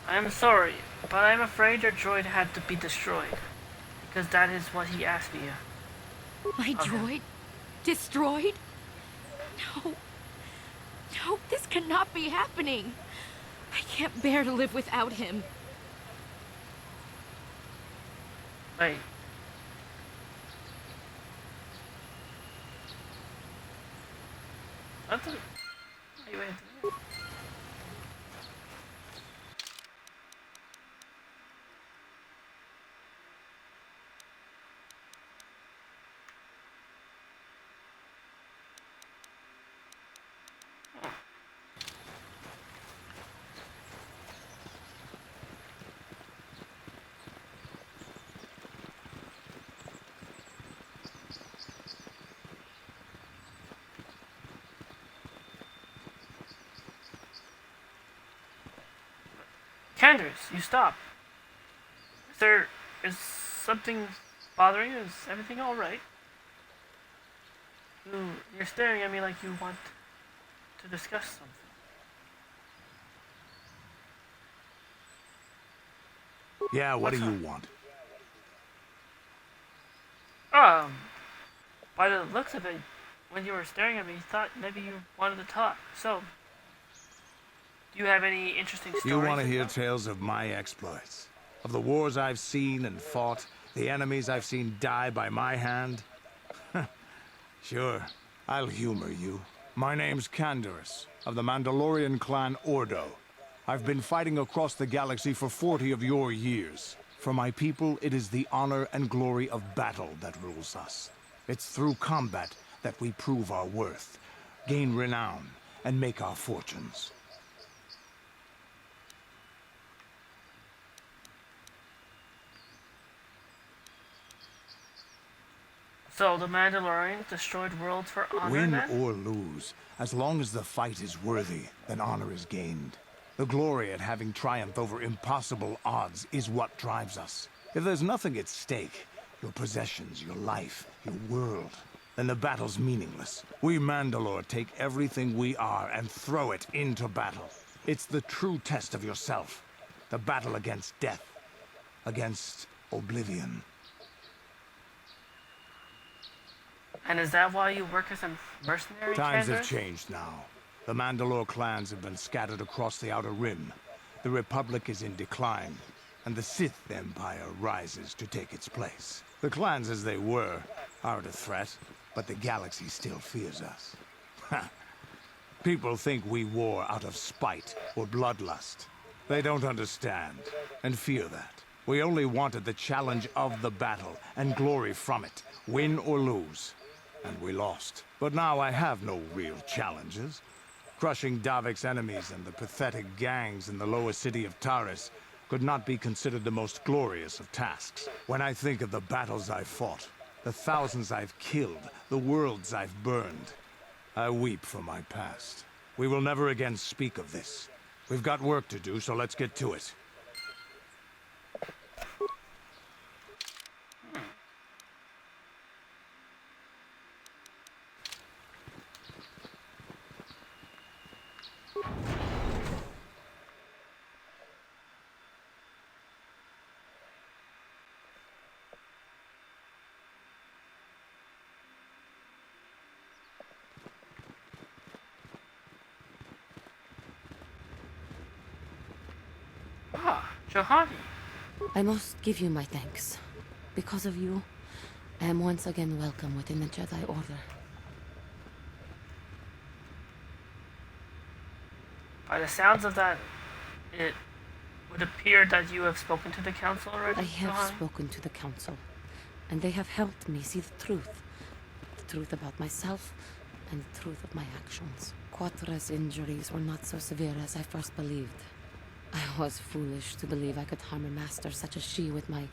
I'm sorry, but I'm afraid your droid had to be destroyed. Because that is what he asked me. My droid? Destroyed? No. No, this cannot be happening. I can't bear to live without him. Wait. What the... Wait. Candace, you stop. Is something bothering you? Is everything alright? You're staring at me like you want to discuss something. Yeah, what do you want? By the looks of it, when you were staring at me, you thought maybe you wanted to talk. So, do you have any interesting stories? You want to hear tales of my exploits? Of the wars I've seen and fought? The enemies I've seen die by my hand? Sure, I'll humor you. My name's Candaris, of the Mandalorian clan Ordo. I've been fighting across the galaxy for 40 of your years. For my people, it is the honor and glory of battle that rules us. It's through combat that we prove our worth, gain renown, and make our fortunes. So the Mandalorians destroyed worlds for honor, Win then? or lose, as long as the fight is worthy, then honor is gained. The glory at having triumphed over impossible odds is what drives us. If there's nothing at stake, your possessions, your life, your world, then the battle's meaningless. We Mandalore take everything we are and throw it into battle. It's the true test of yourself. The battle against death. Against oblivion. And is that why you work as a mercenary? Times have Candaris? changed now. The Mandalore clans have been scattered across the Outer Rim. The Republic is in decline, and the Sith Empire rises to take its place. The clans as they were aren't a threat, but the galaxy still fears us. People think we war out of spite or bloodlust. They don't understand, and fear that. We only wanted the challenge of the battle, and glory from it, win or lose. And we lost. But now I have no real challenges. Crushing Davik's enemies and the pathetic gangs in the lower city of Taris could not be considered the most glorious of tasks. When I think of the battles I've fought, the thousands I've killed, the worlds I've burned, I weep for my past. We will never again speak of this. We've got work to do, so let's get to it. Johanny. I must give you my thanks. Because of you, I am once again welcome within the Jedi Order. By the sounds of that, it would appear that you have spoken to the Council already, I have Johanny? spoken to the Council, and they have helped me see the truth. The truth about myself, and the truth of my actions. Quatra's injuries were not so severe as I first believed. I was foolish to believe I could harm a master such as she with my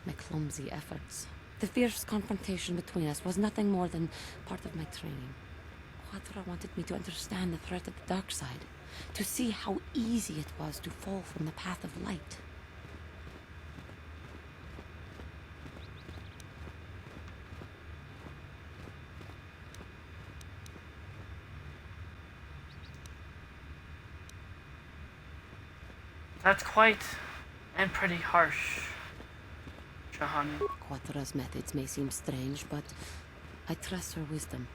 my clumsy efforts. The fierce confrontation between us was nothing more than part of my training. Quattro wanted me to understand the threat of the dark side, to see how easy it was to fall from the path of light. That's quite and pretty harsh, Juhani. Quattro's methods may seem strange, but I trust her wisdom.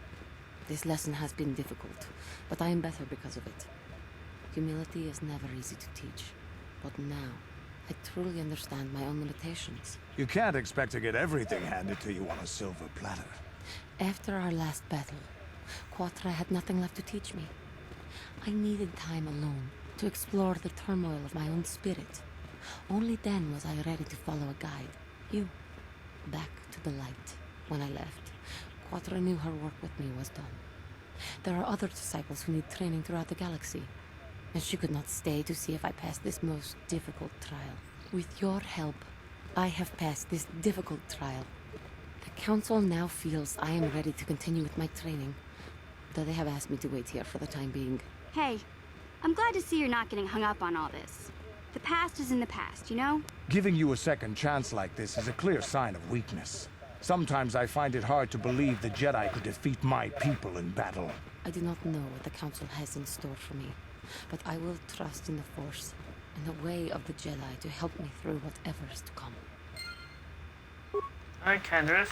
This lesson has been difficult, but I am better because of it. Humility is never easy to teach, but now I truly understand my own limitations. You can't expect to get everything handed to you on a silver platter. After our last battle, Quattro had nothing left to teach me. I needed time alone to explore the turmoil of my own spirit. Only then was I ready to follow a guide. You. Back to the light. When I left, Quattro knew her work with me was done. There are other disciples who need training throughout the galaxy, and she could not stay to see if I passed this most difficult trial. With your help, I have passed this difficult trial. The Council now feels I am ready to continue with my training, though they have asked me to wait here for the time being. Hey, I'm glad to see you're not getting hung up on all this. The past is in the past, you know? Giving you a second chance like this is a clear sign of weakness. Sometimes I find it hard to believe the Jedi could defeat my people in battle. I do not know what the Council has in store for me, but I will trust in the Force and the way of the Jedi to help me through whatever is to come. Alright, Candace.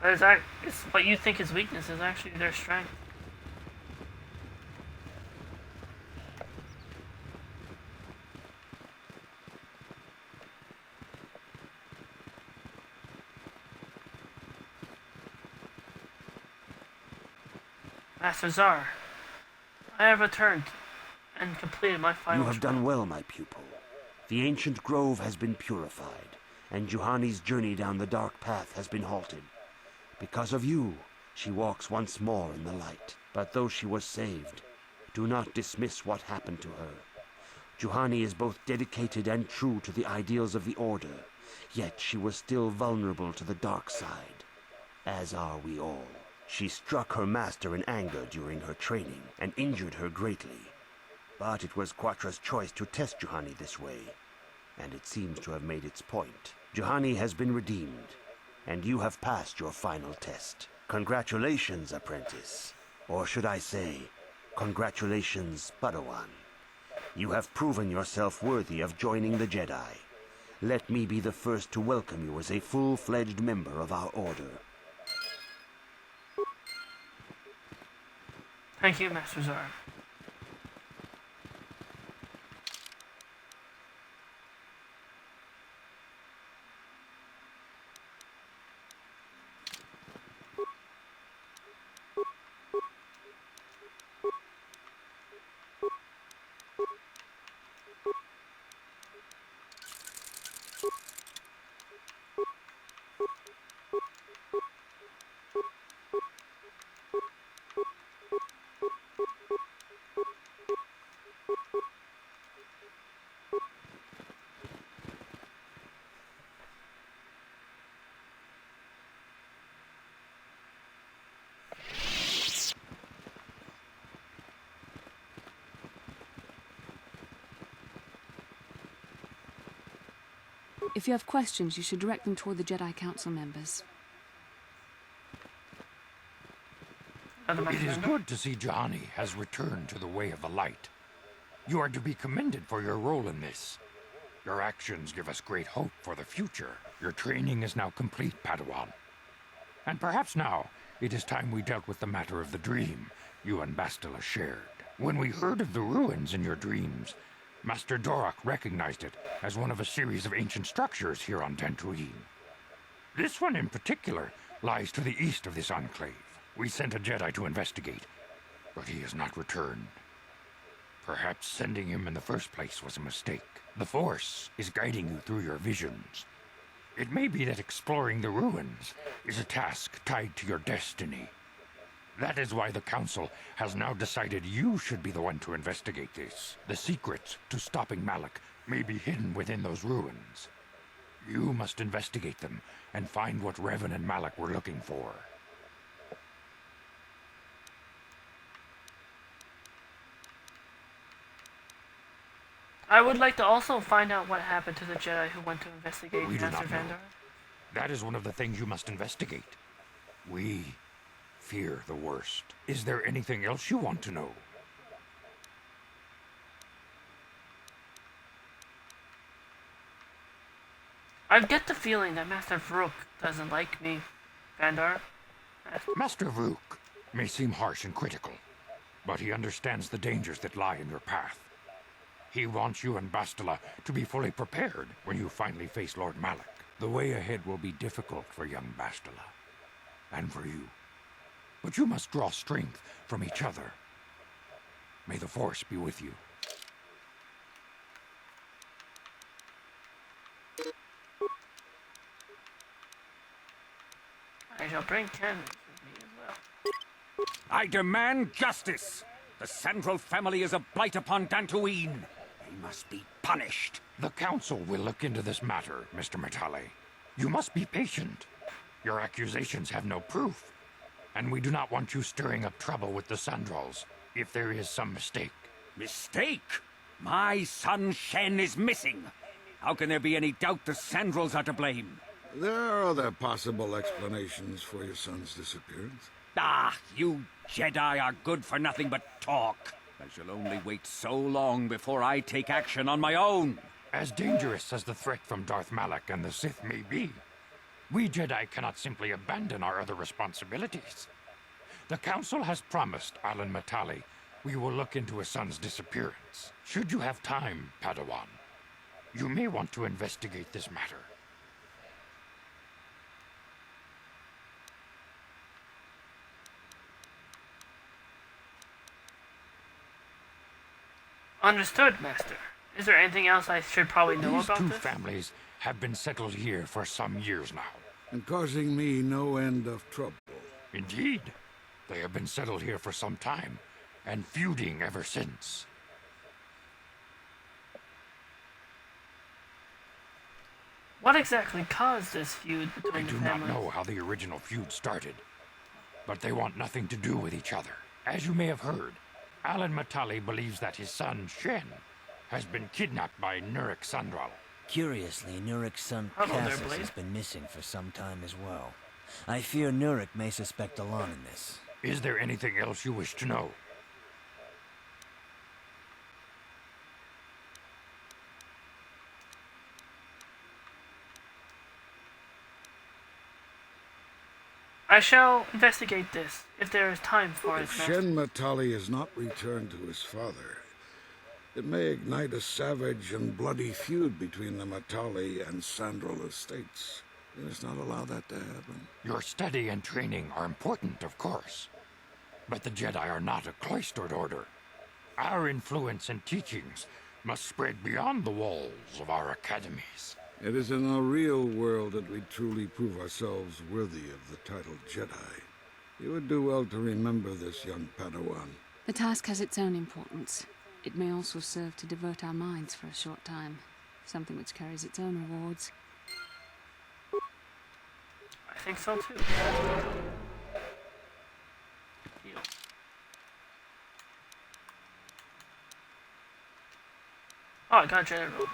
But it's what you think is weakness is actually their strength. Master Zar, I have returned and completed my final You have done well, my pupil. The ancient grove has been purified, and Juhani's journey down the dark path has been halted. Because of you, she walks once more in the light. But though she was saved, do not dismiss what happened to her. Juhani is both dedicated and true to the ideals of the Order, yet she was still vulnerable to the dark side, as are we all. She struck her master in anger during her training and injured her greatly. But it was Quattro's choice to test Juhani this way, and it seems to have made its point. Juhani has been redeemed, and you have passed your final test. Congratulations, apprentice. Or should I say, congratulations, Padawan. You have proven yourself worthy of joining the Jedi. Let me be the first to welcome you as a full-fledged member of our Order. Thank you, Master Zara. If you have questions, you should direct them toward the Jedi Council members. It is good to see Juhani has returned to the way of the light. You are to be commended for your role in this. Your actions give us great hope for the future. Your training is now complete, Padawan. And perhaps now, it is time we dealt with the matter of the dream you and Bastila shared. When we heard of the ruins in your dreams, Master Dorak recognized it as one of a series of ancient structures here on Dantooine. This one in particular lies to the east of this enclave. We sent a Jedi to investigate, but he has not returned. Perhaps sending him in the first place was a mistake. The Force is guiding you through your visions. It may be that exploring the ruins is a task tied to your destiny. That is why the Council has now decided you should be the one to investigate this. The secrets to stopping Malak may be hidden within those ruins. You must investigate them and find what RaVeN and Malak were looking for. I would like to also find out what happened to the Jedi who went to investigate We do Master not know. Vandar. That is one of the things you must investigate. We fear the worst. Is there anything else you want to know? I get the feeling that Master Vrook doesn't like me, Vandar. Master Vrook may seem harsh and critical, but he understands the dangers that lie in your path. He wants you and Bastila to be fully prepared when you finally face Lord Malak. The way ahead will be difficult for young Bastila, and for you. But you must draw strength from each other. May the Force be with you. I shall bring cannons with me as well. I demand justice! The Sandral family is a blight upon Dantooine. They must be punished. The Council will look into this matter, Mr. Matale. You must be patient. Your accusations have no proof, and we do not want you stirring up trouble with the Sandrals if there is some mistake. Mistake? My son Shen is missing. How can there be any doubt the Sandrals are to blame? There are other possible explanations for your son's disappearance. Ah, you Jedi are good for nothing but talk. I shall only wait so long before I take action on my own. As dangerous as the threat from Darth Malak and the Sith may be, we Jedi cannot simply abandon our other responsibilities. The Council has promised Alan Matale we will look into his son's disappearance. Should you have time, Padawan, you may want to investigate this matter. Understood, Master. Is there anything else I should probably know These about two this? families have been settled here for some years now. And causing me no end of trouble. Indeed. They have been settled here for some time, and feuding ever since. What exactly caused this feud I between the do not families? know how the original feud started, but they want nothing to do with each other. As you may have heard, Alan Matale believes that his son, Shen, has been kidnapped by Nurik Sandral. Curiously, Nurik's son Hello there, Cassius Blade. has been missing for some time as well. I fear Nurik may suspect Alon in this. Is there anything else you wish to know? I shall investigate this, if there is time for it, If Master. Shen Matali is not returned to his father, it may ignite a savage and bloody feud between the Matali and Sandral estates. We must not allow that to happen. Your study and training are important, of course. But the Jedi are not a cloistered order. Our influence and teachings must spread beyond the walls of our academies. It is in the real world that we truly prove ourselves worthy of the title Jedi. You would do well to remember this, young Padawan. The task has its own importance. It may also serve to divert our minds for a short time, something which carries its own rewards. I think so too. Deal. Oh, I got a generator over there.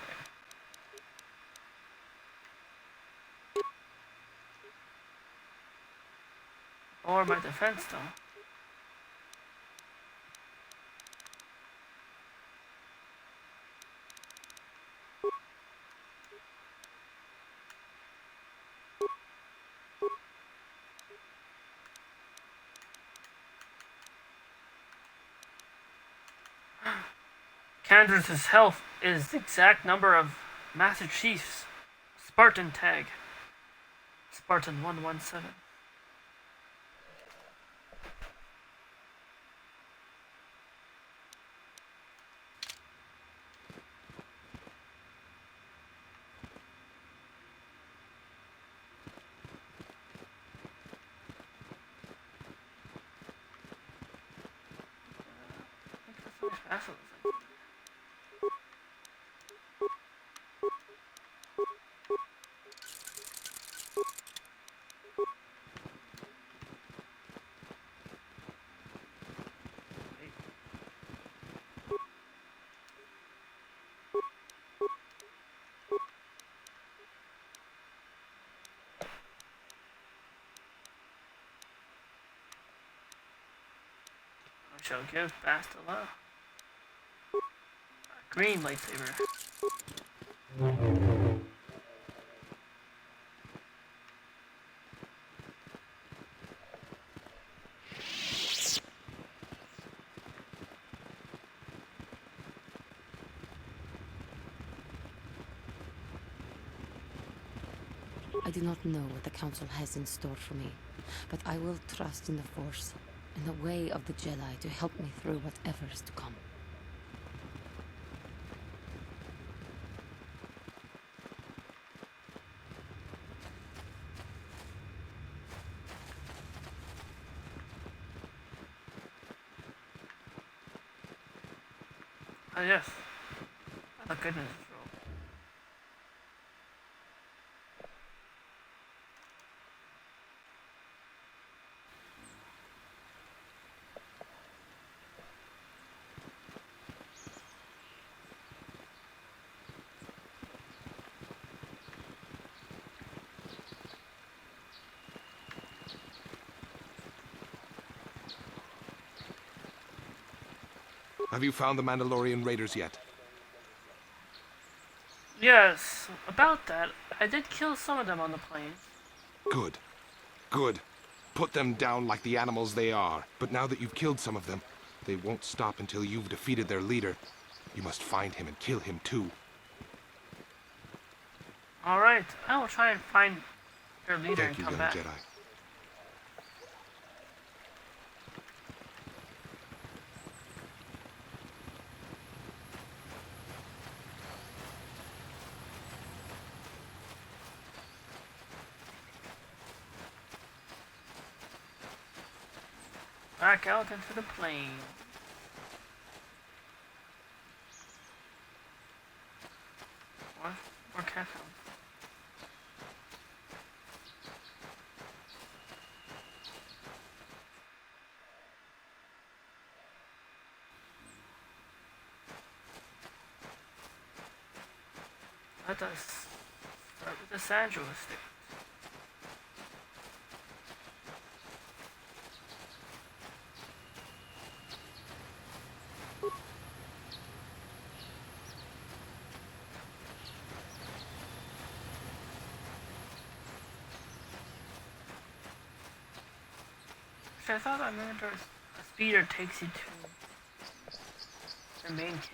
Or my defense, though. Candace's health is the exact number of Master Chief's Spartan tag. Spartan 117. shall give Bastila a green lightsaber. I do not know what the Council has in store for me, but I will trust in the Force and the way of the Jedi to help me through whatever is to come. Oh yes. Oh goodness. Have you found the Mandalorian raiders yet? Yes, about that, I did kill some of them on the plane. Good. Good. Put them down like the animals they are. But now that you've killed some of them, they won't stop until you've defeated their leader. You must find him and kill him too. Alright, I will try and find their leader Thank and you, come young back. Jedi. Back out into the plane. More cat hounds. Let us start with the Sandro estate. I thought I remember a speeder takes you to the main camp.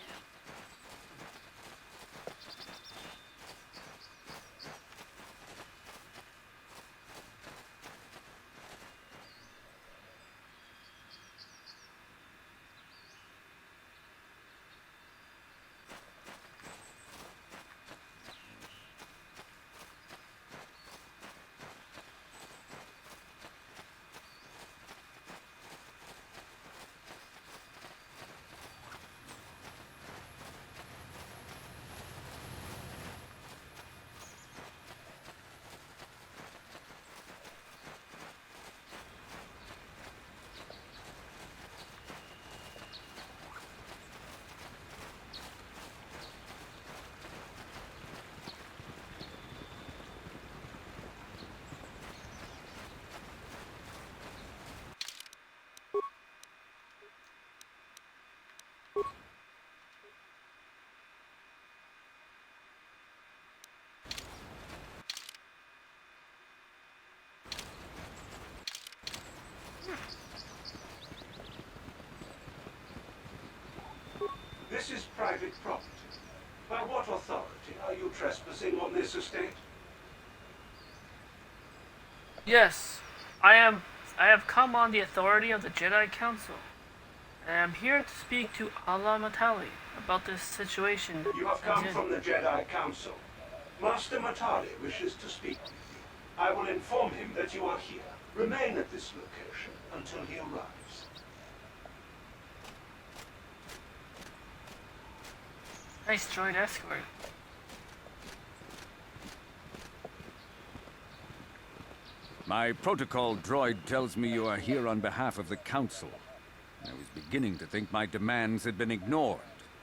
This is private property. By what authority are you trespassing on this estate? Yes, I have come on the authority of the Jedi Council. And I am here to speak to Allah Matali about this situation. You have come from the Jedi Council. Master Matali wishes to speak with you. I will inform him that you are here. Remain at this location until he arrives. Nice droid escort. My protocol droid tells me you are here on behalf of the Council. I was beginning to think my demands had been ignored,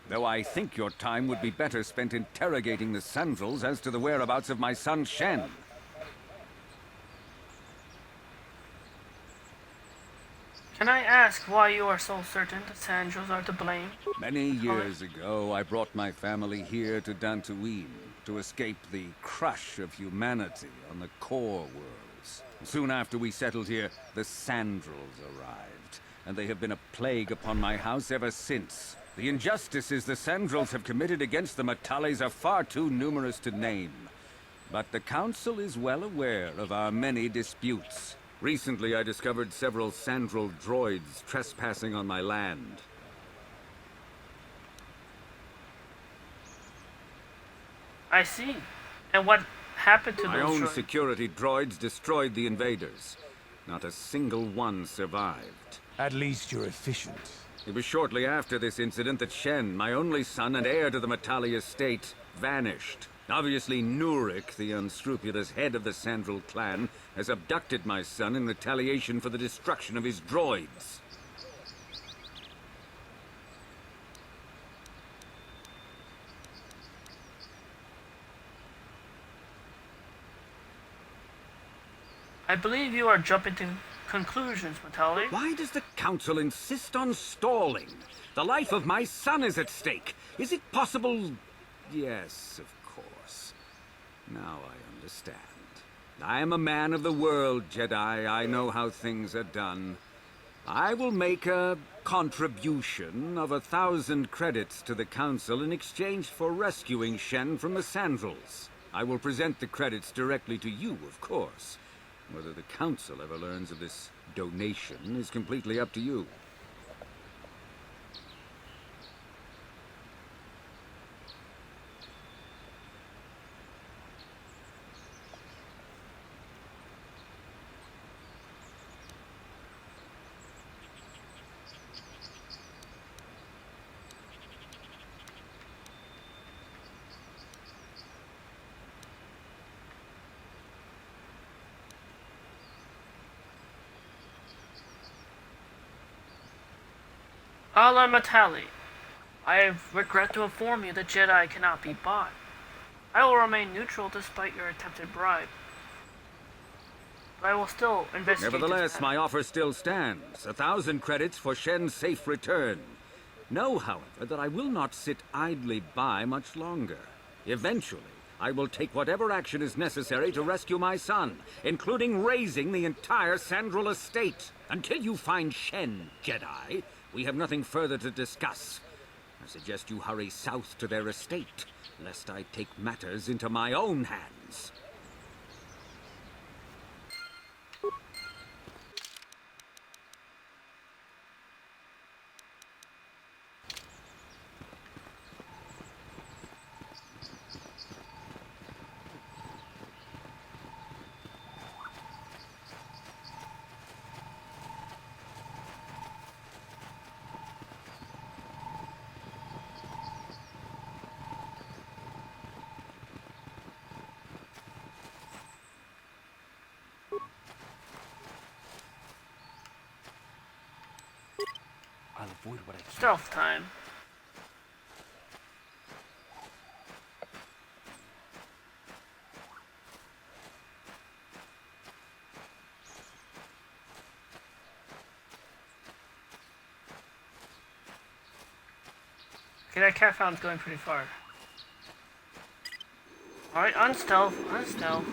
though I think your time would be better spent interrogating the Sandals as to the whereabouts of my son Shen. Can I ask why you are so certain the Sandals are to blame? Many years ago, I brought my family here to Dantooine to escape the crush of humanity on the core worlds. Soon after we settled here, the Sandals arrived, and they have been a plague upon my house ever since. The injustices the Sandals have committed against the Matales are far too numerous to name. But the Council is well aware of our many disputes. Recently, I discovered several Sandral droids trespassing on my land. I see. And what happened to My those own droids? security droids destroyed the invaders. Not a single one survived. At least you're efficient. It was shortly after this incident that Shen, my only son and heir to the Matali estate, vanished. Obviously, Nurik, the unscrupulous head of the Sandral clan, has abducted my son in retaliation for the destruction of his droids. I believe you are jumping to conclusions, Matali. Why does the Council insist on stalling? The life of my son is at stake. Is it possible? Yes, of course. Now I understand. I am a man of the world, Jedi. I know how things are done. I will make a contribution of 1,000 credits to the Council in exchange for rescuing Shen from the Sandals. I will present the credits directly to you, of course. Whether the Council ever learns of this donation is completely up to you. Allah Matali, I regret to inform you that Jedi cannot be bought. I will remain neutral despite your attempted bribe. But I will still investigate. Nevertheless, my offer still stands. 1,000 credits for Shen's safe return. Know, however, that I will not sit idly by much longer. Eventually, I will take whatever action is necessary to rescue my son, including razing the entire Sandral estate. Until you find Shen, Jedi, we have nothing further to discuss. I suggest you hurry south to their estate, lest I take matters into my own hands. I'll avoid what I can. Stealth time. Okay, that cat found's going pretty far. Alright, unstealth, unstealth.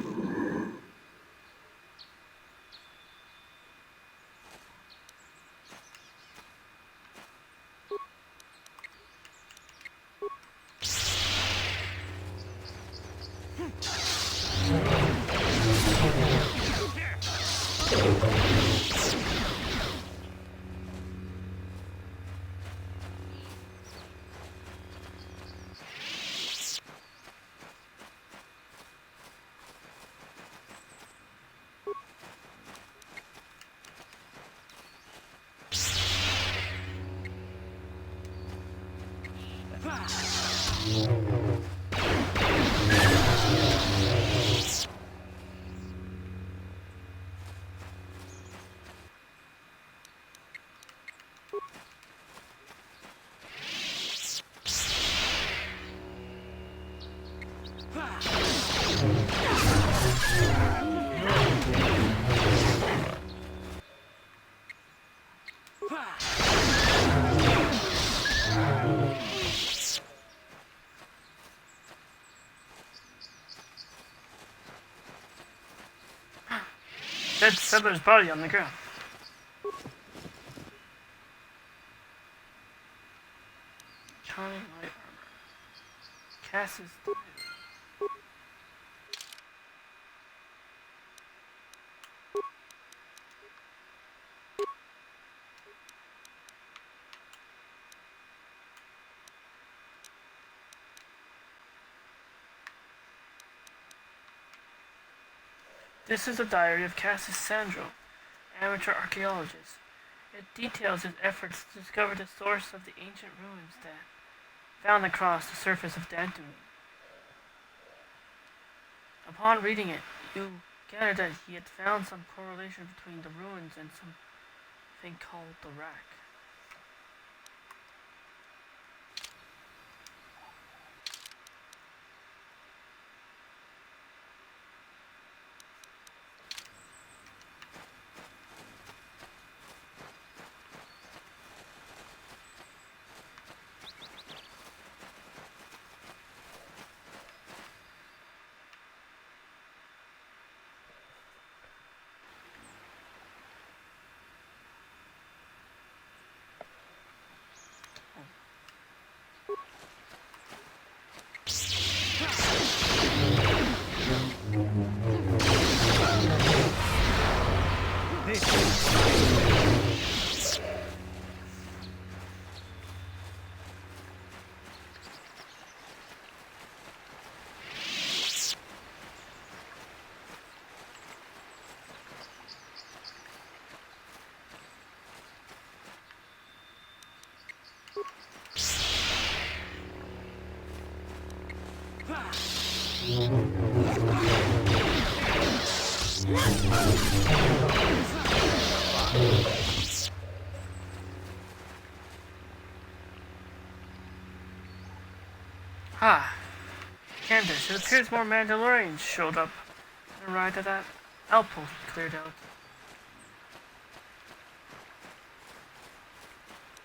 Dead settler's body on the ground. Charming light armor. Cass is dead. This is the diary of Cassius Sandro, amateur archaeologist. It details his efforts to discover the source of the ancient ruins that found across the surface of Dantooine. Upon reading it, you gather that he had found some correlation between the ruins and something called the Rack. Ah, Candace, it appears more Mandalorians showed up and arrived at that outpost we cleared out.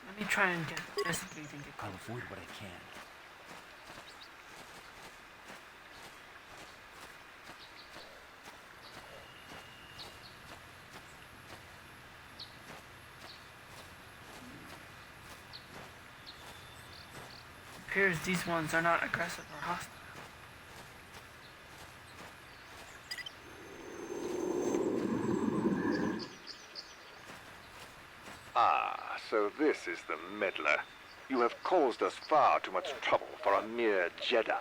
Let me try and get this breathing. I'll avoid what I can. Appears these ones are not aggressive or hostile. Ah, so this is the meddler. You have caused us far too much trouble for a mere Jedi.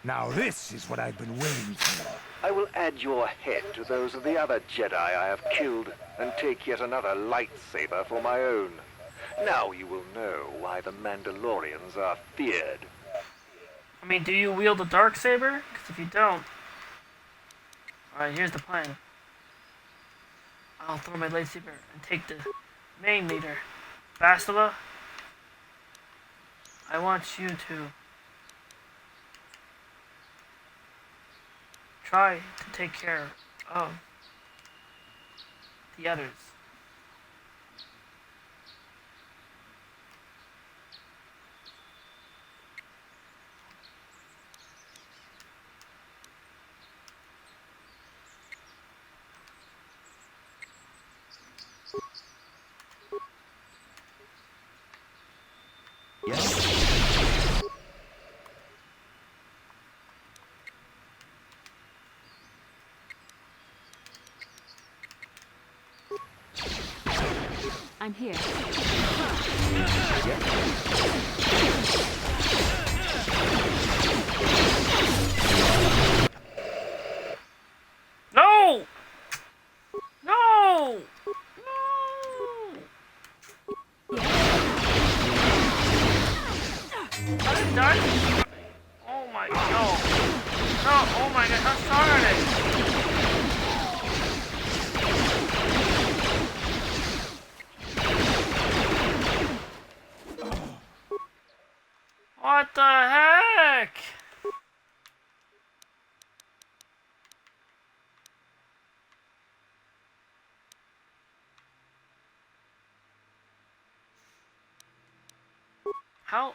Now this is what I've been waiting for. I will add your head to those of the other Jedi I have killed and take yet another lightsaber for my own. Now you will know why the Mandalorians are feared. I mean, do you wield a dark saber? Because if you don't... Alright, here's the plan. I'll throw my lightsaber and take the main leader. Bastila, I want you to try to take care of the others. I'm here. No! No! I didn't die. Oh my god. No, oh my god, how strong are they? What the heck? How?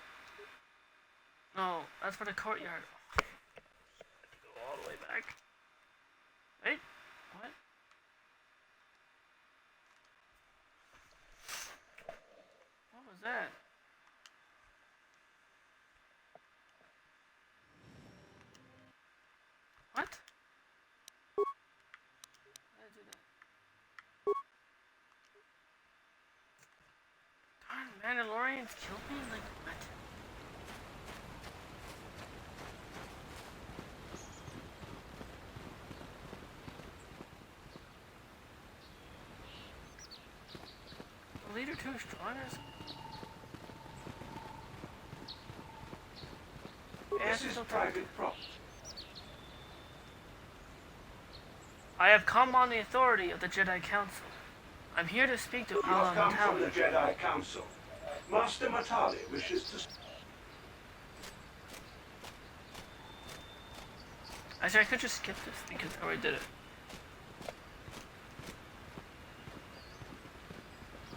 No, that's for the courtyard. Go all the way back. Wait, what? What was that? What? Why did I do that? Darn, Mandalorians killed me? Like, what? The leader too strong or something? This is private property. I have come on the authority of the Jedi Council. I'm here to speak to You have come from the Matali. Jedi Council. Master Matali wishes to... Actually, I could just skip this because I already did it.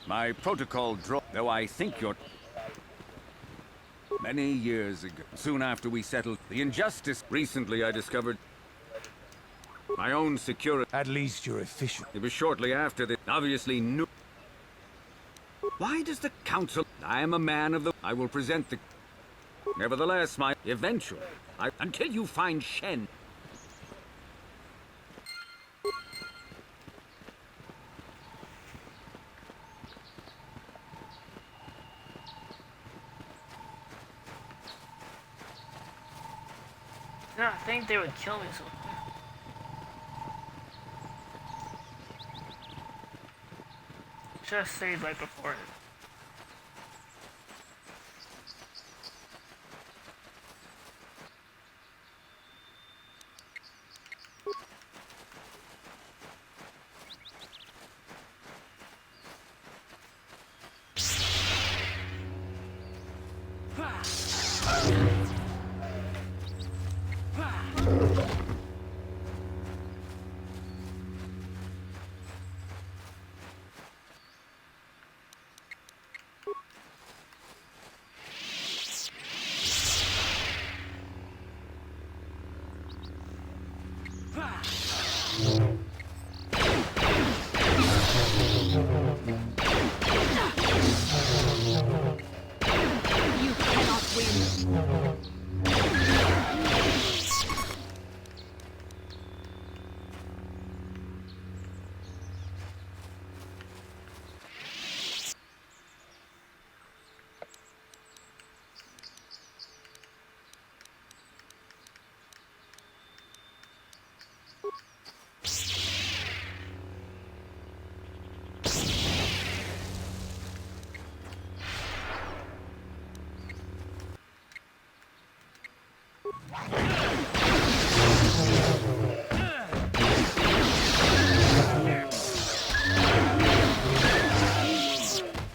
My protocol though I think you're... Many years ago, soon after we settled the injustice, recently I discovered my own security. At least you're efficient. It was shortly after that, obviously knew. Why does the council... I am a man of the... I will present the... Nevertheless, eventually, until you find Shen... I did not think they would kill me so quick. Just saved right before it. You cannot win.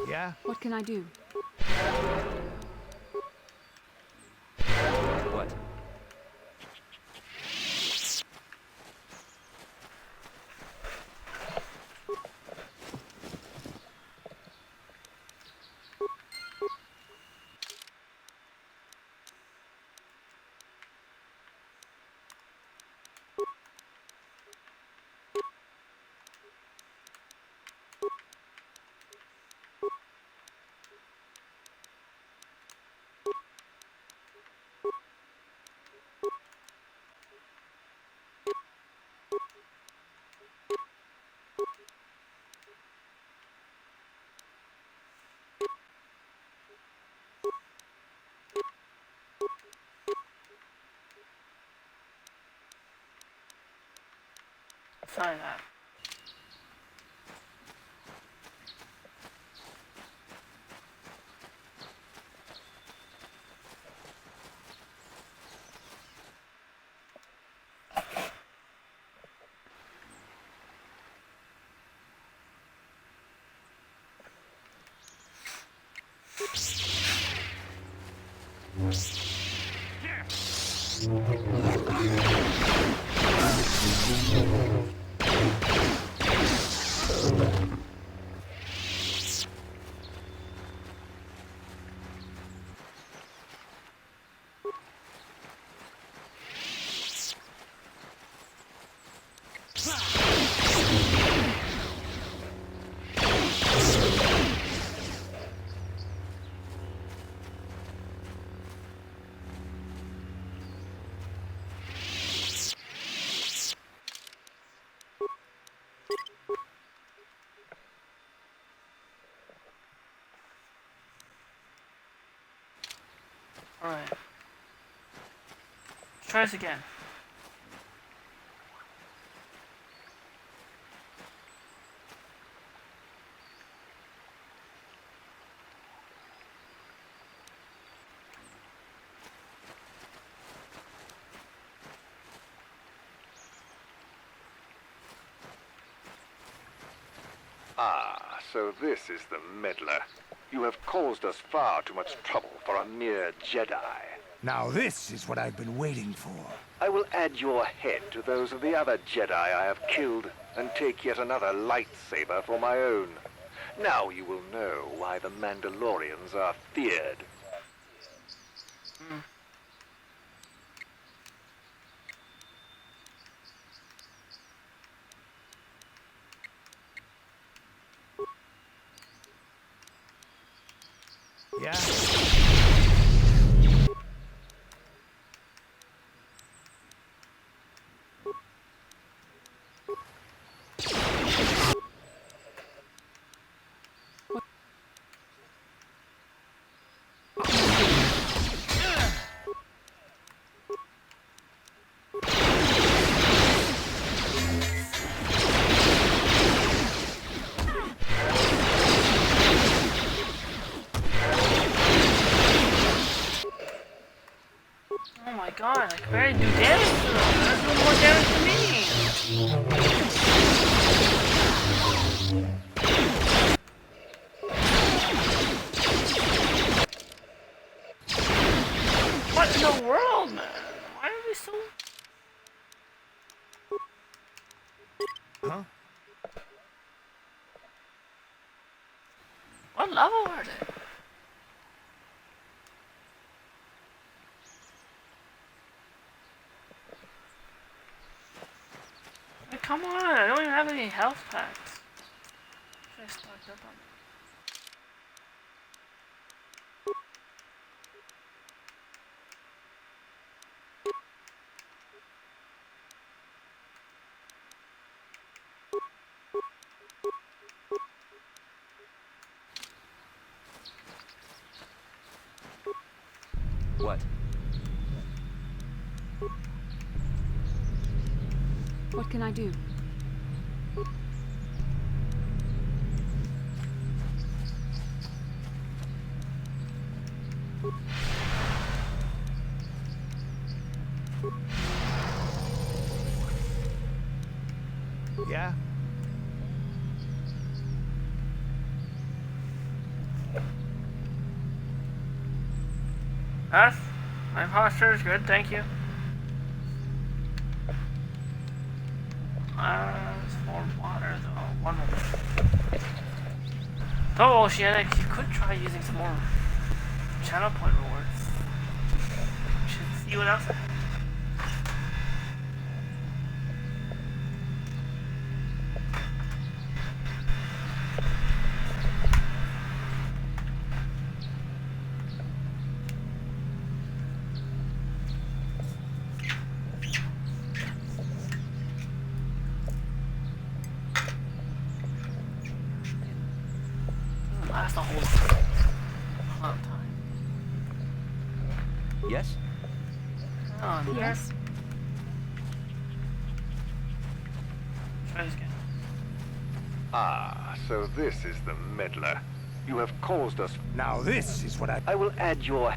Yeah? What can I do? What? Try that. Alright. Let's try this again. Ah, so this is the meddler. You have caused us far too much trouble for a mere Jedi. Now this is what I've been waiting for. I will add your head to those of the other Jedi I have killed, and take yet another lightsaber for my own. Now you will know why the Mandalorians are feared. Yeah? Oh my god, I can barely do damage to them. They're doing more damage to me. What in the world, man? Why are we so... Huh? What level are they? Come on, I don't even have any health packs. Should I stock up on What? What can I do? Yeah? us? My posture is good, thank you. It's for water though. One moment. Oh, Oceanic, you could try using some more channel point rewards. We should see what else. Last a whole lot of time. Yes? Oh, yes. Try this again. Ah, so this is the meddler. You have caused us... Now this is what I will add your...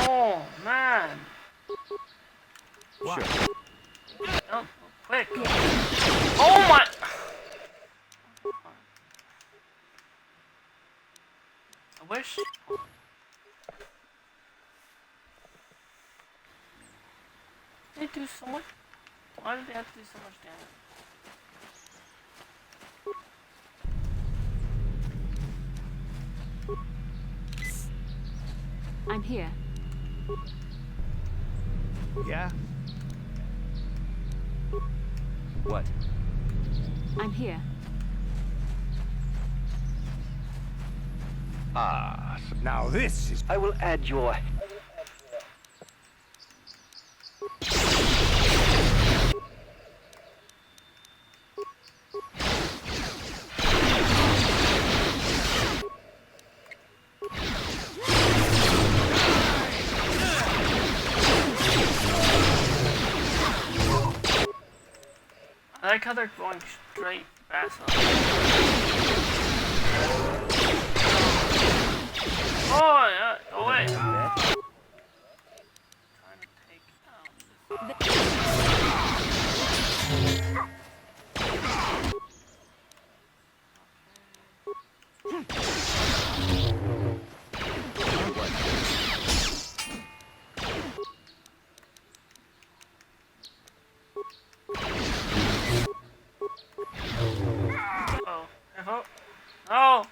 Oh, man. What? Oh, quick. Oh my... I wish... They do so much... Why do they have to do so much damage? I'm here. Yeah? What? I'm here. Ah, now this is... I will add your... I like how they're going straight past us. Oh, yeah, go away. Trying to take Oh, careful. No!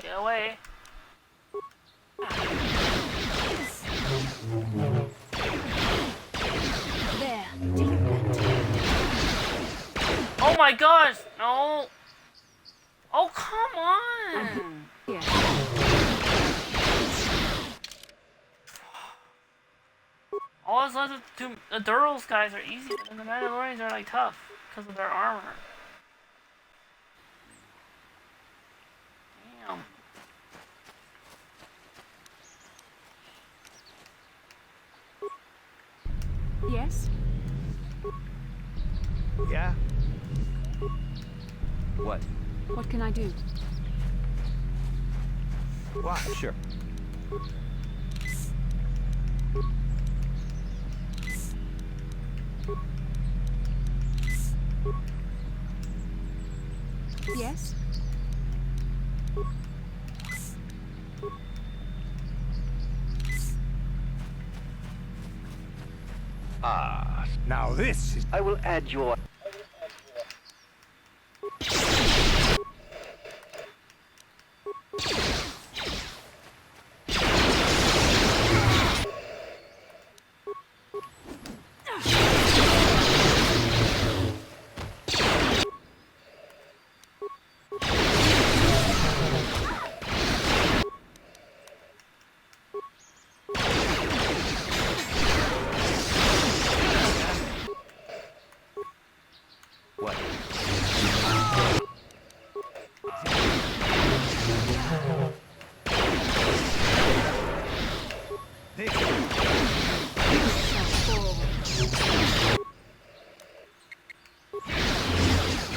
Get away. There, take that. Oh my gosh! No! Oh, come on! Here. All those other two, the Durals guys are easy, but the Mandalorians are like tough because of their armor. Damn. Yes? Yeah? What? What can I do? Why? Sure. Yes? Ah, now this is... I will add your... What?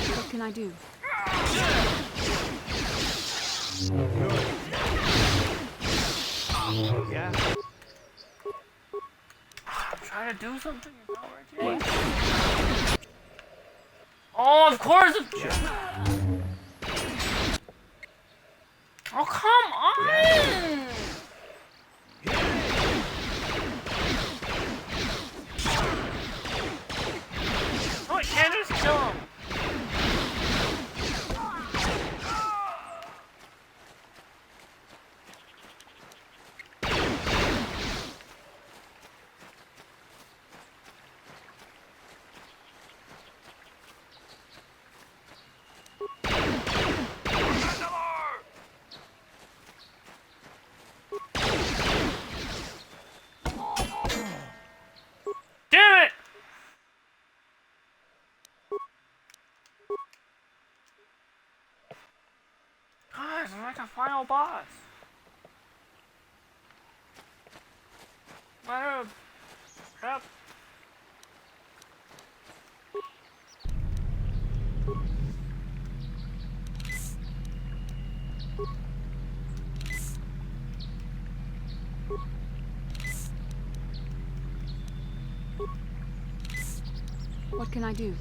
What can I do? Yeah? I'm trying to do something, it's not working. Oh, of course it's... Oh, come on! Oh, I can't just kill him. Damn it! Guys, I'm like a final boss. Crap. What can I do?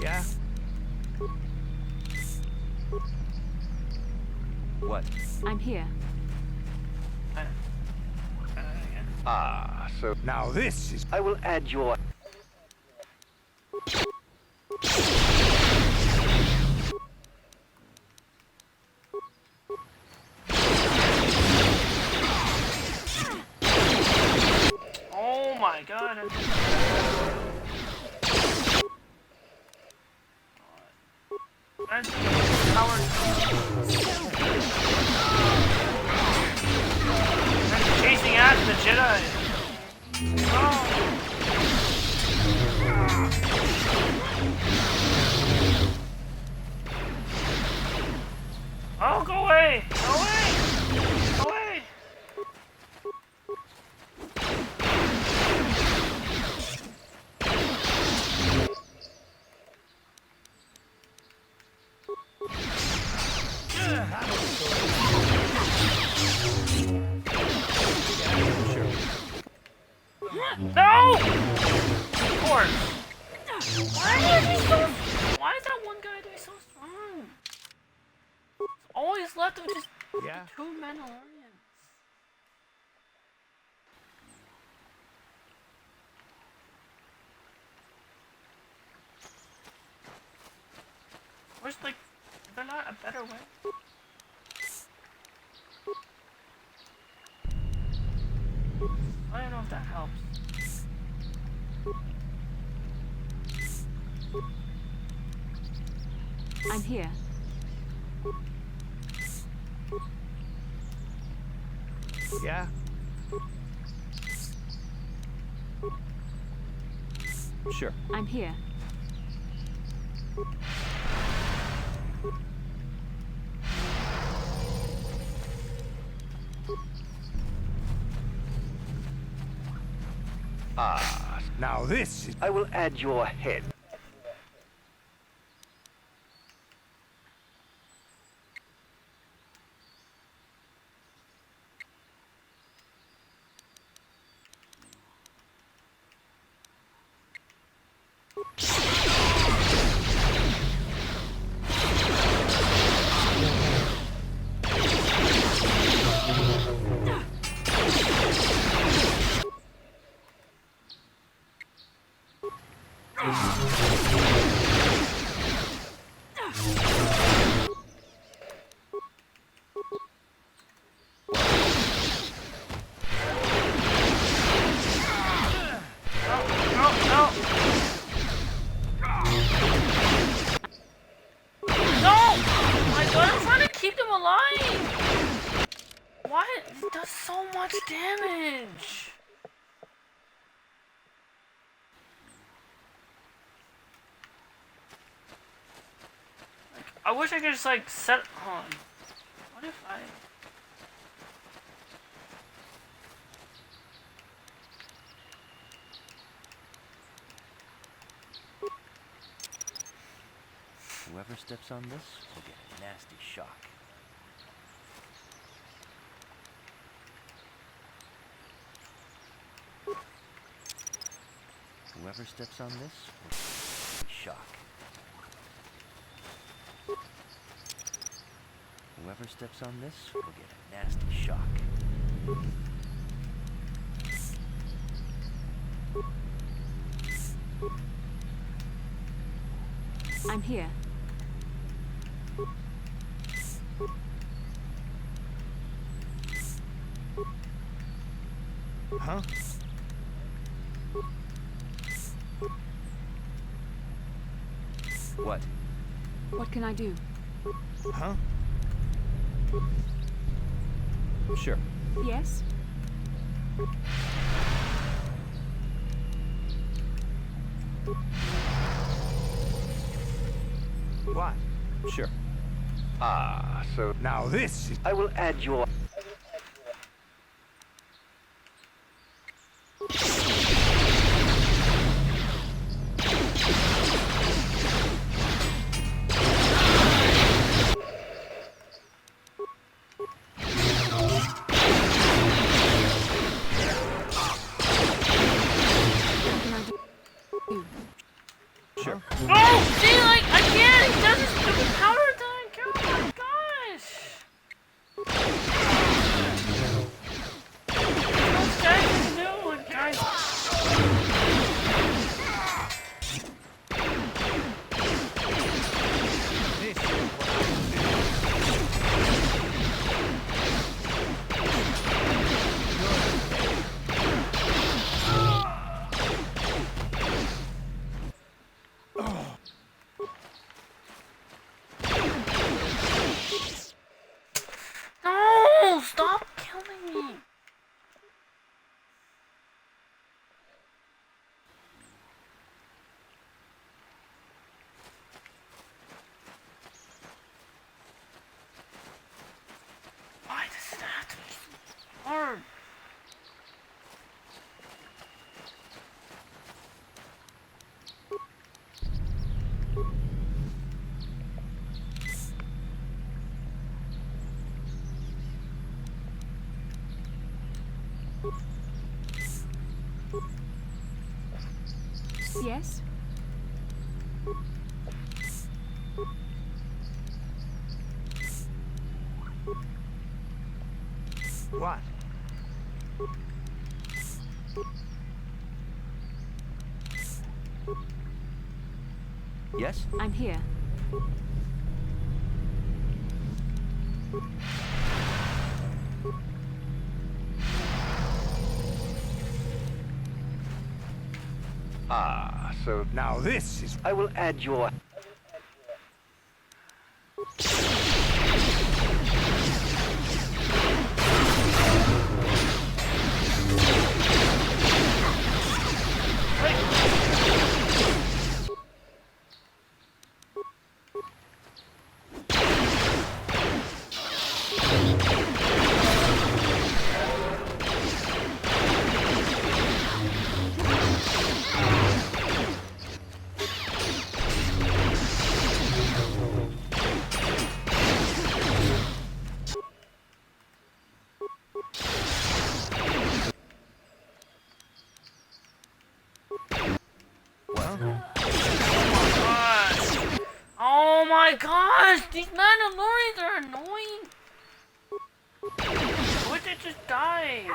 Yeah? What? I'm here. Ah, so... Now this is... I will add your... Oh my god. No! Of course. Why is that one guy doing so strong? Always left with just two Mandalorians. Where's like, is there not a better way? I don't know if that helps. I'm here. Yeah? Sure. I'm here. Now this is... I will add your head. Damage! Like, I wish I could just like set on. What if I... Whoever steps on this will get a nasty shock. Whoever steps on this will get a shock. Whoever steps on this will get a nasty shock. I'm here. Huh? What? What can I do? Huh? Sure. Yes? What? Sure. So... Now this is... I will add your... Sure. Oh! See, like, I can't! He does this stupid power attack! Oh my gosh! Those guys can do it, guys. No! Stop killing me! Why does it have to be so hard? Yes? What? Yes? I'm here. Ah, so now this is... I will add your... Oh my gosh! These Mandalorians are annoying! Would they just die?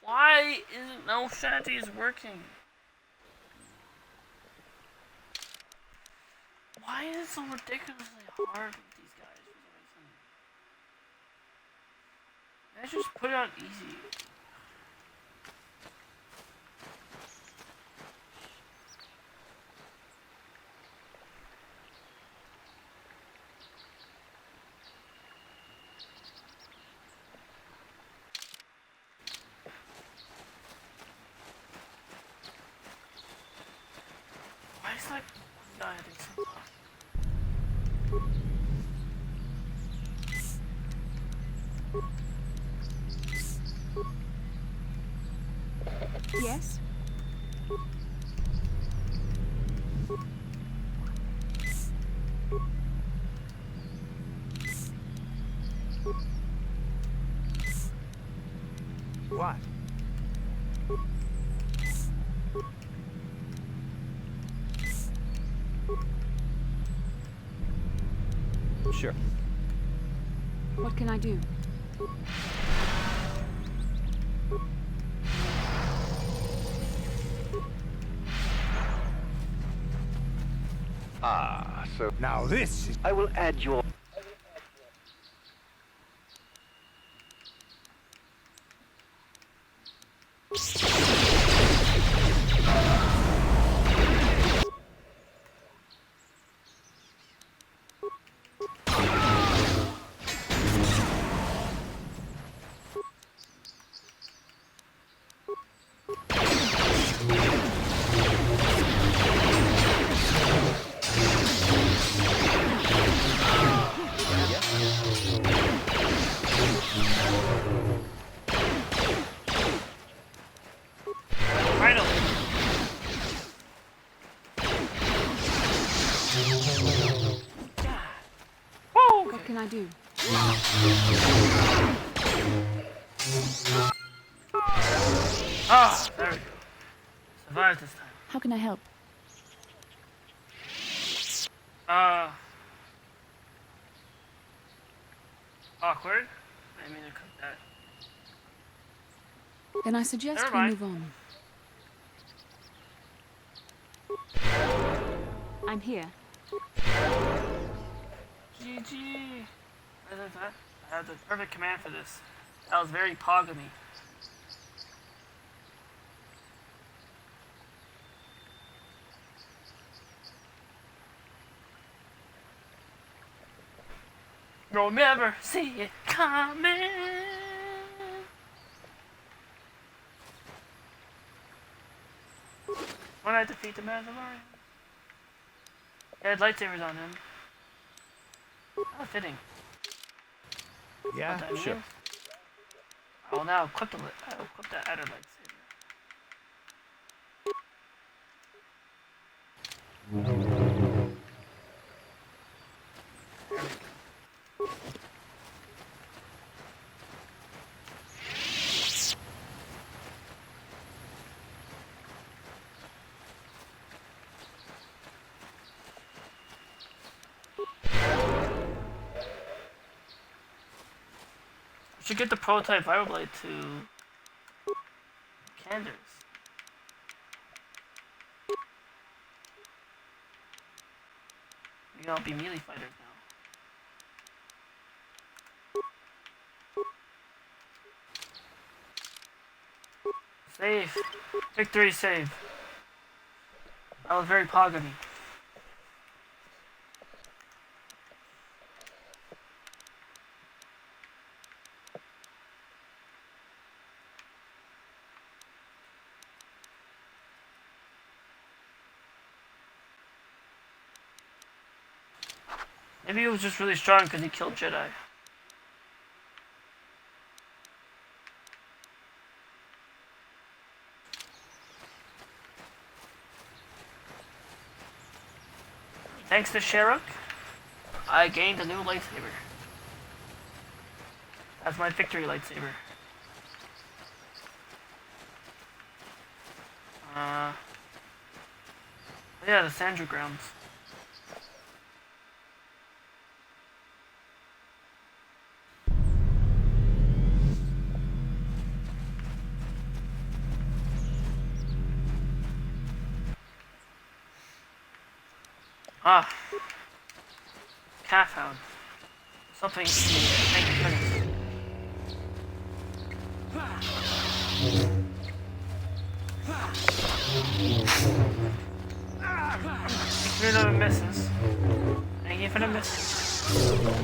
Why isn't no strategies working? Why is it so ridiculously hard with these guys for some reason? Let's just put it on easy. Why is like one guy I think so tough? Yes? What? Sure. What can I do? Ah, so... now this is... I will add your... What can I do? Ah, there we go. Survived this time. How can I help? Awkward. I mean, I cook that. Then I suggest Never we mind. move on. I'm here. GG. I have the perfect command for this. That was very pog of me. You'll never see it coming. When I defeat the Mandalorian. He had lightsabers on him. How fitting. Yeah, What that sure. means? I will now equip that other lightsaber. should give the prototype vibroblade to Candace. We all be melee fighters now. Save. Victory save. That was very pog of me. Maybe he was just really strong because he killed Jedi. Thanks to Sherrock, I gained a new lightsaber. That's my victory lightsaber. Yeah, the Sandra grounds. Ah, calf hound. Something to make it finish. Thank you for the misses. Thank you for the misses.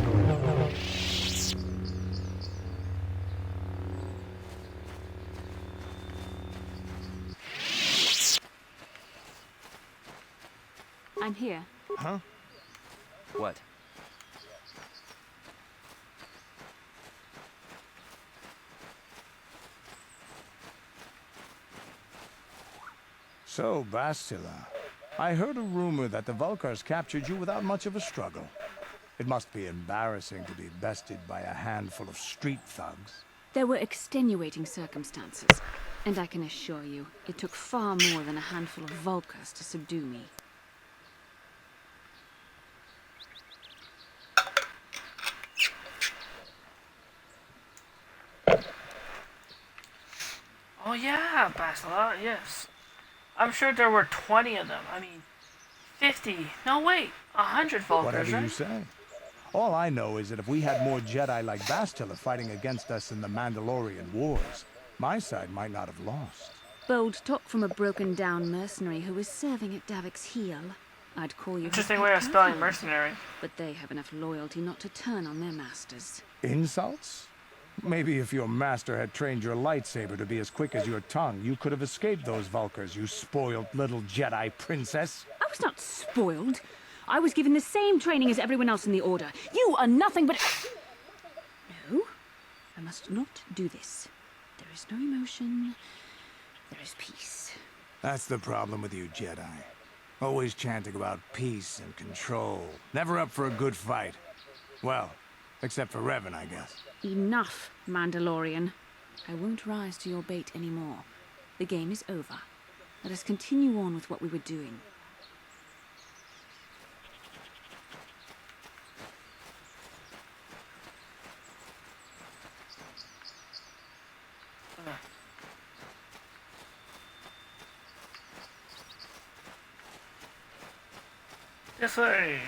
I'm here. Huh? What? So, Bastila, I heard a rumor that the Vulkars captured you without much of a struggle. It must be embarrassing to be bested by a handful of street thugs. There were extenuating circumstances, and I can assure you, it took far more than a handful of Vulkars to subdue me. Oh yeah, Bastila, yes. I'm sure there were 20 of them. I mean, 50. No, wait. 100 Vulkars, Whatever right? you say. All I know is that if we had more Jedi like Bastila fighting against us in the Mandalorian Wars, my side might not have lost. Bold talk from a broken-down mercenary who was serving at Davik's heel. I'd call you Interesting way of spelling mercenary. But they have enough loyalty not to turn on their masters. Insults? Maybe if your master had trained your lightsaber to be as quick as your tongue, you could have escaped those Vulkars, you spoiled little Jedi princess. I was not spoiled. I was given the same training as everyone else in the Order. You are nothing but... No, I must not do this. There is no emotion. There is peace. That's the problem with you Jedi. Always chanting about peace and control. Never up for a good fight. Well, except for RaVeN, I guess. Enough, Mandalorian. I won't rise to your bait anymore. The game is over. Let us continue on with what we were doing. This way.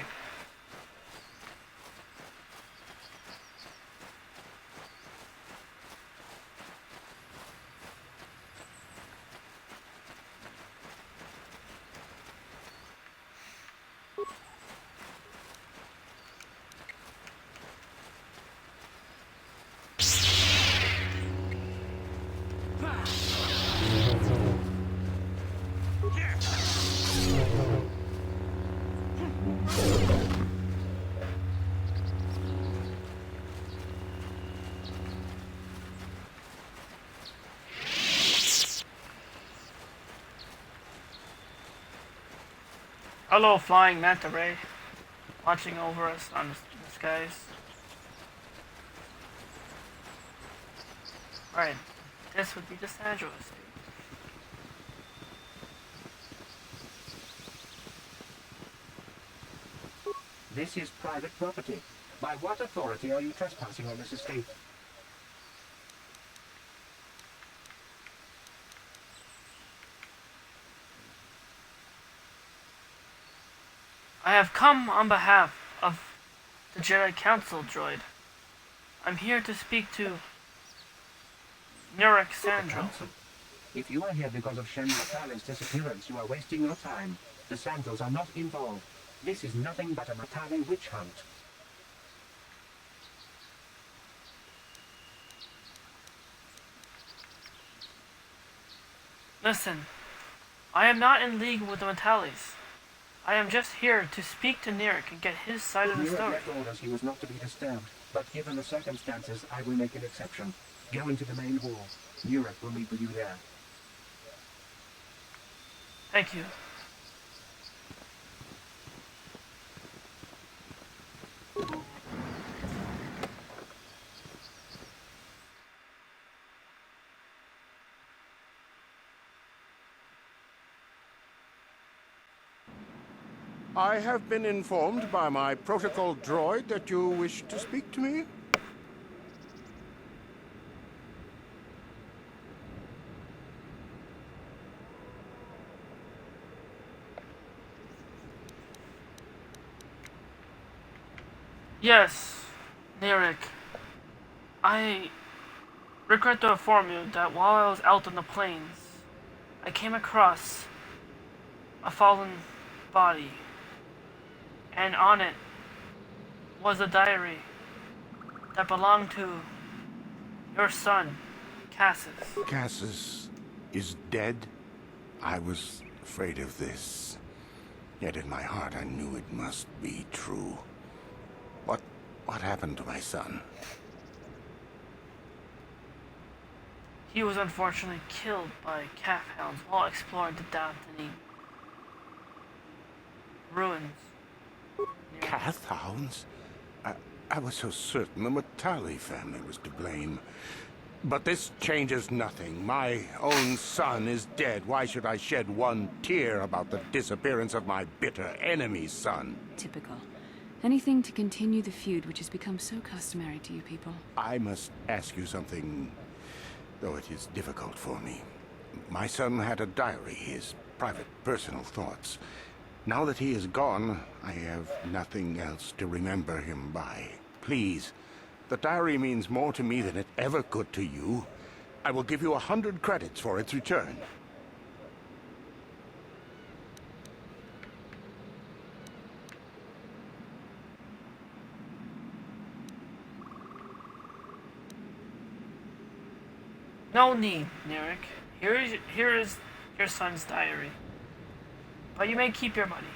Hello, flying manta ray, watching over us on the skies. Right, this would be the Sandra estate. This is private property. By what authority are you trespassing on this estate? I have come on behalf of the Jedi Council, droid. I'm here to speak to Nurek Sandro. If you are here because of Shen Matale's disappearance, you are wasting your time. The Sandals are not involved. This is nothing but a Matale witch hunt. Listen, I am not in league with the Matales. I am just here to speak to Nurek and get his side of the story. Nurek left orders he was not to be disturbed, but given the circumstances, I will make an exception. Go into the main hall. Nurek will meet with you there. Thank you. I have been informed by my protocol droid that you wish to speak to me. Yes, Nurek. I regret to inform you that while I was out on the plains, I came across a fallen body, and on it was a diary that belonged to your son, Cassius. Cassius is dead? I was afraid of this. Yet in my heart I knew it must be true. What happened to my son? He was unfortunately killed by calf hounds while exploring the Dantooine ruins. Calf hounds? I was so certain the Matale family was to blame. But this changes nothing. My own son is dead. Why should I shed one tear about the disappearance of my bitter enemy's son? Typical. Anything to continue the feud which has become so customary to you people. I must ask you something, though it is difficult for me. My son had a diary, his private, personal thoughts. Now that he is gone, I have nothing else to remember him by. Please, the diary means more to me than it ever could to you. I will give you 100 credits for its return. No need, Nurek. Here is your son's diary. But you may keep your money.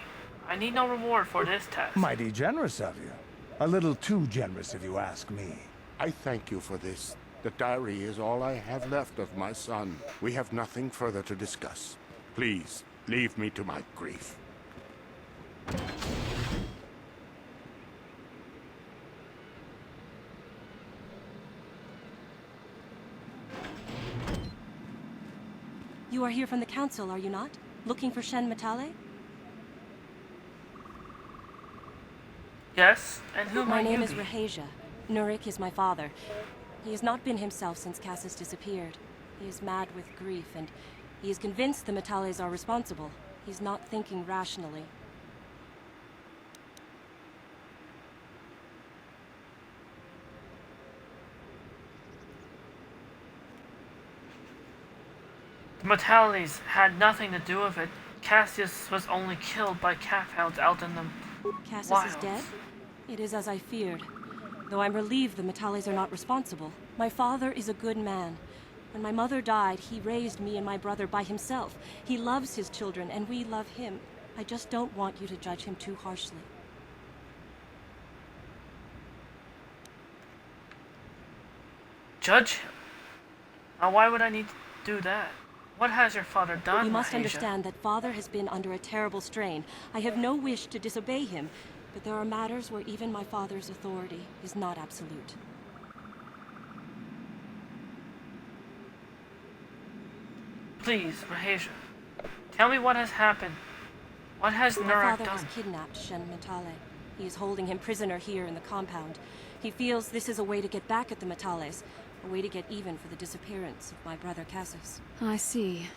I need no reward for this task. Mighty generous of you. A little too generous, if you ask me. I thank you for this. The diary is all I have left of my son. We have nothing further to discuss. Please, leave me to my grief. You are here from the council, are you not? Looking for Shen Matale? Yes, and who My might name you is be? Rahesia. Nurek is my father. He has not been himself since Cassius disappeared. He is mad with grief, and he is convinced the Matales are responsible. He's not thinking rationally. The Matales had nothing to do with it. Cassius was only killed by calf hounds out in the Cassius wilds. is dead? It is as I feared. Though I'm relieved the Matales are not responsible. My father is a good man. When my mother died, he raised me and my brother by himself. He loves his children, and we love him. I just don't want you to judge him too harshly. Judge him? Now why would I need to do that? What has your father done, You must Rahesia? understand that father has been under a terrible strain. I have no wish to disobey him, but there are matters where even my father's authority is not absolute. Please, Rahesia, tell me what has happened. What has My Nurek father has done? kidnapped Shen Matale. He is holding him prisoner here in the compound. He feels this is a way to get back at the Matales, a way to get even for the disappearance of my brother Cassius. I see.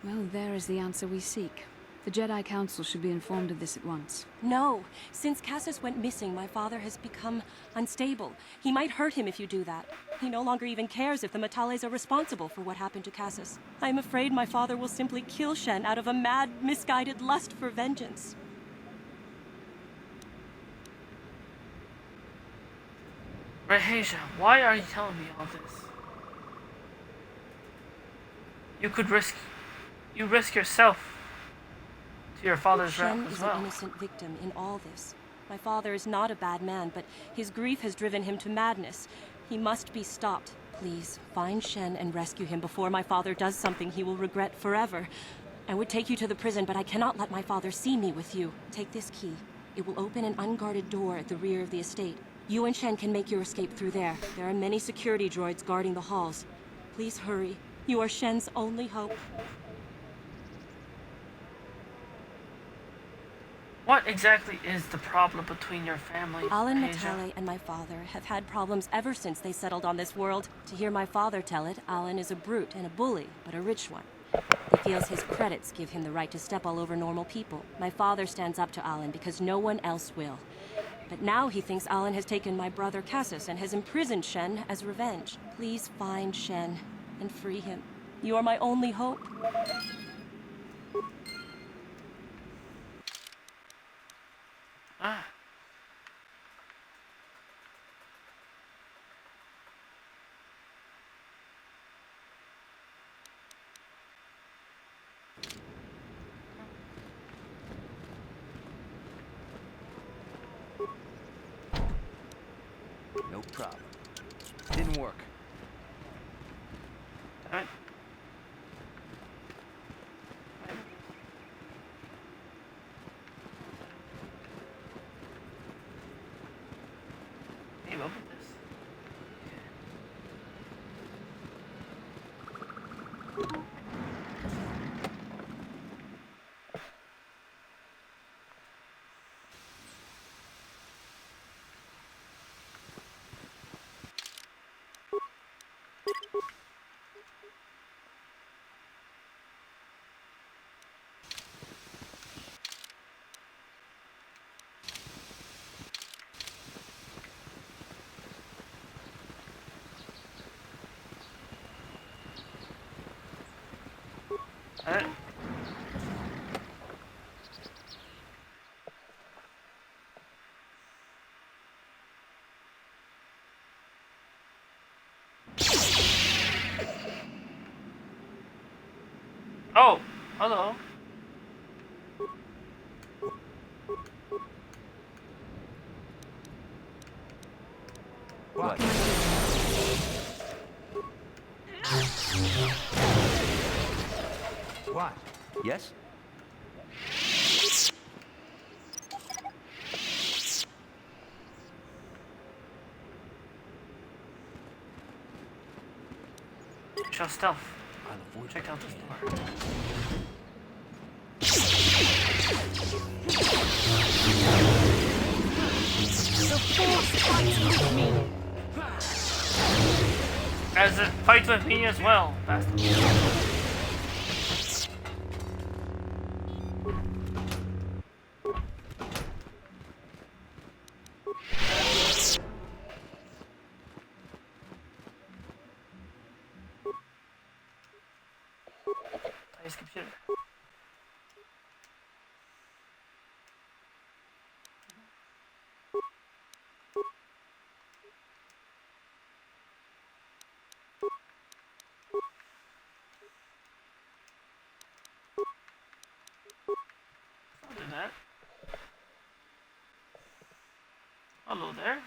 Well, there is the answer we seek. The Jedi Council should be informed of this at once. No. Since Cassius went missing, my father has become unstable. He might hurt him if you do that. He no longer even cares if the Metales are responsible for what happened to Cassius. I am afraid my father will simply kill Shen out of a mad, misguided lust for vengeance. Rahesia, why are you telling me all this? You risk yourself to your father's Shen wrath as is well. an innocent victim in all this. My father is not a bad man, but his grief has driven him to madness. He must be stopped. Please, find Shen and rescue him before my father does something he will regret forever. I would take you to the prison, but I cannot let my father see me with you. Take this key. It will open an unguarded door at the rear of the estate. You and Shen can make your escape through there. There are many security droids guarding the halls. Please hurry. You are Shen's only hope. What exactly is the problem between your family, Alan Rahesia? Matale and my father have had problems ever since they settled on this world. To hear my father tell it, Alan is a brute and a bully, but a rich one. He feels his credits give him the right to step all over normal people. My father stands up to Alan because no one else will. But now he thinks Alan has taken my brother Cassius and has imprisoned Shen as revenge. Please find Shen and free him. You are my only hope. Ah. No problem. Didn't work. Alright. Maybe open this. Alright. Oh, hello. What? What? Yes? Show stealth. Check out this door. The Force fights with me. As it fights with me as well, bastard. Nice computer. I'll do that. Hello there.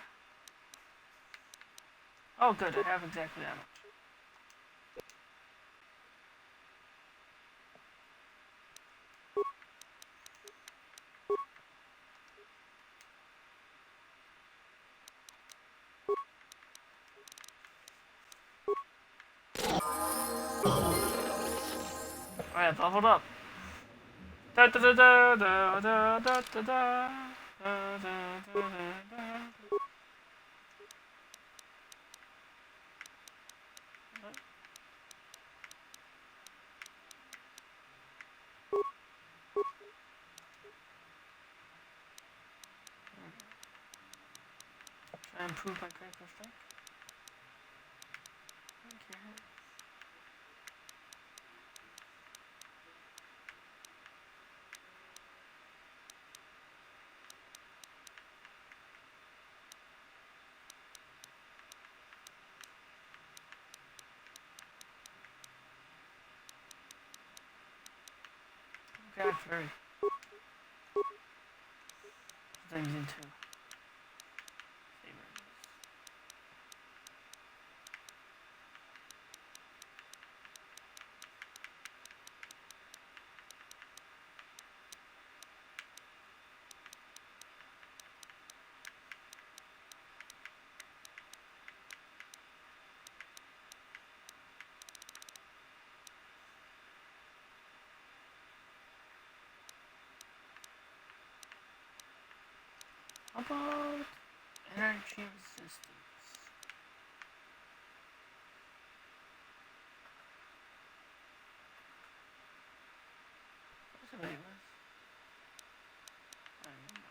Oh good, I have exactly that much. Alright, leveled up. Da da da da da da da da da da da da. I improve my critical strike. Okay. Okay, very. Things into. How about energy resistance? What's the value was? I don't know.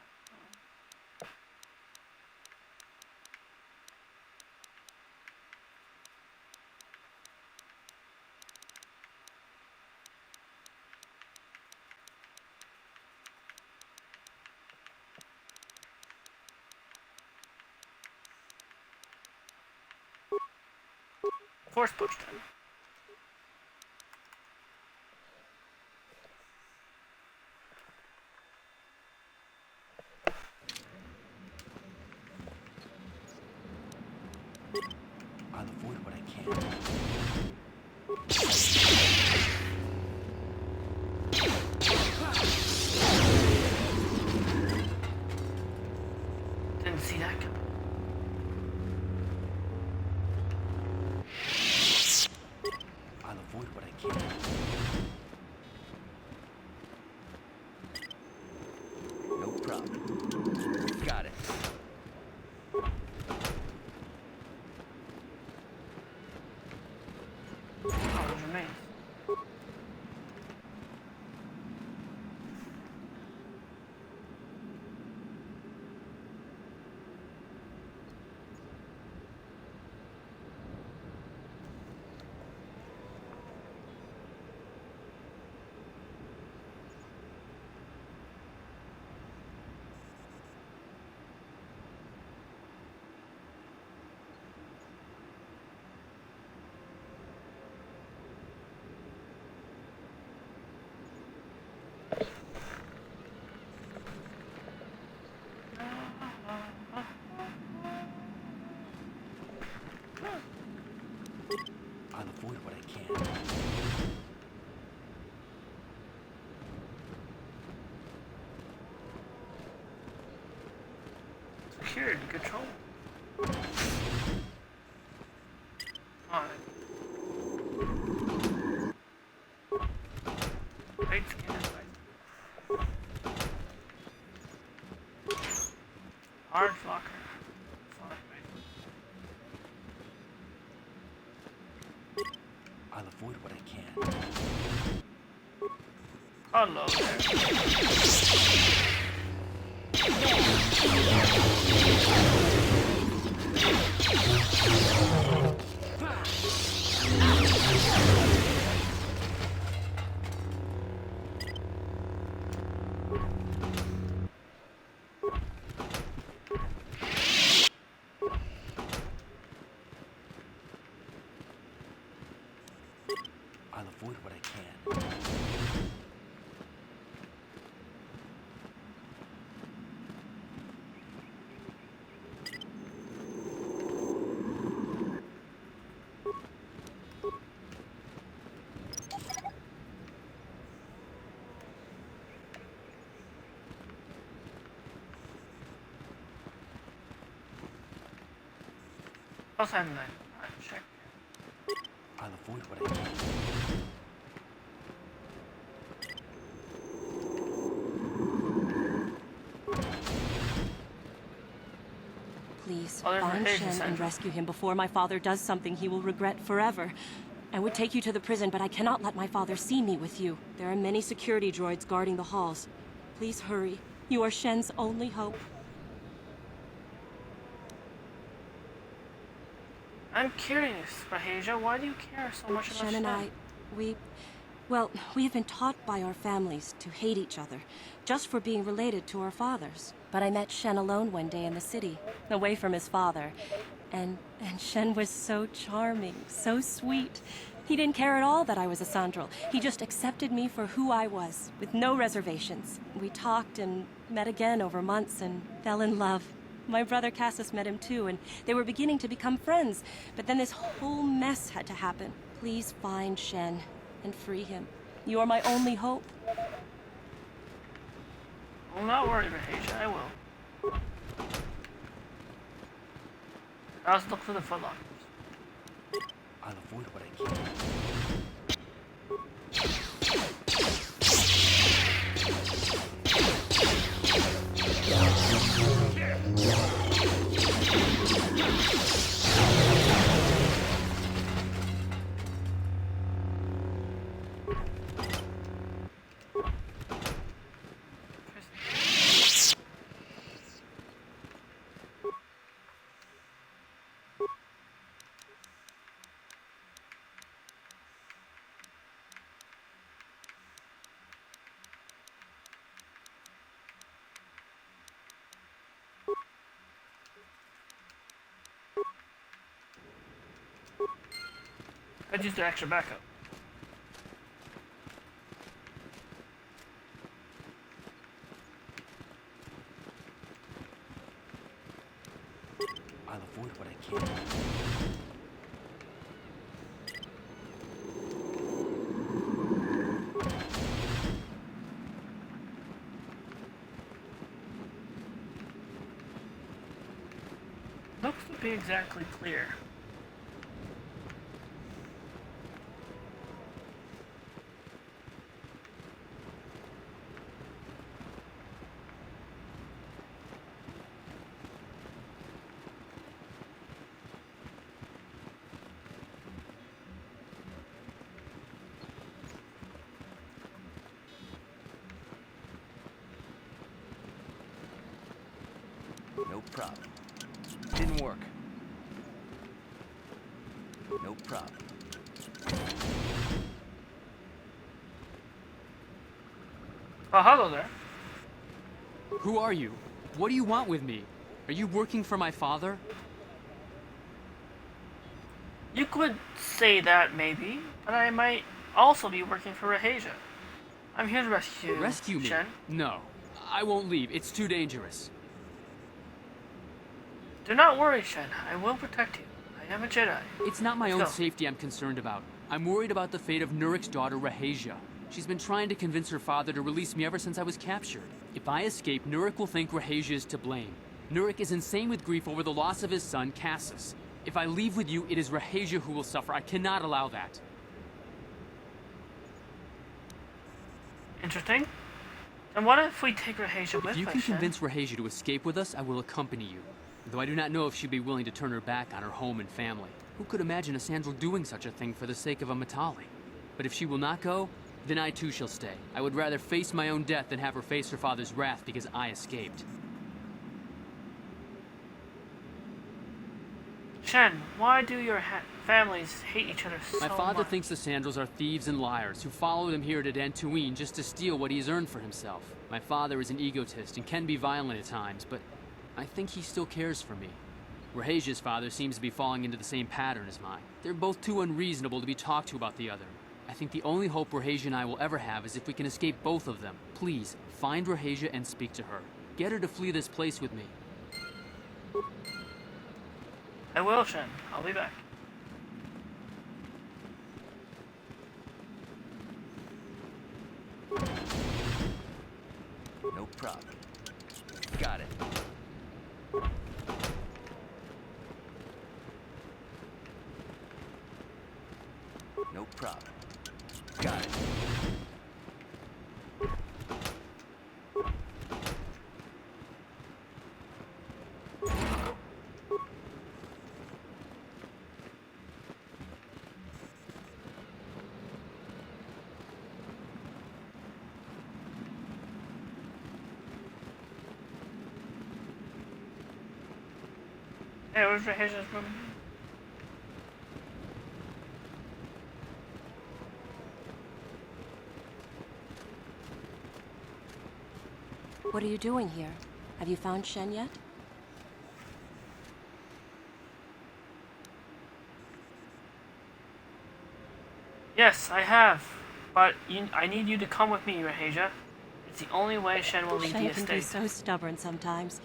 Force pushed him. I'll avoid what I can. Didn't see that coming. I'll avoid what I can. No problem. Got it. Remains. I'll avoid what I can. Secured control. Alright. Great skin advice. Hard flocker. I'll avoid what I can. Hello I'll avoid what I can. I'll send that. Alright, check. I'll avoid what I can. Please, Oh, there's find a Shen and center. rescue him before my father does something he will regret forever. I would take you to the prison, but I cannot let my father see me with you. There are many security droids guarding the halls. Please hurry. You are Shen's only hope. I'm curious, Rahesia, why do you care so much about Shen and I, we have been taught by our families to hate each other, just for being related to our fathers. But I met Shen alone one day in the city, away from his father. And Shen was so charming, so sweet. He didn't care at all that I was a Sandral. He just accepted me for who I was, with no reservations. We talked and met again over months and fell in love. My brother Cassius met him too, and they were beginning to become friends. But then this whole mess had to happen. Please find Shen and free him. You are my only hope. Well, not worry, Rahesia, I will. Let's look for the footlockers. I'll avoid what I can. I'd use the extra backup. I'll avoid what I can. Looks to be exactly clear. No problem. Didn't work. No problem. Oh, hello there. Who are you? What do you want with me? Are you working for my father? You could say that, maybe, but I might also be working for Rahesia. I'm here to rescue you. Rescue me? Shen. No. I won't leave. It's too dangerous. Do not worry, Shen. I will protect you. I am a Jedi. It's not my own Let's go. safety I'm concerned about. I'm worried about the fate of Nurik's daughter, Rahesia. She's been trying to convince her father to release me ever since I was captured. If I escape, Nurik will think Rahesia is to blame. Nurik is insane with grief over the loss of his son, Cassius. If I leave with you, it is Rahesia who will suffer. I cannot allow that. Interesting. And what if we take Rahesia with us, If you can Shen? convince Rahesia to escape with us, I will accompany you. Though I do not know if she'd be willing to turn her back on her home and family. Who could imagine a Sandral doing such a thing for the sake of a Matali? But if she will not go, then I too shall stay. I would rather face my own death than have her face her father's wrath because I escaped. Shen, why do your families hate each other so My father much? thinks the Sandrals are thieves and liars who followed him here to Dantooine just to steal what he has earned for himself. My father is an egotist and can be violent at times, but I think he still cares for me. Rahesia's father seems to be falling into the same pattern as mine. They're both too unreasonable to be talked to about the other. I think the only hope Rahesia and I will ever have is if we can escape both of them. Please, find Rahesia and speak to her. Get her to flee this place with me. I will, Shen. I'll be back. No problem. Got it. No problem. Got it. Hey, where's Rahesia's room? What are you doing here? Have you found Shen yet? Yes, I have. But I need you to come with me, Raheja. It's the only way Shen will leave the Shen can be estate. so stubborn sometimes.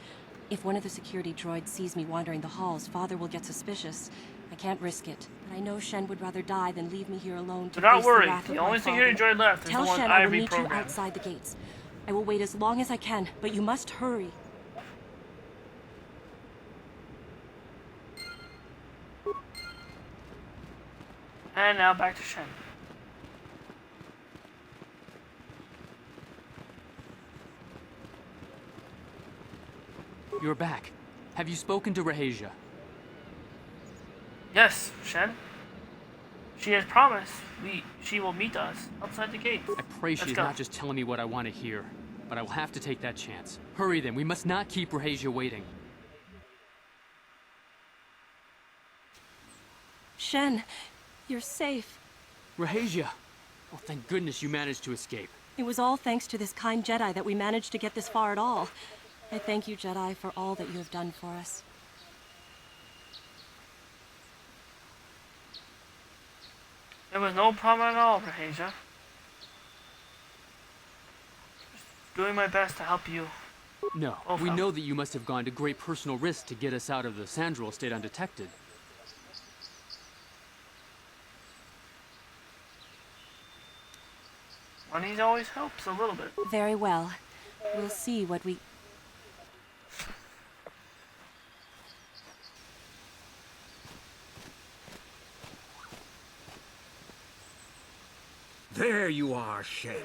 If one of the security droids sees me wandering the halls, Father will get suspicious. I can't risk it. But I know Shen would rather die than leave me here alone to Do not face worry. the wrath of The my only security father. droid left is Tell the one Shen I I will meet you reprogrammed. outside the gates. I will wait as long as I can, but you must hurry. And now back to Shen. You're back. Have you spoken to Raheja? Yes, Shen. She has promised she will meet us outside the gate. I pray she is go. not just telling me what I want to hear, but I will have to take that chance. Hurry then, we must not keep Raheja waiting. Shen, you're safe. Raheja! Oh, thank goodness you managed to escape. It was all thanks to this kind Jedi that we managed to get this far at all. I thank you, Jedi, for all that you have done for us. There was no problem at all, Raheja. Just doing my best to help you. No, we know that you must have gone to great personal risk to get us out of the Sandral estate undetected. Money always helps a little bit. Very well. We'll see what we... There you are, Shen.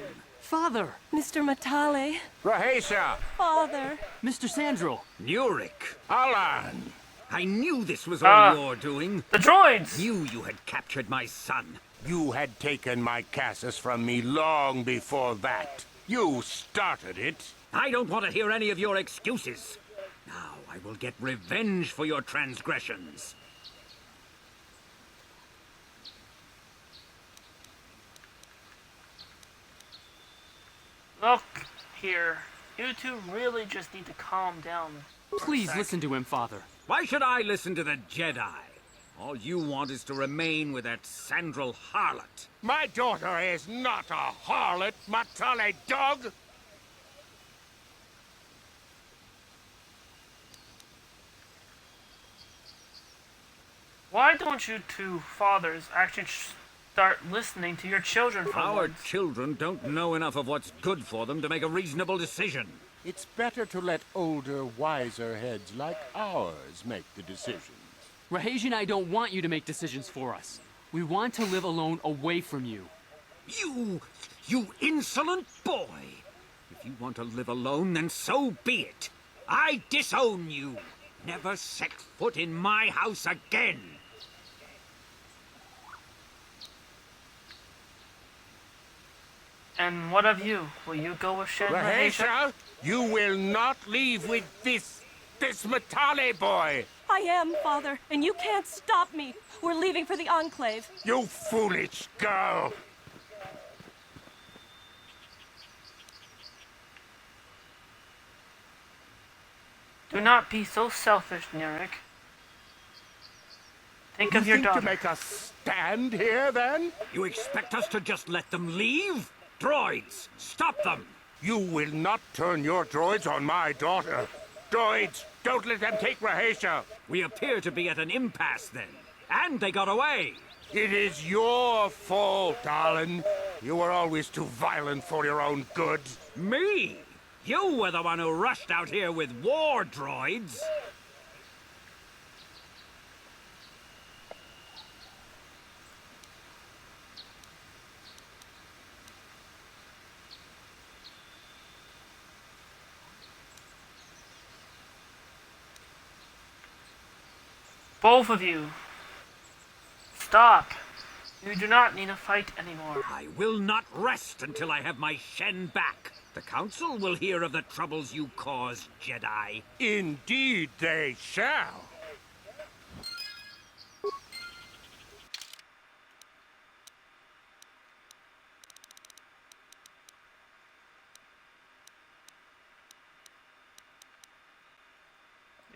Father! Mr. Matale. Raheja! Father! Mr. Sandral! Nurik! Alan! I knew this was all your doing. The droids! Knew you had captured my son. You had taken my Cassus from me long before that. You started it. I don't want to hear any of your excuses. Now I will get revenge for your transgressions. Look here. You two really just need to calm down. Please listen to him, Father. Why should I listen to the Jedi? All you want is to remain with that Sandral harlot. My daughter is not a harlot, Matale dog! Why don't you two fathers actually start listening to your children for Our once? children don't know enough of what's good for them to make a reasonable decision. It's better to let older, wiser heads like ours make the decisions. Raheja and I don't want you to make decisions for us. We want to live alone away from you. You insolent boy! If you want to live alone, then so be it. I disown you. Never set foot in my house again. And what of you? Will you go with Shen Raheja, you will not leave with this Matale boy. I am, Father, and you can't stop me. We're leaving for the Enclave. You foolish girl. Do not be so selfish, Nurik. Think of your You daughter. think to make us stand here, then? You expect us to just let them leave? Droids, stop them! You will not turn your droids on my daughter. Droids, don't let them take Raheja. We appear to be at an impasse then. And they got away. It is your fault, Alan. You were always too violent for your own good. Me? You were the one who rushed out here with war droids. Both of you. Stop. You do not need to fight anymore. I will not rest until I have my Shen back. The Council will hear of the troubles you caused, Jedi. Indeed they shall.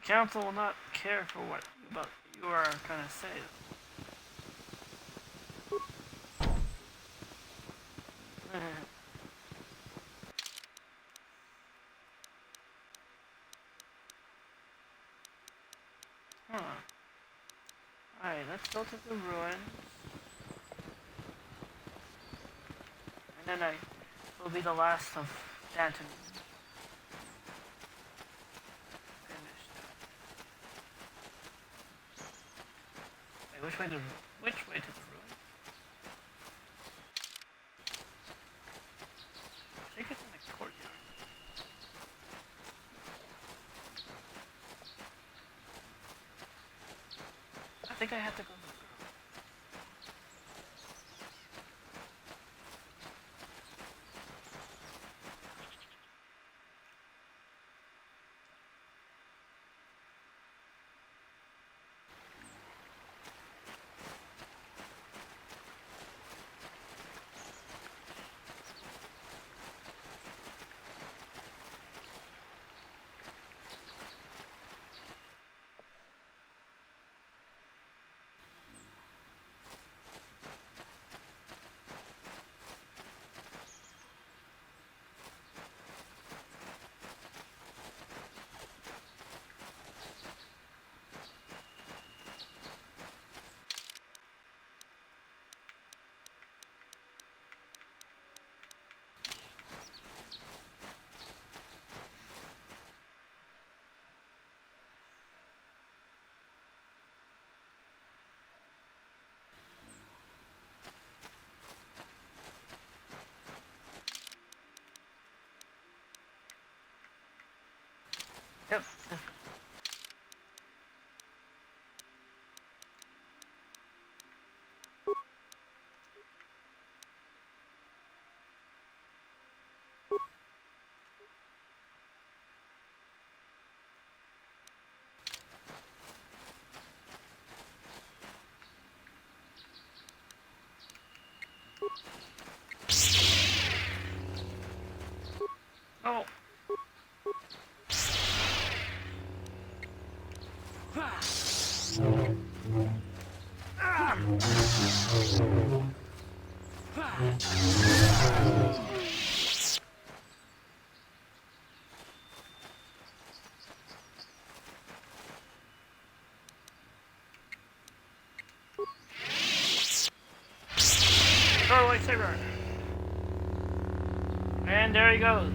council will not care for what about you are gonna say. Huh. Alright, let's go to the ruins. And then I will be the last of Dantooine. Finished. Wait, which way to the ruins? I think it's in the courtyard. I think I have to go to the girl. Yep. Oh. Throw a lightsaber. And there he goes.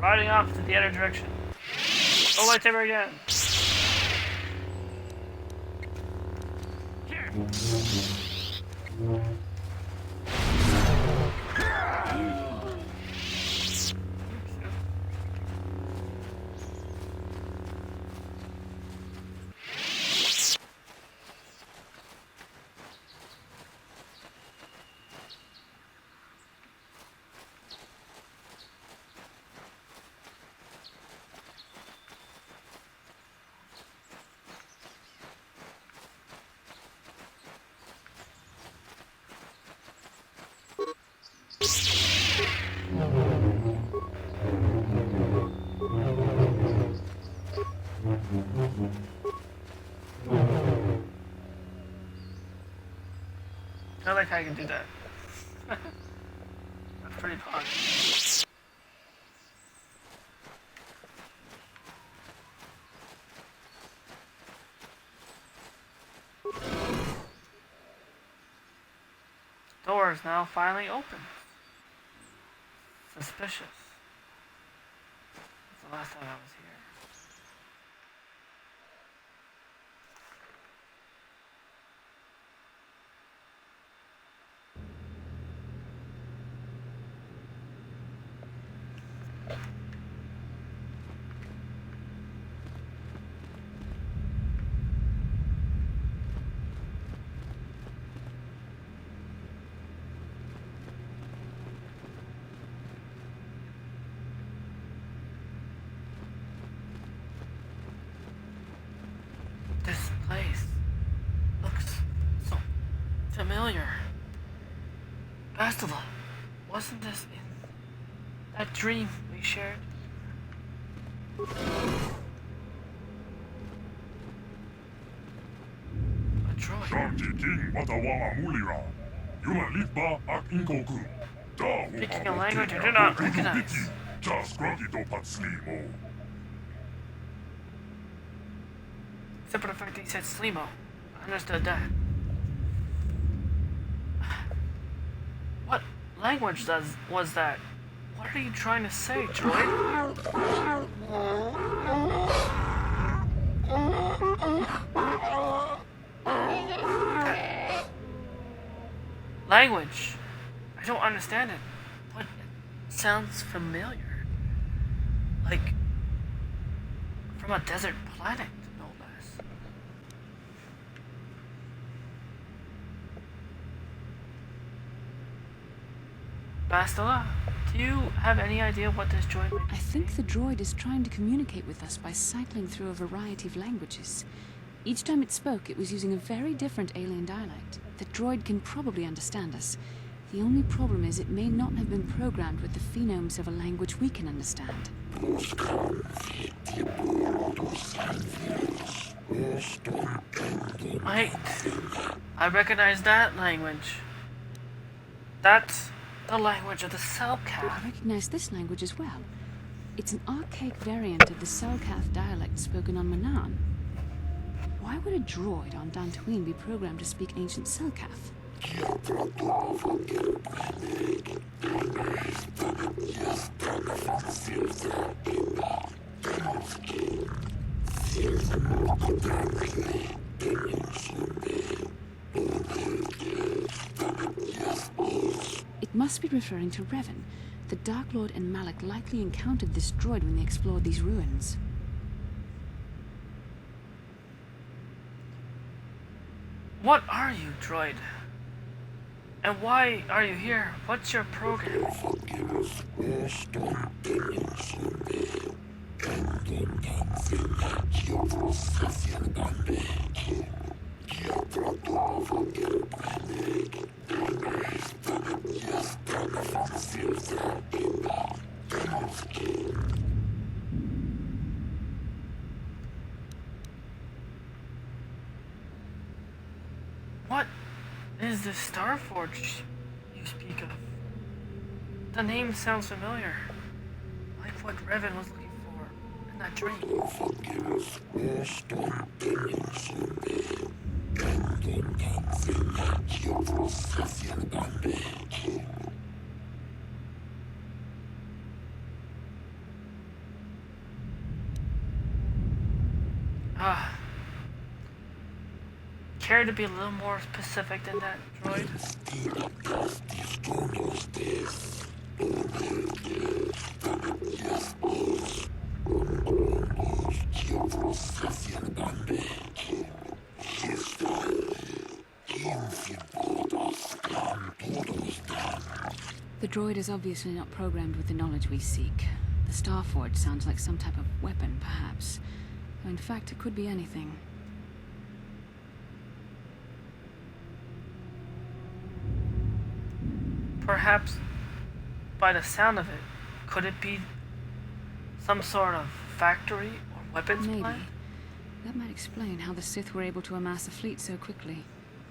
Riding off to the other direction. Throw a lightsaber again. I like how you can do that. That's pretty fun. Doors now finally open. Suspicious. That's the last time I was here. This place looks so familiar. Bastila, wasn't this in that dream we shared? Speaking a language I do not recognize. Except for the fact that he said Slimo. I understood that. What language was that? What are you trying to say, droid? Language. I don't understand it, but it sounds familiar. Like from a desert planet, no less. Bastila, do you have any idea what this droid might be? I think the droid is trying to communicate with us by cycling through a variety of languages. Each time it spoke, it was using a very different alien dialect. The droid can probably understand us. The only problem is it may not have been programmed with the phonemes of a language we can understand. I recognize that language. That's the language of the Selkath. I recognize this language as well. It's an archaic variant of the Selkath dialect spoken on Manan. Why would a droid on Dantooine be programmed to speak ancient Selkath? It must be referring to RaVeN. The Dark Lord and Malak likely encountered this droid when they explored these ruins. What are you, droid? And why are you here? What's your program? What is this Starforge you speak of? The name sounds familiar. Like what RaVeN was looking for in that dream. Care to be a little more specific than that, droid? The droid is obviously not programmed with the knowledge we seek. The Starforge sounds like some type of weapon, perhaps. Though in fact, it could be anything. Perhaps, by the sound of it, could it be some sort of factory or weapons Maybe. plant? That might explain how the Sith were able to amass a fleet so quickly.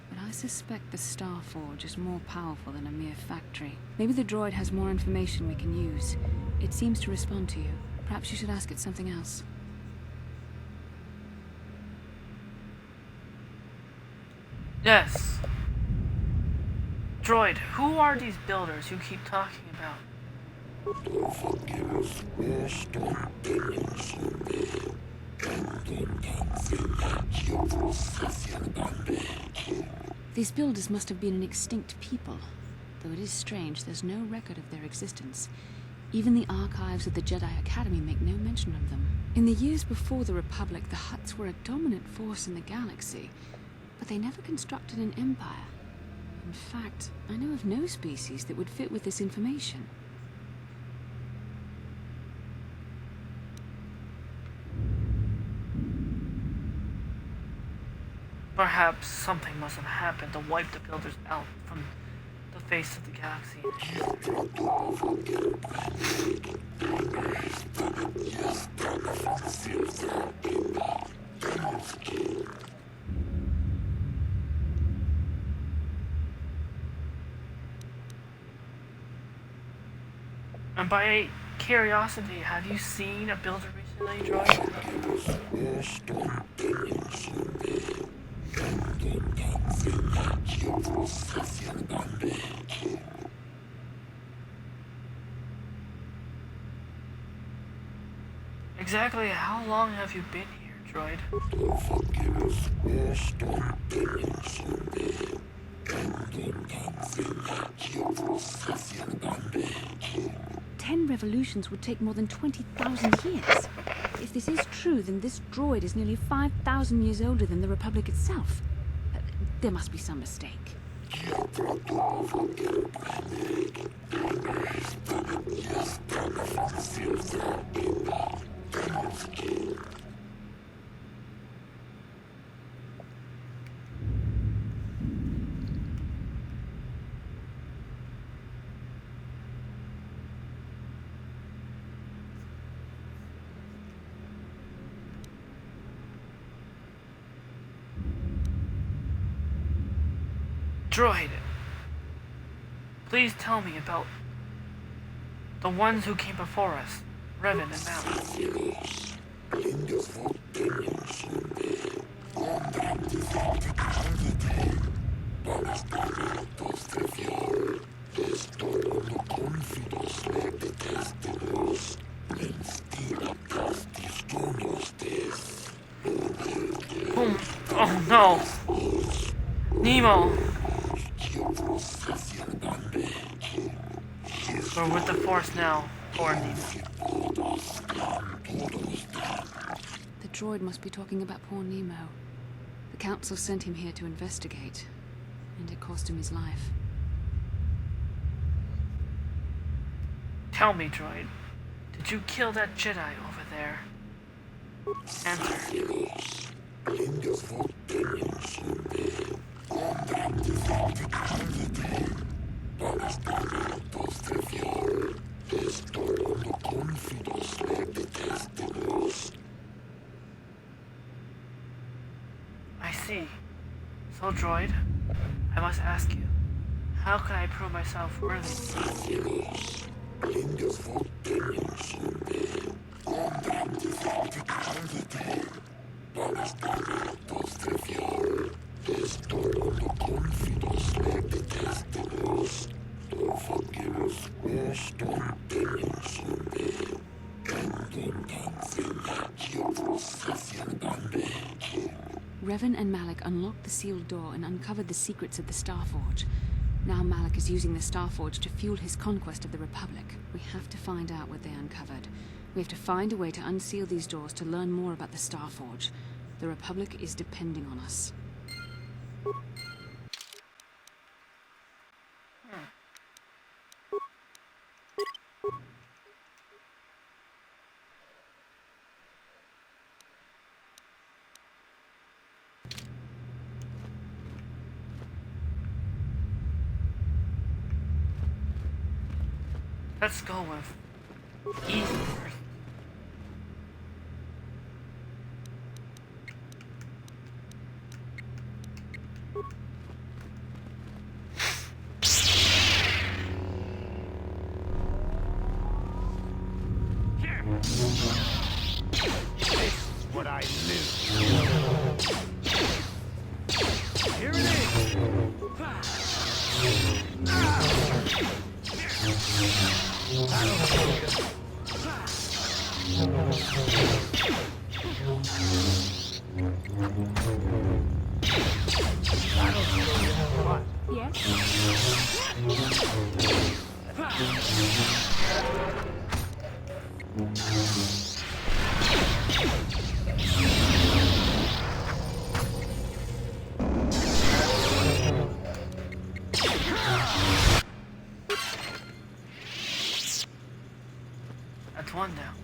But I suspect the Starforge is more powerful than a mere factory. Maybe the droid has more information we can use. It seems to respond to you. Perhaps you should ask it something else. Yes. Droid, who are these builders you keep talking about? These builders must have been an extinct people. Though it is strange, there's no record of their existence. Even the archives of the Jedi Academy make no mention of them. In the years before the Republic, the Hutts were a dominant force in the galaxy, but they never constructed an empire. In fact, I know of no species that would fit with this information. Perhaps something must have happened to wipe the builders out from the face of the galaxy. And by curiosity, have you seen a builder recently, Droid? Exactly how long have you been here, Droid? 10 revolutions would take more than 20,000 years. If this is true, then this droid is nearly 5,000 years older than the Republic itself. There must be some mistake. Droid, please tell me about the ones who came before us, RaVeN and Malik. Oh no! Nemo! We're with the Force now, poor Nemo. The droid must be talking about poor Nemo. The Council sent him here to investigate, and it cost him his life. Tell me, Droid, did you kill that Jedi over there? Answer. I see. So, Droid, I must ask you, how can I prove myself worthy? RaVeN and Malik unlocked the sealed door and uncovered the secrets of the Starforge. Now Malik is using the Starforge to fuel his conquest of the Republic. We have to find out what they uncovered. We have to find a way to unseal these doors to learn more about the Starforge. The Republic is depending on us. Let's go with easy first. This is what I live for. Here it is. That's one down.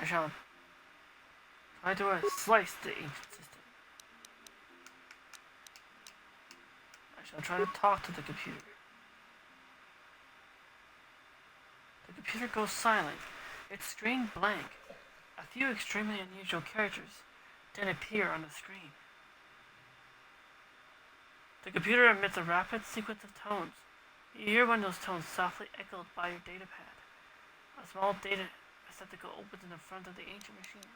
I shall try to slice the ancient system. I shall try to talk to the computer. The computer goes silent. Its screen blank. A few extremely unusual characters then appear on the screen. The computer emits a rapid sequence of tones. You hear one of those tones softly echoed by your datapad. A small data receptacle opens in the front of the ancient machine.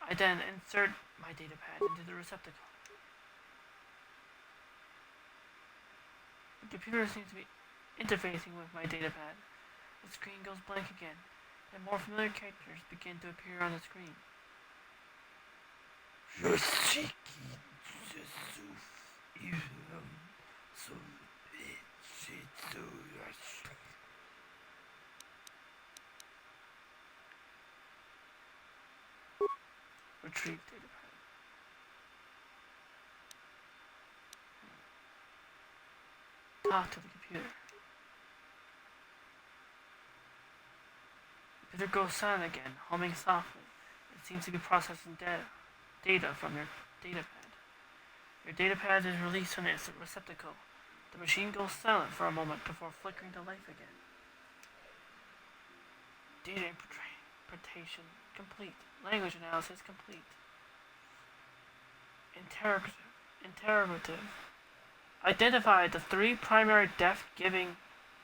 I then insert my datapad into the receptacle. The computer seems to be interfacing with my datapad. The screen goes blank again, and more familiar characters begin to appear on the screen. Retrieve datapad. Talk to the computer. The computer goes silent again, humming softly. It seems to be processing data from your datapad. Your datapad is released from its receptacle. The machine goes silent for a moment before flickering to life again. Data interpretation complete. Language analysis complete. Interrogative. Identify the 3 primary death-giving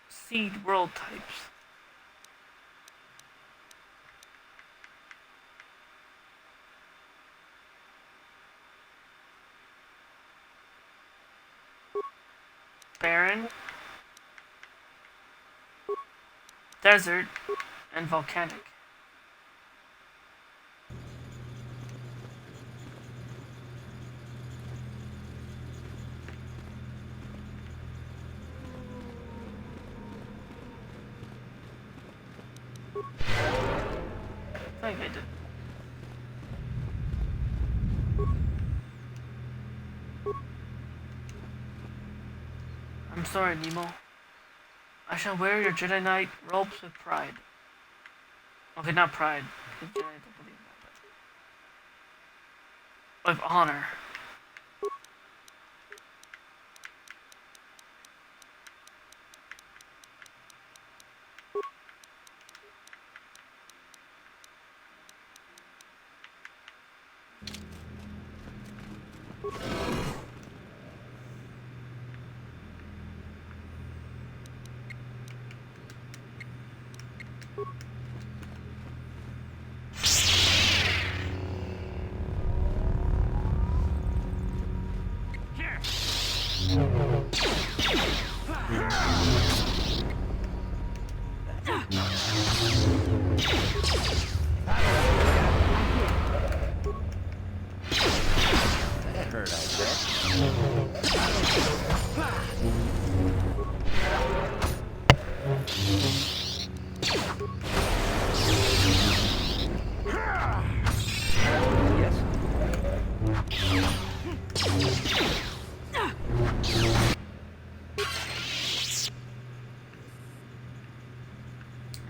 seed world types. Barren, desert, and volcanic. I think I did. I'm sorry, Nemo. I shall wear your Jedi Knight robes with pride. Okay, not pride, because Jedi don't believe that, but with honor.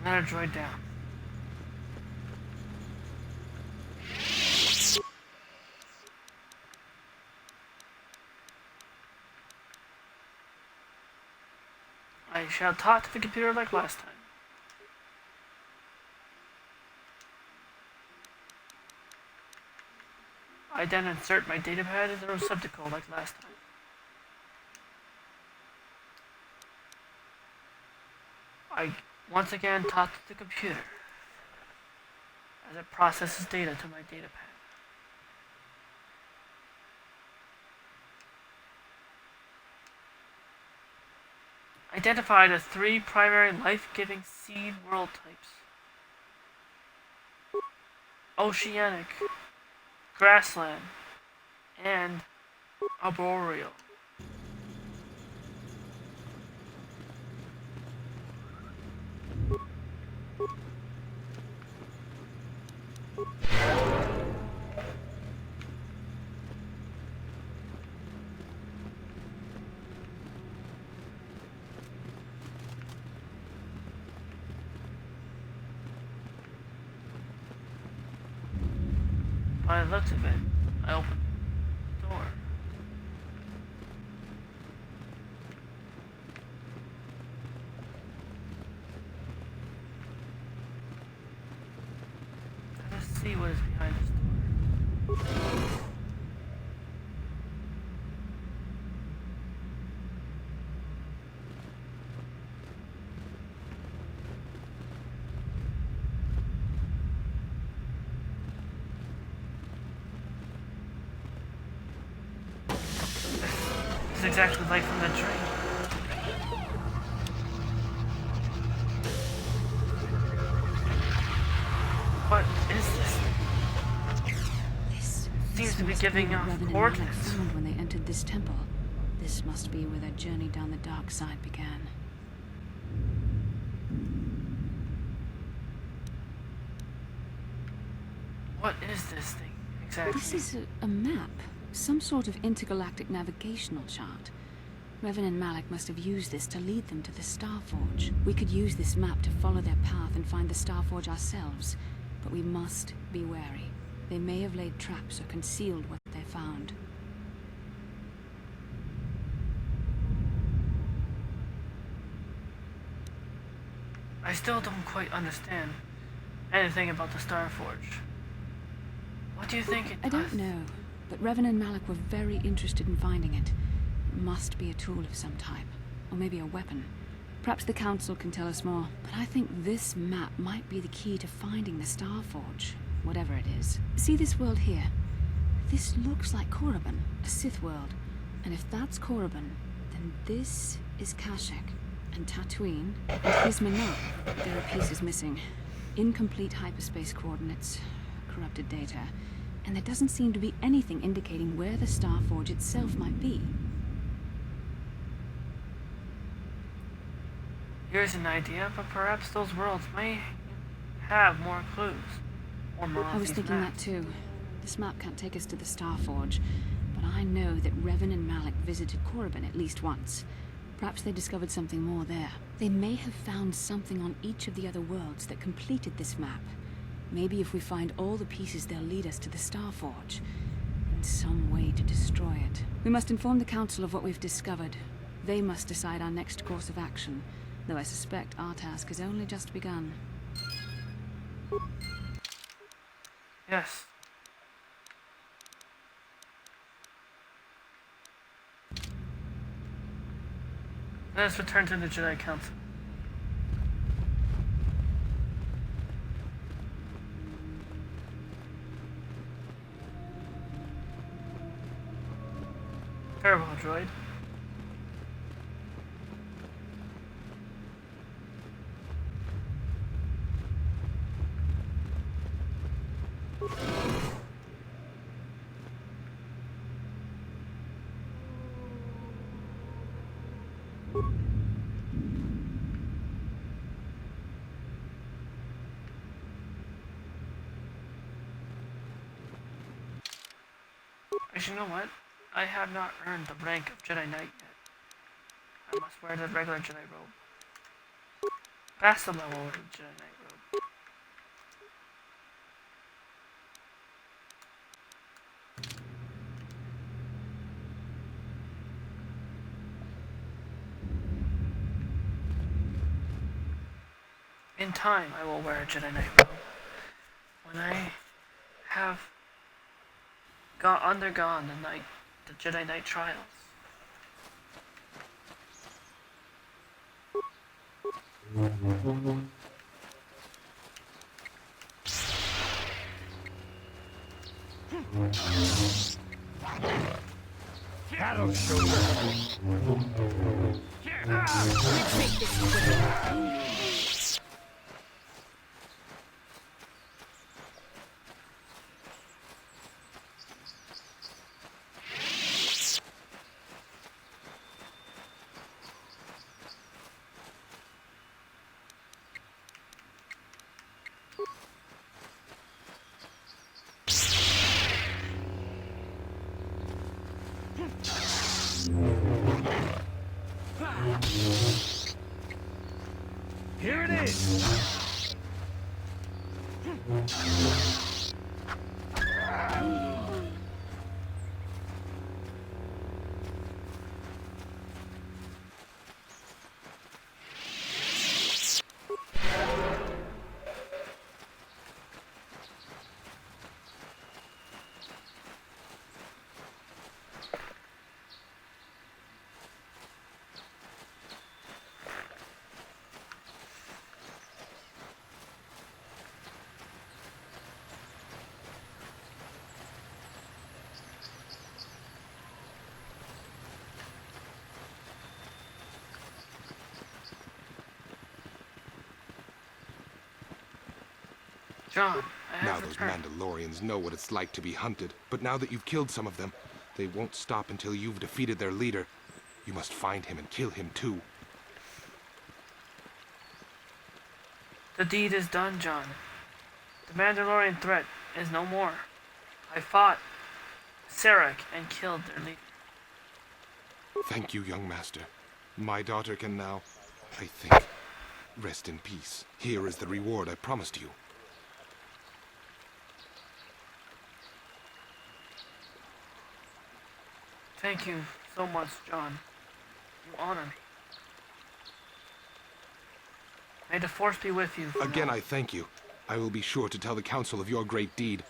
Another droid down. I shall talk to the computer like last time. I then insert my datapad in the receptacle like last time. I once again talk to the computer as it processes data to my datapad. Identify the 3 primary life-giving seed world types. Oceanic, grassland, and arboreal. By the looks of it, I opened the door. It's exactly like from the dream. What is this? This Seems to be must giving what off RaVeN and Malik coordinates. found when they entered this temple. This must be where their journey down the dark side began. What is this thing exactly? This is a map. Some sort of intergalactic navigational chart. RaVeN and Malik must have used this to lead them to the Starforge. We could use this map to follow their path and find the Starforge ourselves, but we must be wary. They may have laid traps or concealed what they found. I still don't quite understand anything about the Starforge. What do you think it I don't know, but RaVeN and Malik were very interested in finding it. It must be a tool of some type, or maybe a weapon. Perhaps the Council can tell us more, but I think this map might be the key to finding the Starforge, whatever it is. See this world here? This looks like Korriban, a Sith world. And if that's Korriban, then this is Kashyyyk, and Tatooine, and here's Minar. There are pieces missing. Incomplete hyperspace coordinates, corrupted data, and there doesn't seem to be anything indicating where the Starforge itself might be. Here's an idea, but perhaps those worlds may have more clues. Or more I of was these thinking maps. that too. This map can't take us to the Starforge, but I know that RaVeN and Malik visited Korriban at least once. Perhaps they discovered something more there. They may have found something on each of the other worlds that completed this map. Maybe if we find all the pieces, they'll lead us to the Starforge. And some way to destroy it. We must inform the Council of what we've discovered. They must decide our next course of action, though I suspect our task has only just begun. Yes. Let us return to the Jedi Council. Farewell, droid. Actually, you know what? I have not earned the rank of Jedi Knight yet. I must wear the regular Jedi robe. Pass the level of the Jedi Knight robe. In time, I will wear a Jedi Knight robe. When I have undergone the Jedi Knight trials. That'll show you. Retreat this way. Here it is. John, I Now have those returned. Mandalorians know what it's like to be hunted, but now that you've killed some of them, they won't stop until you've defeated their leader. You must find him and kill him too. The deed is done, John. The Mandalorian threat is no more. I fought Sarek and killed their leader. Thank you, young master. My daughter can now, I think, rest in peace. Here is the reward I promised you. Thank you so much, John. You honor me. May the Force be with you. Again, I thank you. I will be sure to tell the Council of your great deed.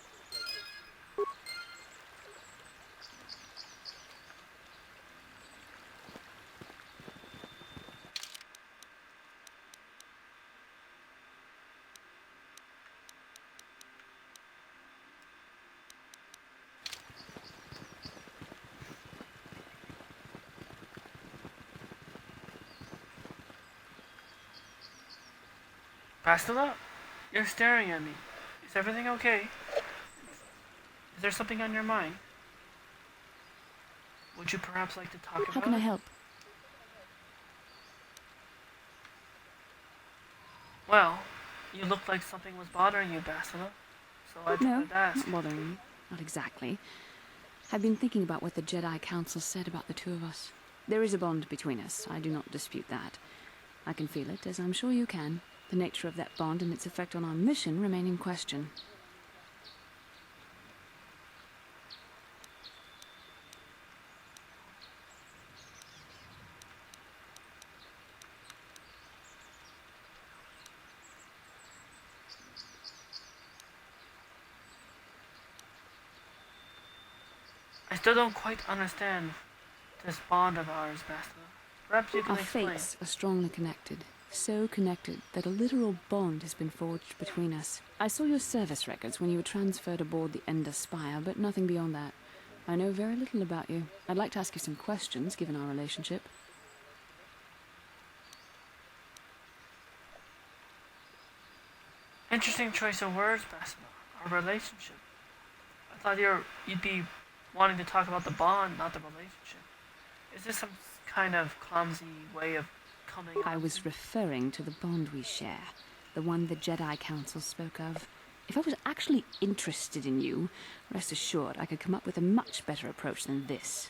Bastila, you're staring at me. Is everything okay? Is there something on your mind? Would you perhaps like to talk about it? How can I help? Well, you look like something was bothering you, Bastila. So I No, thought I'd ask. not bothering me. Not exactly. I've been thinking about what the Jedi Council said about the two of us. There is a bond between us. I do not dispute that. I can feel it, as I'm sure you can. The nature of that bond and its effect on our mission remain in question. I still don't quite understand this bond of ours, Bastila. Perhaps you can Our explain. fates are strongly connected. So connected that a literal bond has been forged between us. I saw your service records when you were transferred aboard the Ender Spire, but nothing beyond that. I know very little about you. I'd like to ask you some questions, given our relationship. Interesting choice of words, Bastila. Our relationship. I thought you'd be wanting to talk about the bond, not the relationship. Is this some kind of clumsy way of coming I was referring to the bond we share, the one the Jedi Council spoke of. If I was actually interested in you, rest assured I could come up with a much better approach than this.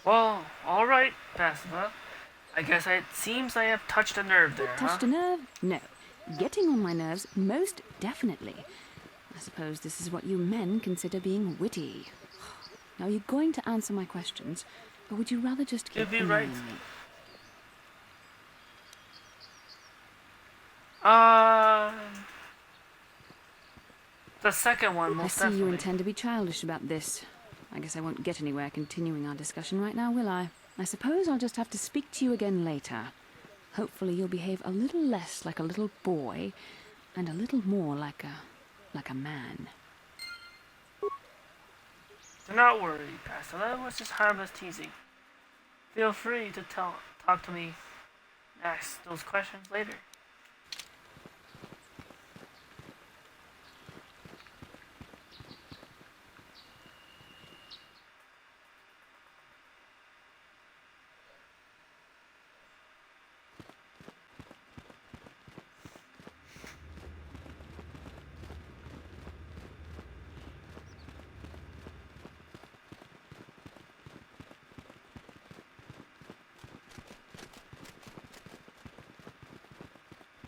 Well, alright, Bastila. I guess it seems I have touched a nerve there, Touched a nerve? No. Getting on my nerves, most definitely. I suppose this is what you men consider being witty. Now, you're going to answer my questions, or would you rather just keep You'd be annoying right. me? The second one, I most see definitely. you intend to be childish about this. I guess I won't get anywhere continuing our discussion right now, will I? I suppose I'll just have to speak to you again later. Hopefully you'll behave a little less like a little boy, and a little more like a man. Do not worry, Pastor. That was just harmless teasing. Feel free to talk to me, ask those questions later.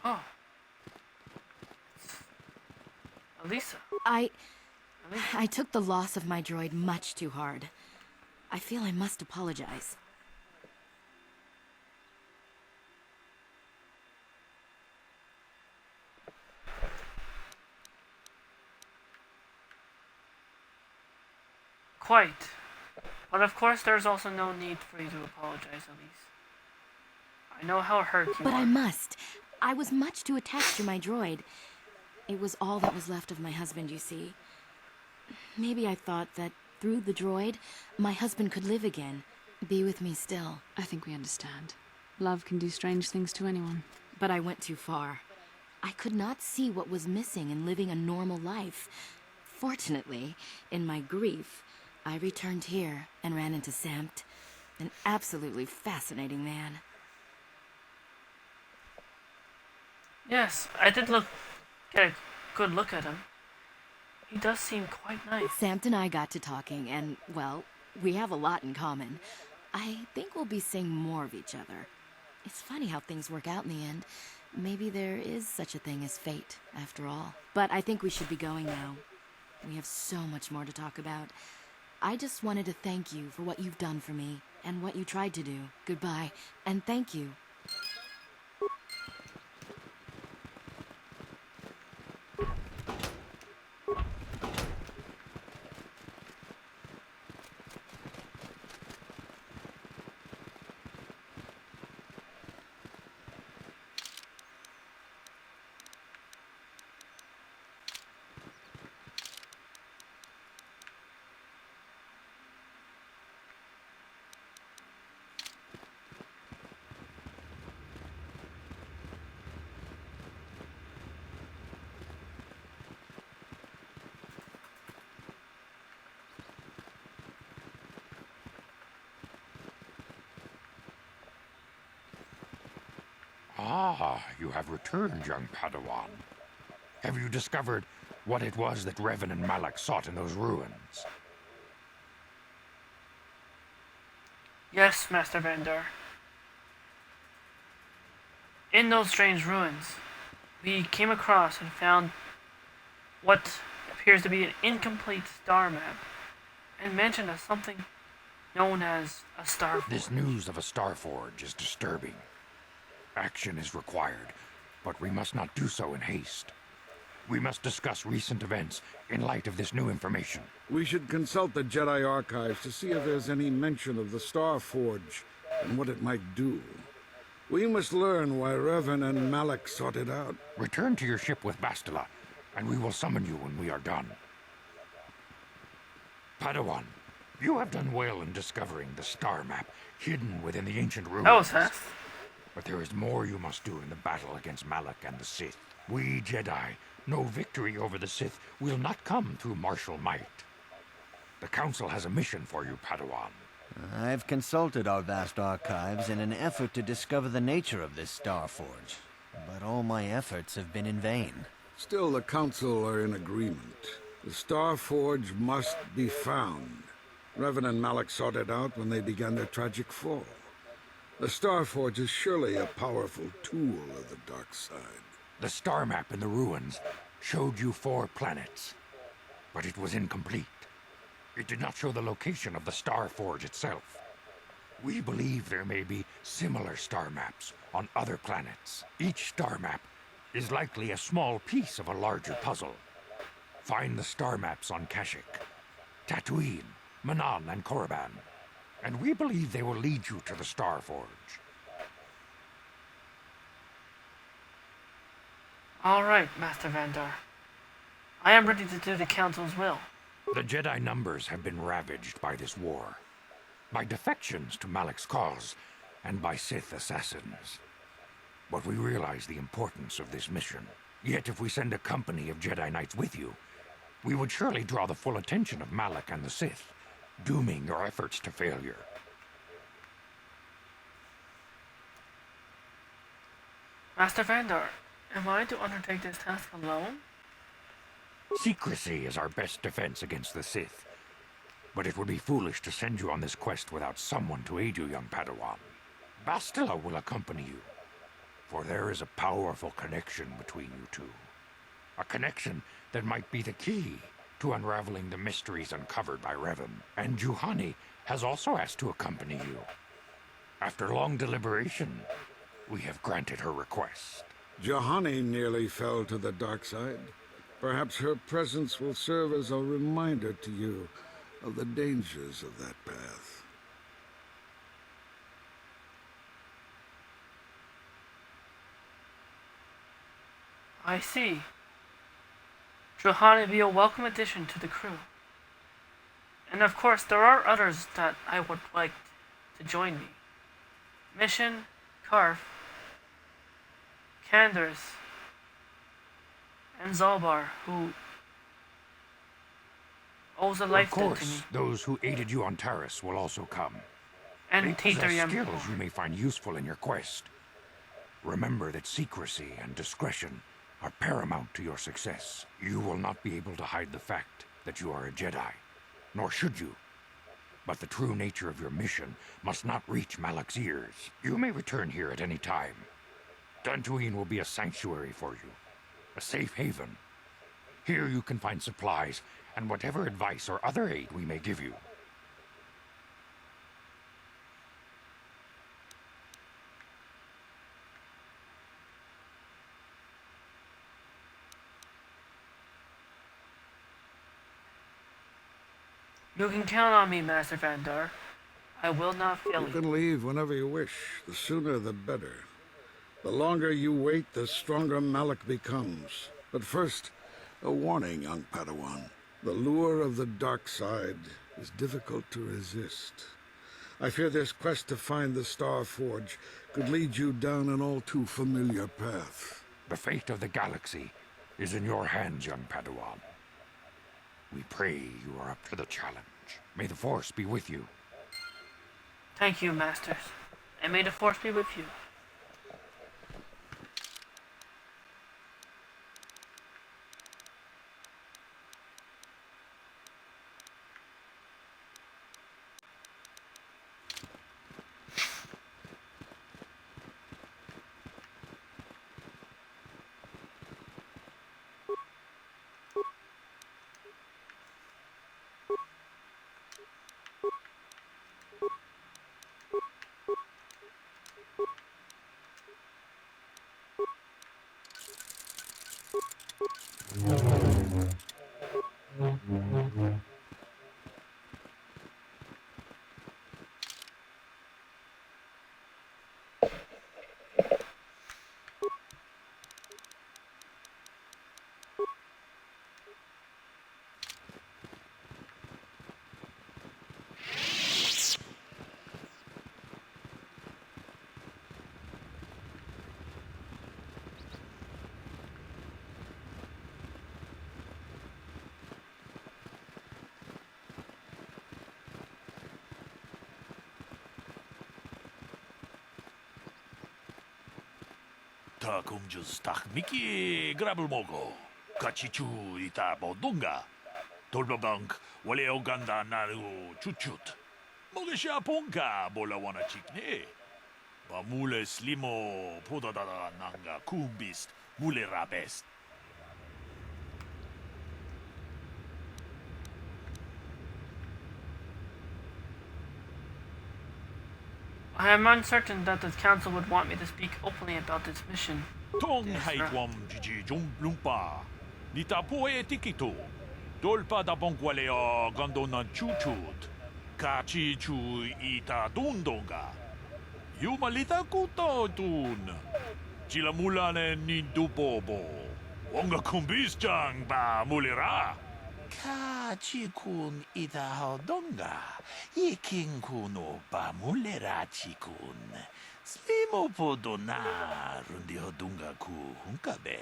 Oh. Elisa. I took the loss of my droid much too hard. I feel I must apologize. Quite. But of course there's also no need for you to apologize, Elise. I know how hurt you But are. I must. I was much too attached to my droid. It was all that was left of my husband, you see. Maybe I thought that through the droid, my husband could live again, be with me still. I think we understand. Love can do strange things to anyone. But I went too far. I could not see what was missing in living a normal life. Fortunately, in my grief, I returned here and ran into Samt, an absolutely fascinating man. Yes, I did get a good look at him. He does seem quite nice. Samt and I got to talking, and, well, we have a lot in common. I think we'll be seeing more of each other. It's funny how things work out in the end. Maybe there is such a thing as fate, after all. But I think we should be going now. We have so much more to talk about. I just wanted to thank you for what you've done for me, and what you tried to do. Goodbye, and thank you. Ah, you have returned, young Padawan. Have you discovered what it was that RaVeN and Malak sought in those ruins? Yes, Master Vandar. In those strange ruins, we came across and found what appears to be an incomplete star map, and mentioned as something known as a star forge. This news of a star forge is disturbing. Action is required, but we must not do so in haste. We must discuss recent events in light of this new information. We should consult the Jedi archives to see if there's any mention of the Star Forge and what it might do. We must learn why RaVeN and Malak sought it out. Return to your ship with Bastila, and we will summon you when we are done. Padawan, you have done well in discovering the star map hidden within the ancient ruins. That was fast. But there is more you must do in the battle against Malak and the Sith. We Jedi know victory over the Sith will not come through martial might. The Council has a mission for you, Padawan. I've consulted our vast archives in an effort to discover the nature of this Star Forge, but all my efforts have been in vain. Still, the Council are in agreement. The Star Forge must be found. RaVeN and Malak sought it out when they began their tragic fall. The Star Forge is surely a powerful tool of the dark side. The star map in the ruins showed you 4 planets, but it was incomplete. It did not show the location of the Star Forge itself. We believe there may be similar star maps on other planets. Each star map is likely a small piece of a larger puzzle. Find the star maps on Kashyyyk, Dantooine, Manaan, and Korriban, and we believe they will lead you to the Star Forge. All right, Master Vandar. I am ready to do the Council's will. The Jedi numbers have been ravaged by this war, by defections to Malak's cause, and by Sith assassins. But we realize the importance of this mission. Yet if we send a company of Jedi Knights with you, we would surely draw the full attention of Malak and the Sith, dooming your efforts to failure. Master Vandar, am I to undertake this task alone? Secrecy is our best defense against the Sith, but it would be foolish to send you on this quest without someone to aid you, young Padawan. Bastila will accompany you, for there is a powerful connection between you two. A connection that might be the key to unraveling the mysteries uncovered by RaVeN. And Juhani has also asked to accompany you. After long deliberation, we have granted her request. Juhani nearly fell to the dark side. Perhaps her presence will serve as a reminder to you of the dangers of that path. I see. Juhani be a welcome addition to the crew. And of course, there are others that I would like to join me. Mission, Karf, Candace, and Zalbar, who owes a Of life debt to me, course, those who aided you on Taris will also come. and They possess T3M. skills you may find useful in your quest. Remember that secrecy and discretion are paramount to your success. You will not be able to hide the fact that you are a Jedi, nor should you. But the true nature of your mission must not reach Malak's ears. You may return here at any time. Dantooine will be a sanctuary for you, a safe haven. Here you can find supplies and whatever advice or other aid we may give you. You can count on me, Master Vandar. I will not fail You you. can leave whenever you wish. The sooner the better. The longer you wait, the stronger Malak becomes. But first, a warning, young Padawan. The lure of the dark side is difficult to resist. I fear this quest to find the Star Forge could lead you down an all too familiar path. The fate of the galaxy is in your hands, young Padawan. We pray you are up to the challenge. May the Force be with you. Thank you, Masters. And may the Force be with you. Ta kumjus tak miki grabul mogo. Kachichu ita bodunga. Tolbabank wale oganda naru chuchut. Mogesha ponka bola wana chikne. Bamule slimo podadada nanga kumbist mule rabest. I am uncertain that the Council would want me to speak openly about this mission. Tong haitwam jiji jum lumpa. Nita poe tikito. Dolpa da bonkwaleo gondona chuchut. Kachi chu ita dundonga. Yumalita kuto tun. Chilamulane nindupobo. Wonga kumbis jang ba mulira. Kachikun ita hodonga. Ikin kuno ba mulera chikun. Slimo podona rundi hodunga ku hunkabe.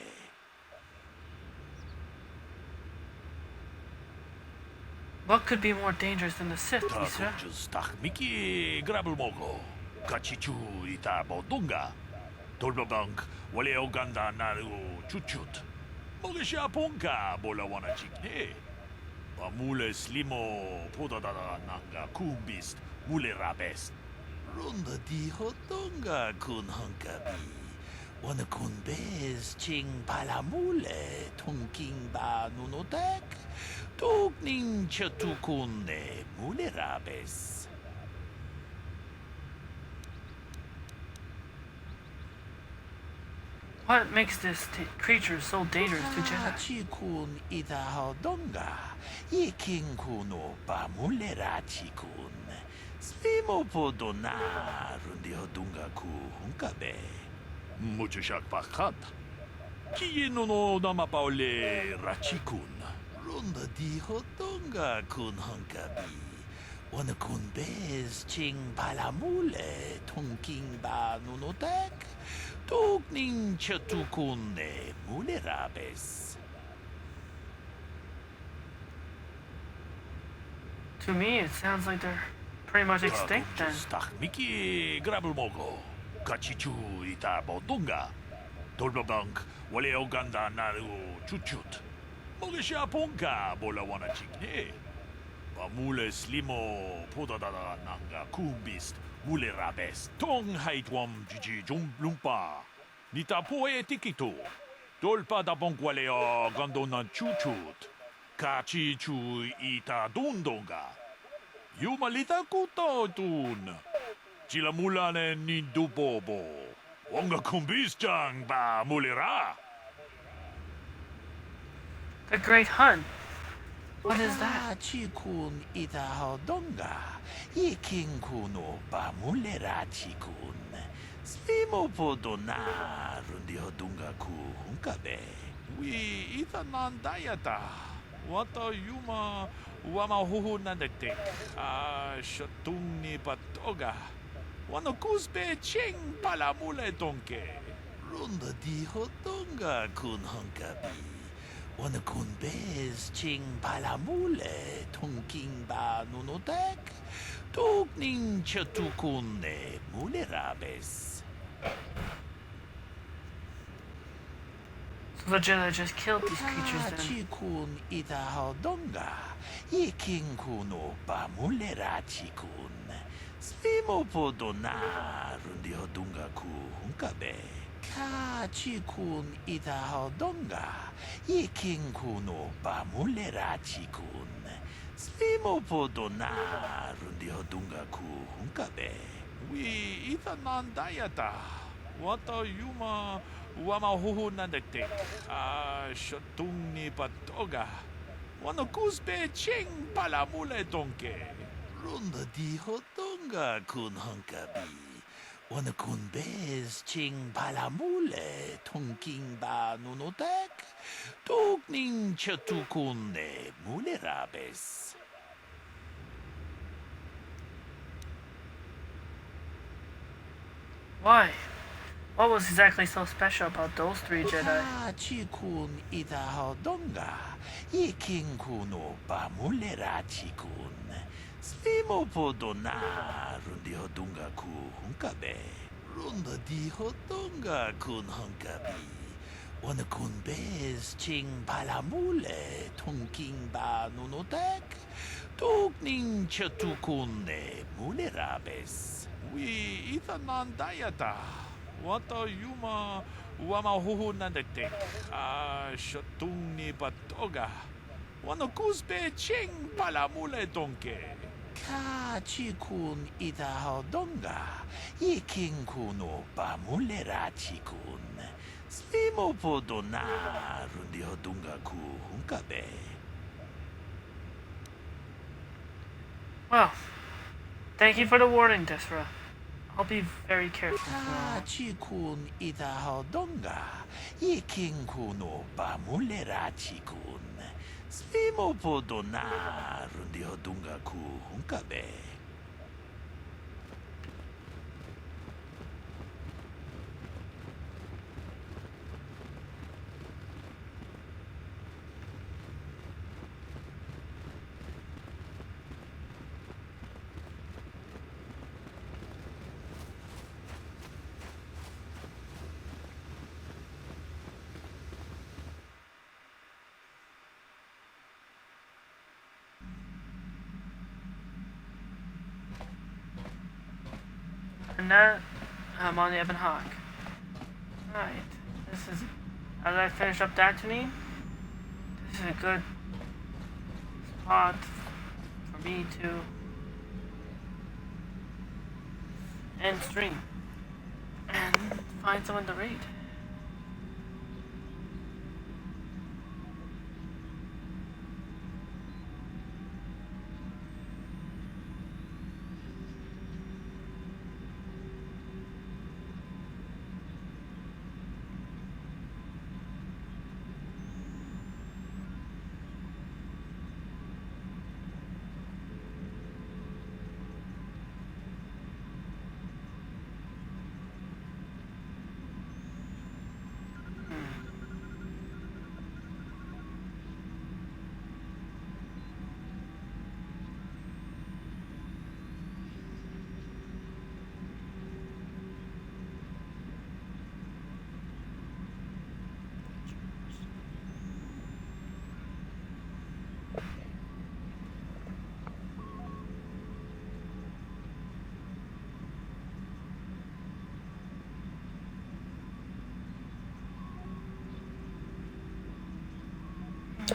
What could be more dangerous than the Sith, Ta Isra? kumjus tak miki grabul mogo. Kachichu ita bodunga. Tolbabank wale oganda naru chuchut. Mogesha ponka bola wana chikne. Bamule slimo podadada nanga kumbist mule rabest. Runda di hodonga kun hunkabi. Wana kun bez ching palamule tunking ba nunotek. Tukning chatukune mule rabes. What makes this creature so dangerous to Jedi? Chikun ita hodonga. Ikin kuno ba mulera chikun. Slimo podona rundi hodunga ku hunkabe. Muchishak pakat. Kieno no namapaule rachikun. Runda di hodonga kun hunkabi. Wana kun bez ching palamule tunking ba nunotek. Tukning chatukune mule rabes. To me, it sounds like they're pretty much extinct then. Miki grabulmogo. Kachichu ita bodunga. Dolbabank wale oganda naru chuchut. Mogisha ponka bola wana chikne. Bamule slimo podadada nanga kumbist. Mule rabes tong haitwam jiji lumpa. Nita poe tikito. Dolpa da bonkwaleo gandona chuchut. Kachichu ita dundonga. Yumalita kuto tun. Chilamulane ni dubobo. Wonga kumbisjang ba mulira. The Great Hunt. What is that? Chikun ita hodonga. Ikin kuno ba mulera chikun. Slimo podona rundi hodunga ku hunkabe. We ita nandayata. Wata yuma wama huhu nandekte. Shatung ni patoga. Wano kusbe ching palamule donke. Runda di hodonga kun hunkabi. Wana kun bez ching palamule tonking ba nunotek. Tugning chatukune mulerabes. So the Jedi just killed these creatures then. Chikun ita hodonga. Ikin kuno ba mulera chikun. Slimo podona rundi hodunga ku hunkabe. Ka chikun ita hodonga. Ikin kuno ba mulera chikun. Slimo podona rundi hodunga ku hunkabe. We ita nandayata. Wata yuma wama huhu nandekte. Shatung ni patoga. Wano kusbe ching palamule donke. Runda di hodonga kun hunkabi. Wana kun bez ching palamule tonking ba nunotek. Tugning chatukune mulerabes. Why? What was exactly so special about those three Jedi? Chikun ita hodonga. Ikin kuno ba mulera chikun. Slimo podona rundi hodunga ku hunkabe. Runda di hodonga kun hunkabi. Wana kun bez ching palamule tonking ba nunotek. Tugning chatukune mulerabes. We ita nandayata. Wata yuma wama huhu nandekte. Shatung ni patoga. Wano kusbe ching palamule donke. Ka chikun ita hodonga. Ikin kuno ba mulera chikun. Slimo podona rundi hodunga ku hunkabe. Well, thank you for the warning, Desra. I'll be very careful. Chikun ita hodonga. Ikin kuno ba mulera chikun. Slimo podona rundi hodunga ku hunkabe. And now I'm on the Ebon Hawk. Right. This is, as I finish up Dantooine, this is a good spot for me to end stream and find someone to raid.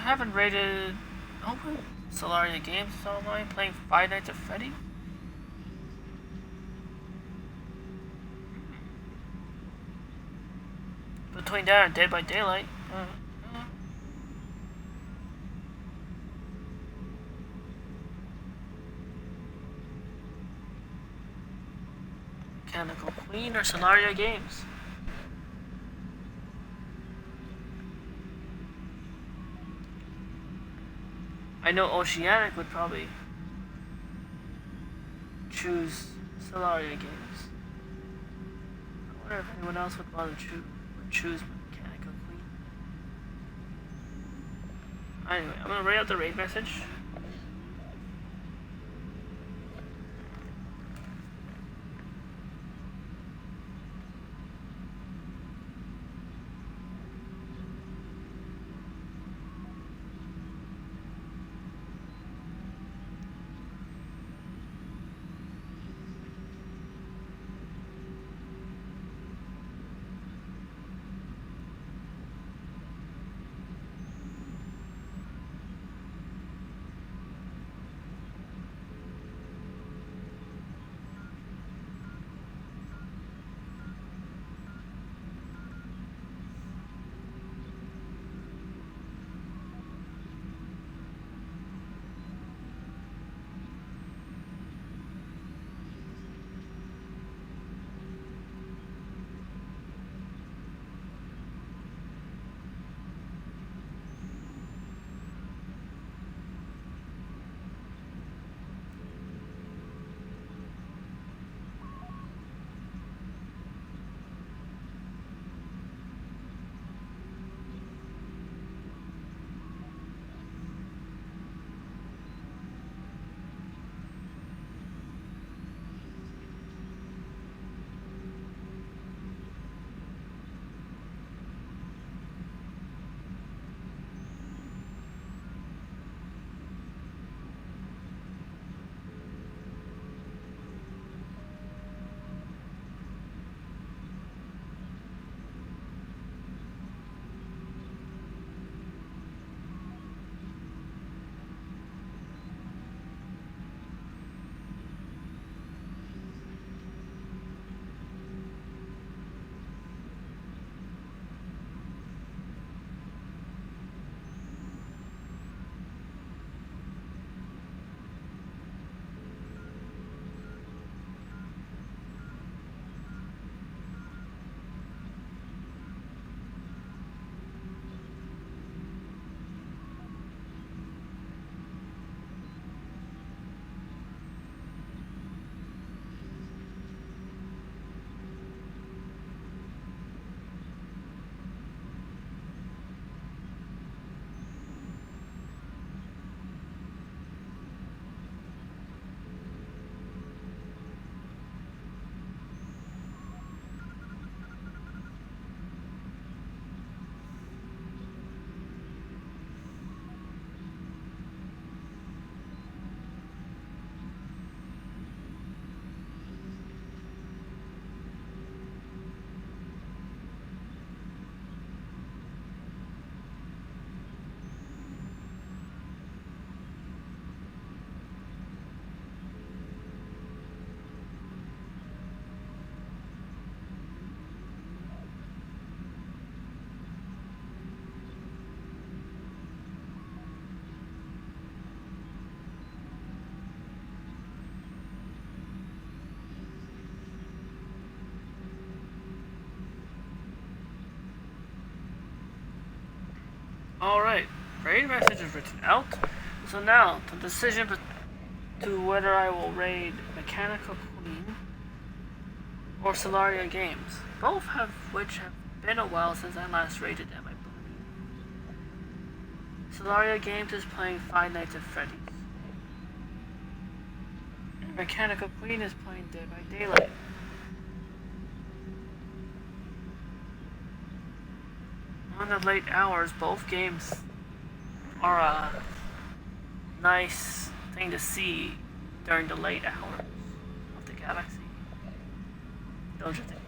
I haven't rated Solaria Games online playing Five Nights at Freddy. Between that and Dead by Daylight. Mechanical Queen or Solaria Games. I know Oceanic would probably choose Solaria Games. I wonder if anyone else would want to choose Mechanical Queen. Anyway, I'm gonna write out the raid message. Alright, raid message is written out. So now, the decision to whether I will raid Mechanical Queen or Solaria Games, both of which have been a while since I last raided them, I believe. Solaria Games is playing Five Nights at Freddy's. And Mechanical Queen is playing Dead by Daylight. On the late hours, both games are a nice thing to see during the late hours of the galaxy. Don't you think?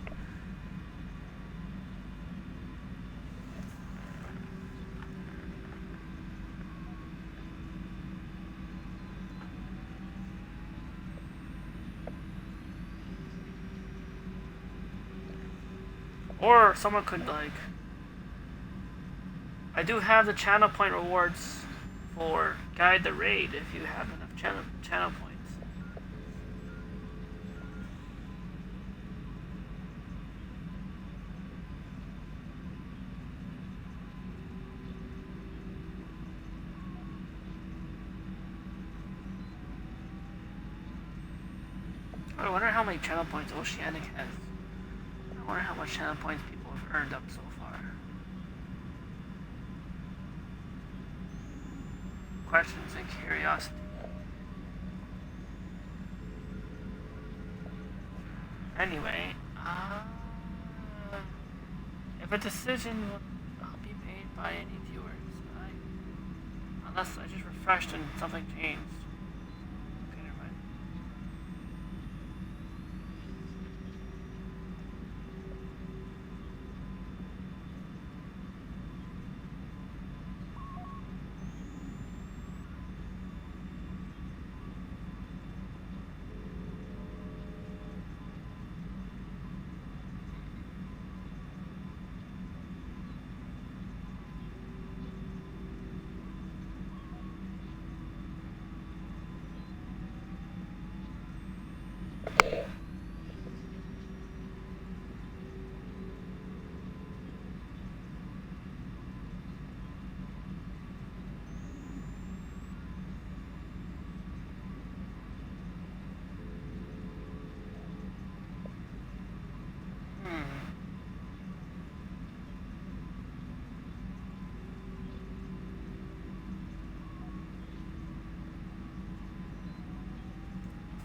Or someone could, like... I do have the channel point rewards for Guide the Raid if you have enough channel points. I wonder how many channel points Oceanic has. I wonder how much channel points people have earned up so far. Questions and curiosity. Anyway, if a decision will not be made by any viewers, unless I just refreshed and something changed. Okay, never mind.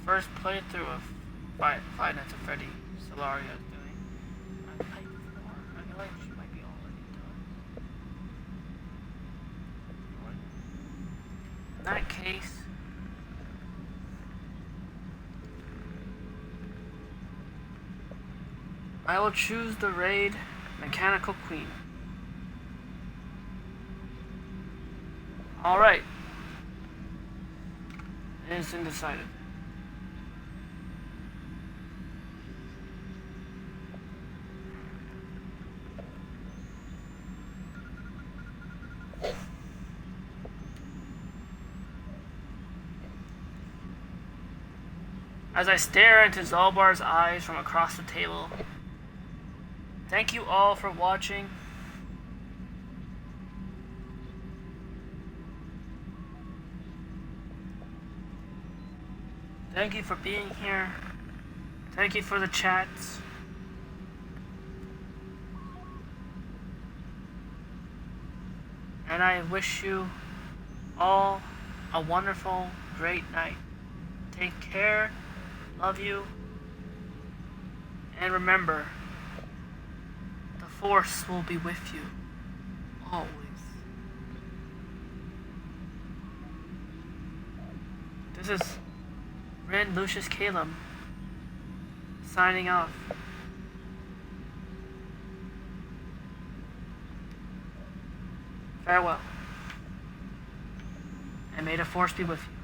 First playthrough of Five Nights at Freddy Solaria is doing. I've played before. I feel like she might be already done. In that case, I will choose the raid Mechanical Queen. Alright. It is undecided. As I stare into Zalbar's eyes from across the table, thank you all for watching. Thank you for being here. Thank you for the chats. And I wish you all a wonderful, great night. Take care. Love you. And remember, the Force will be with you. Always. This is Red Lucius Caleb signing off. Farewell. And may the Force be with you.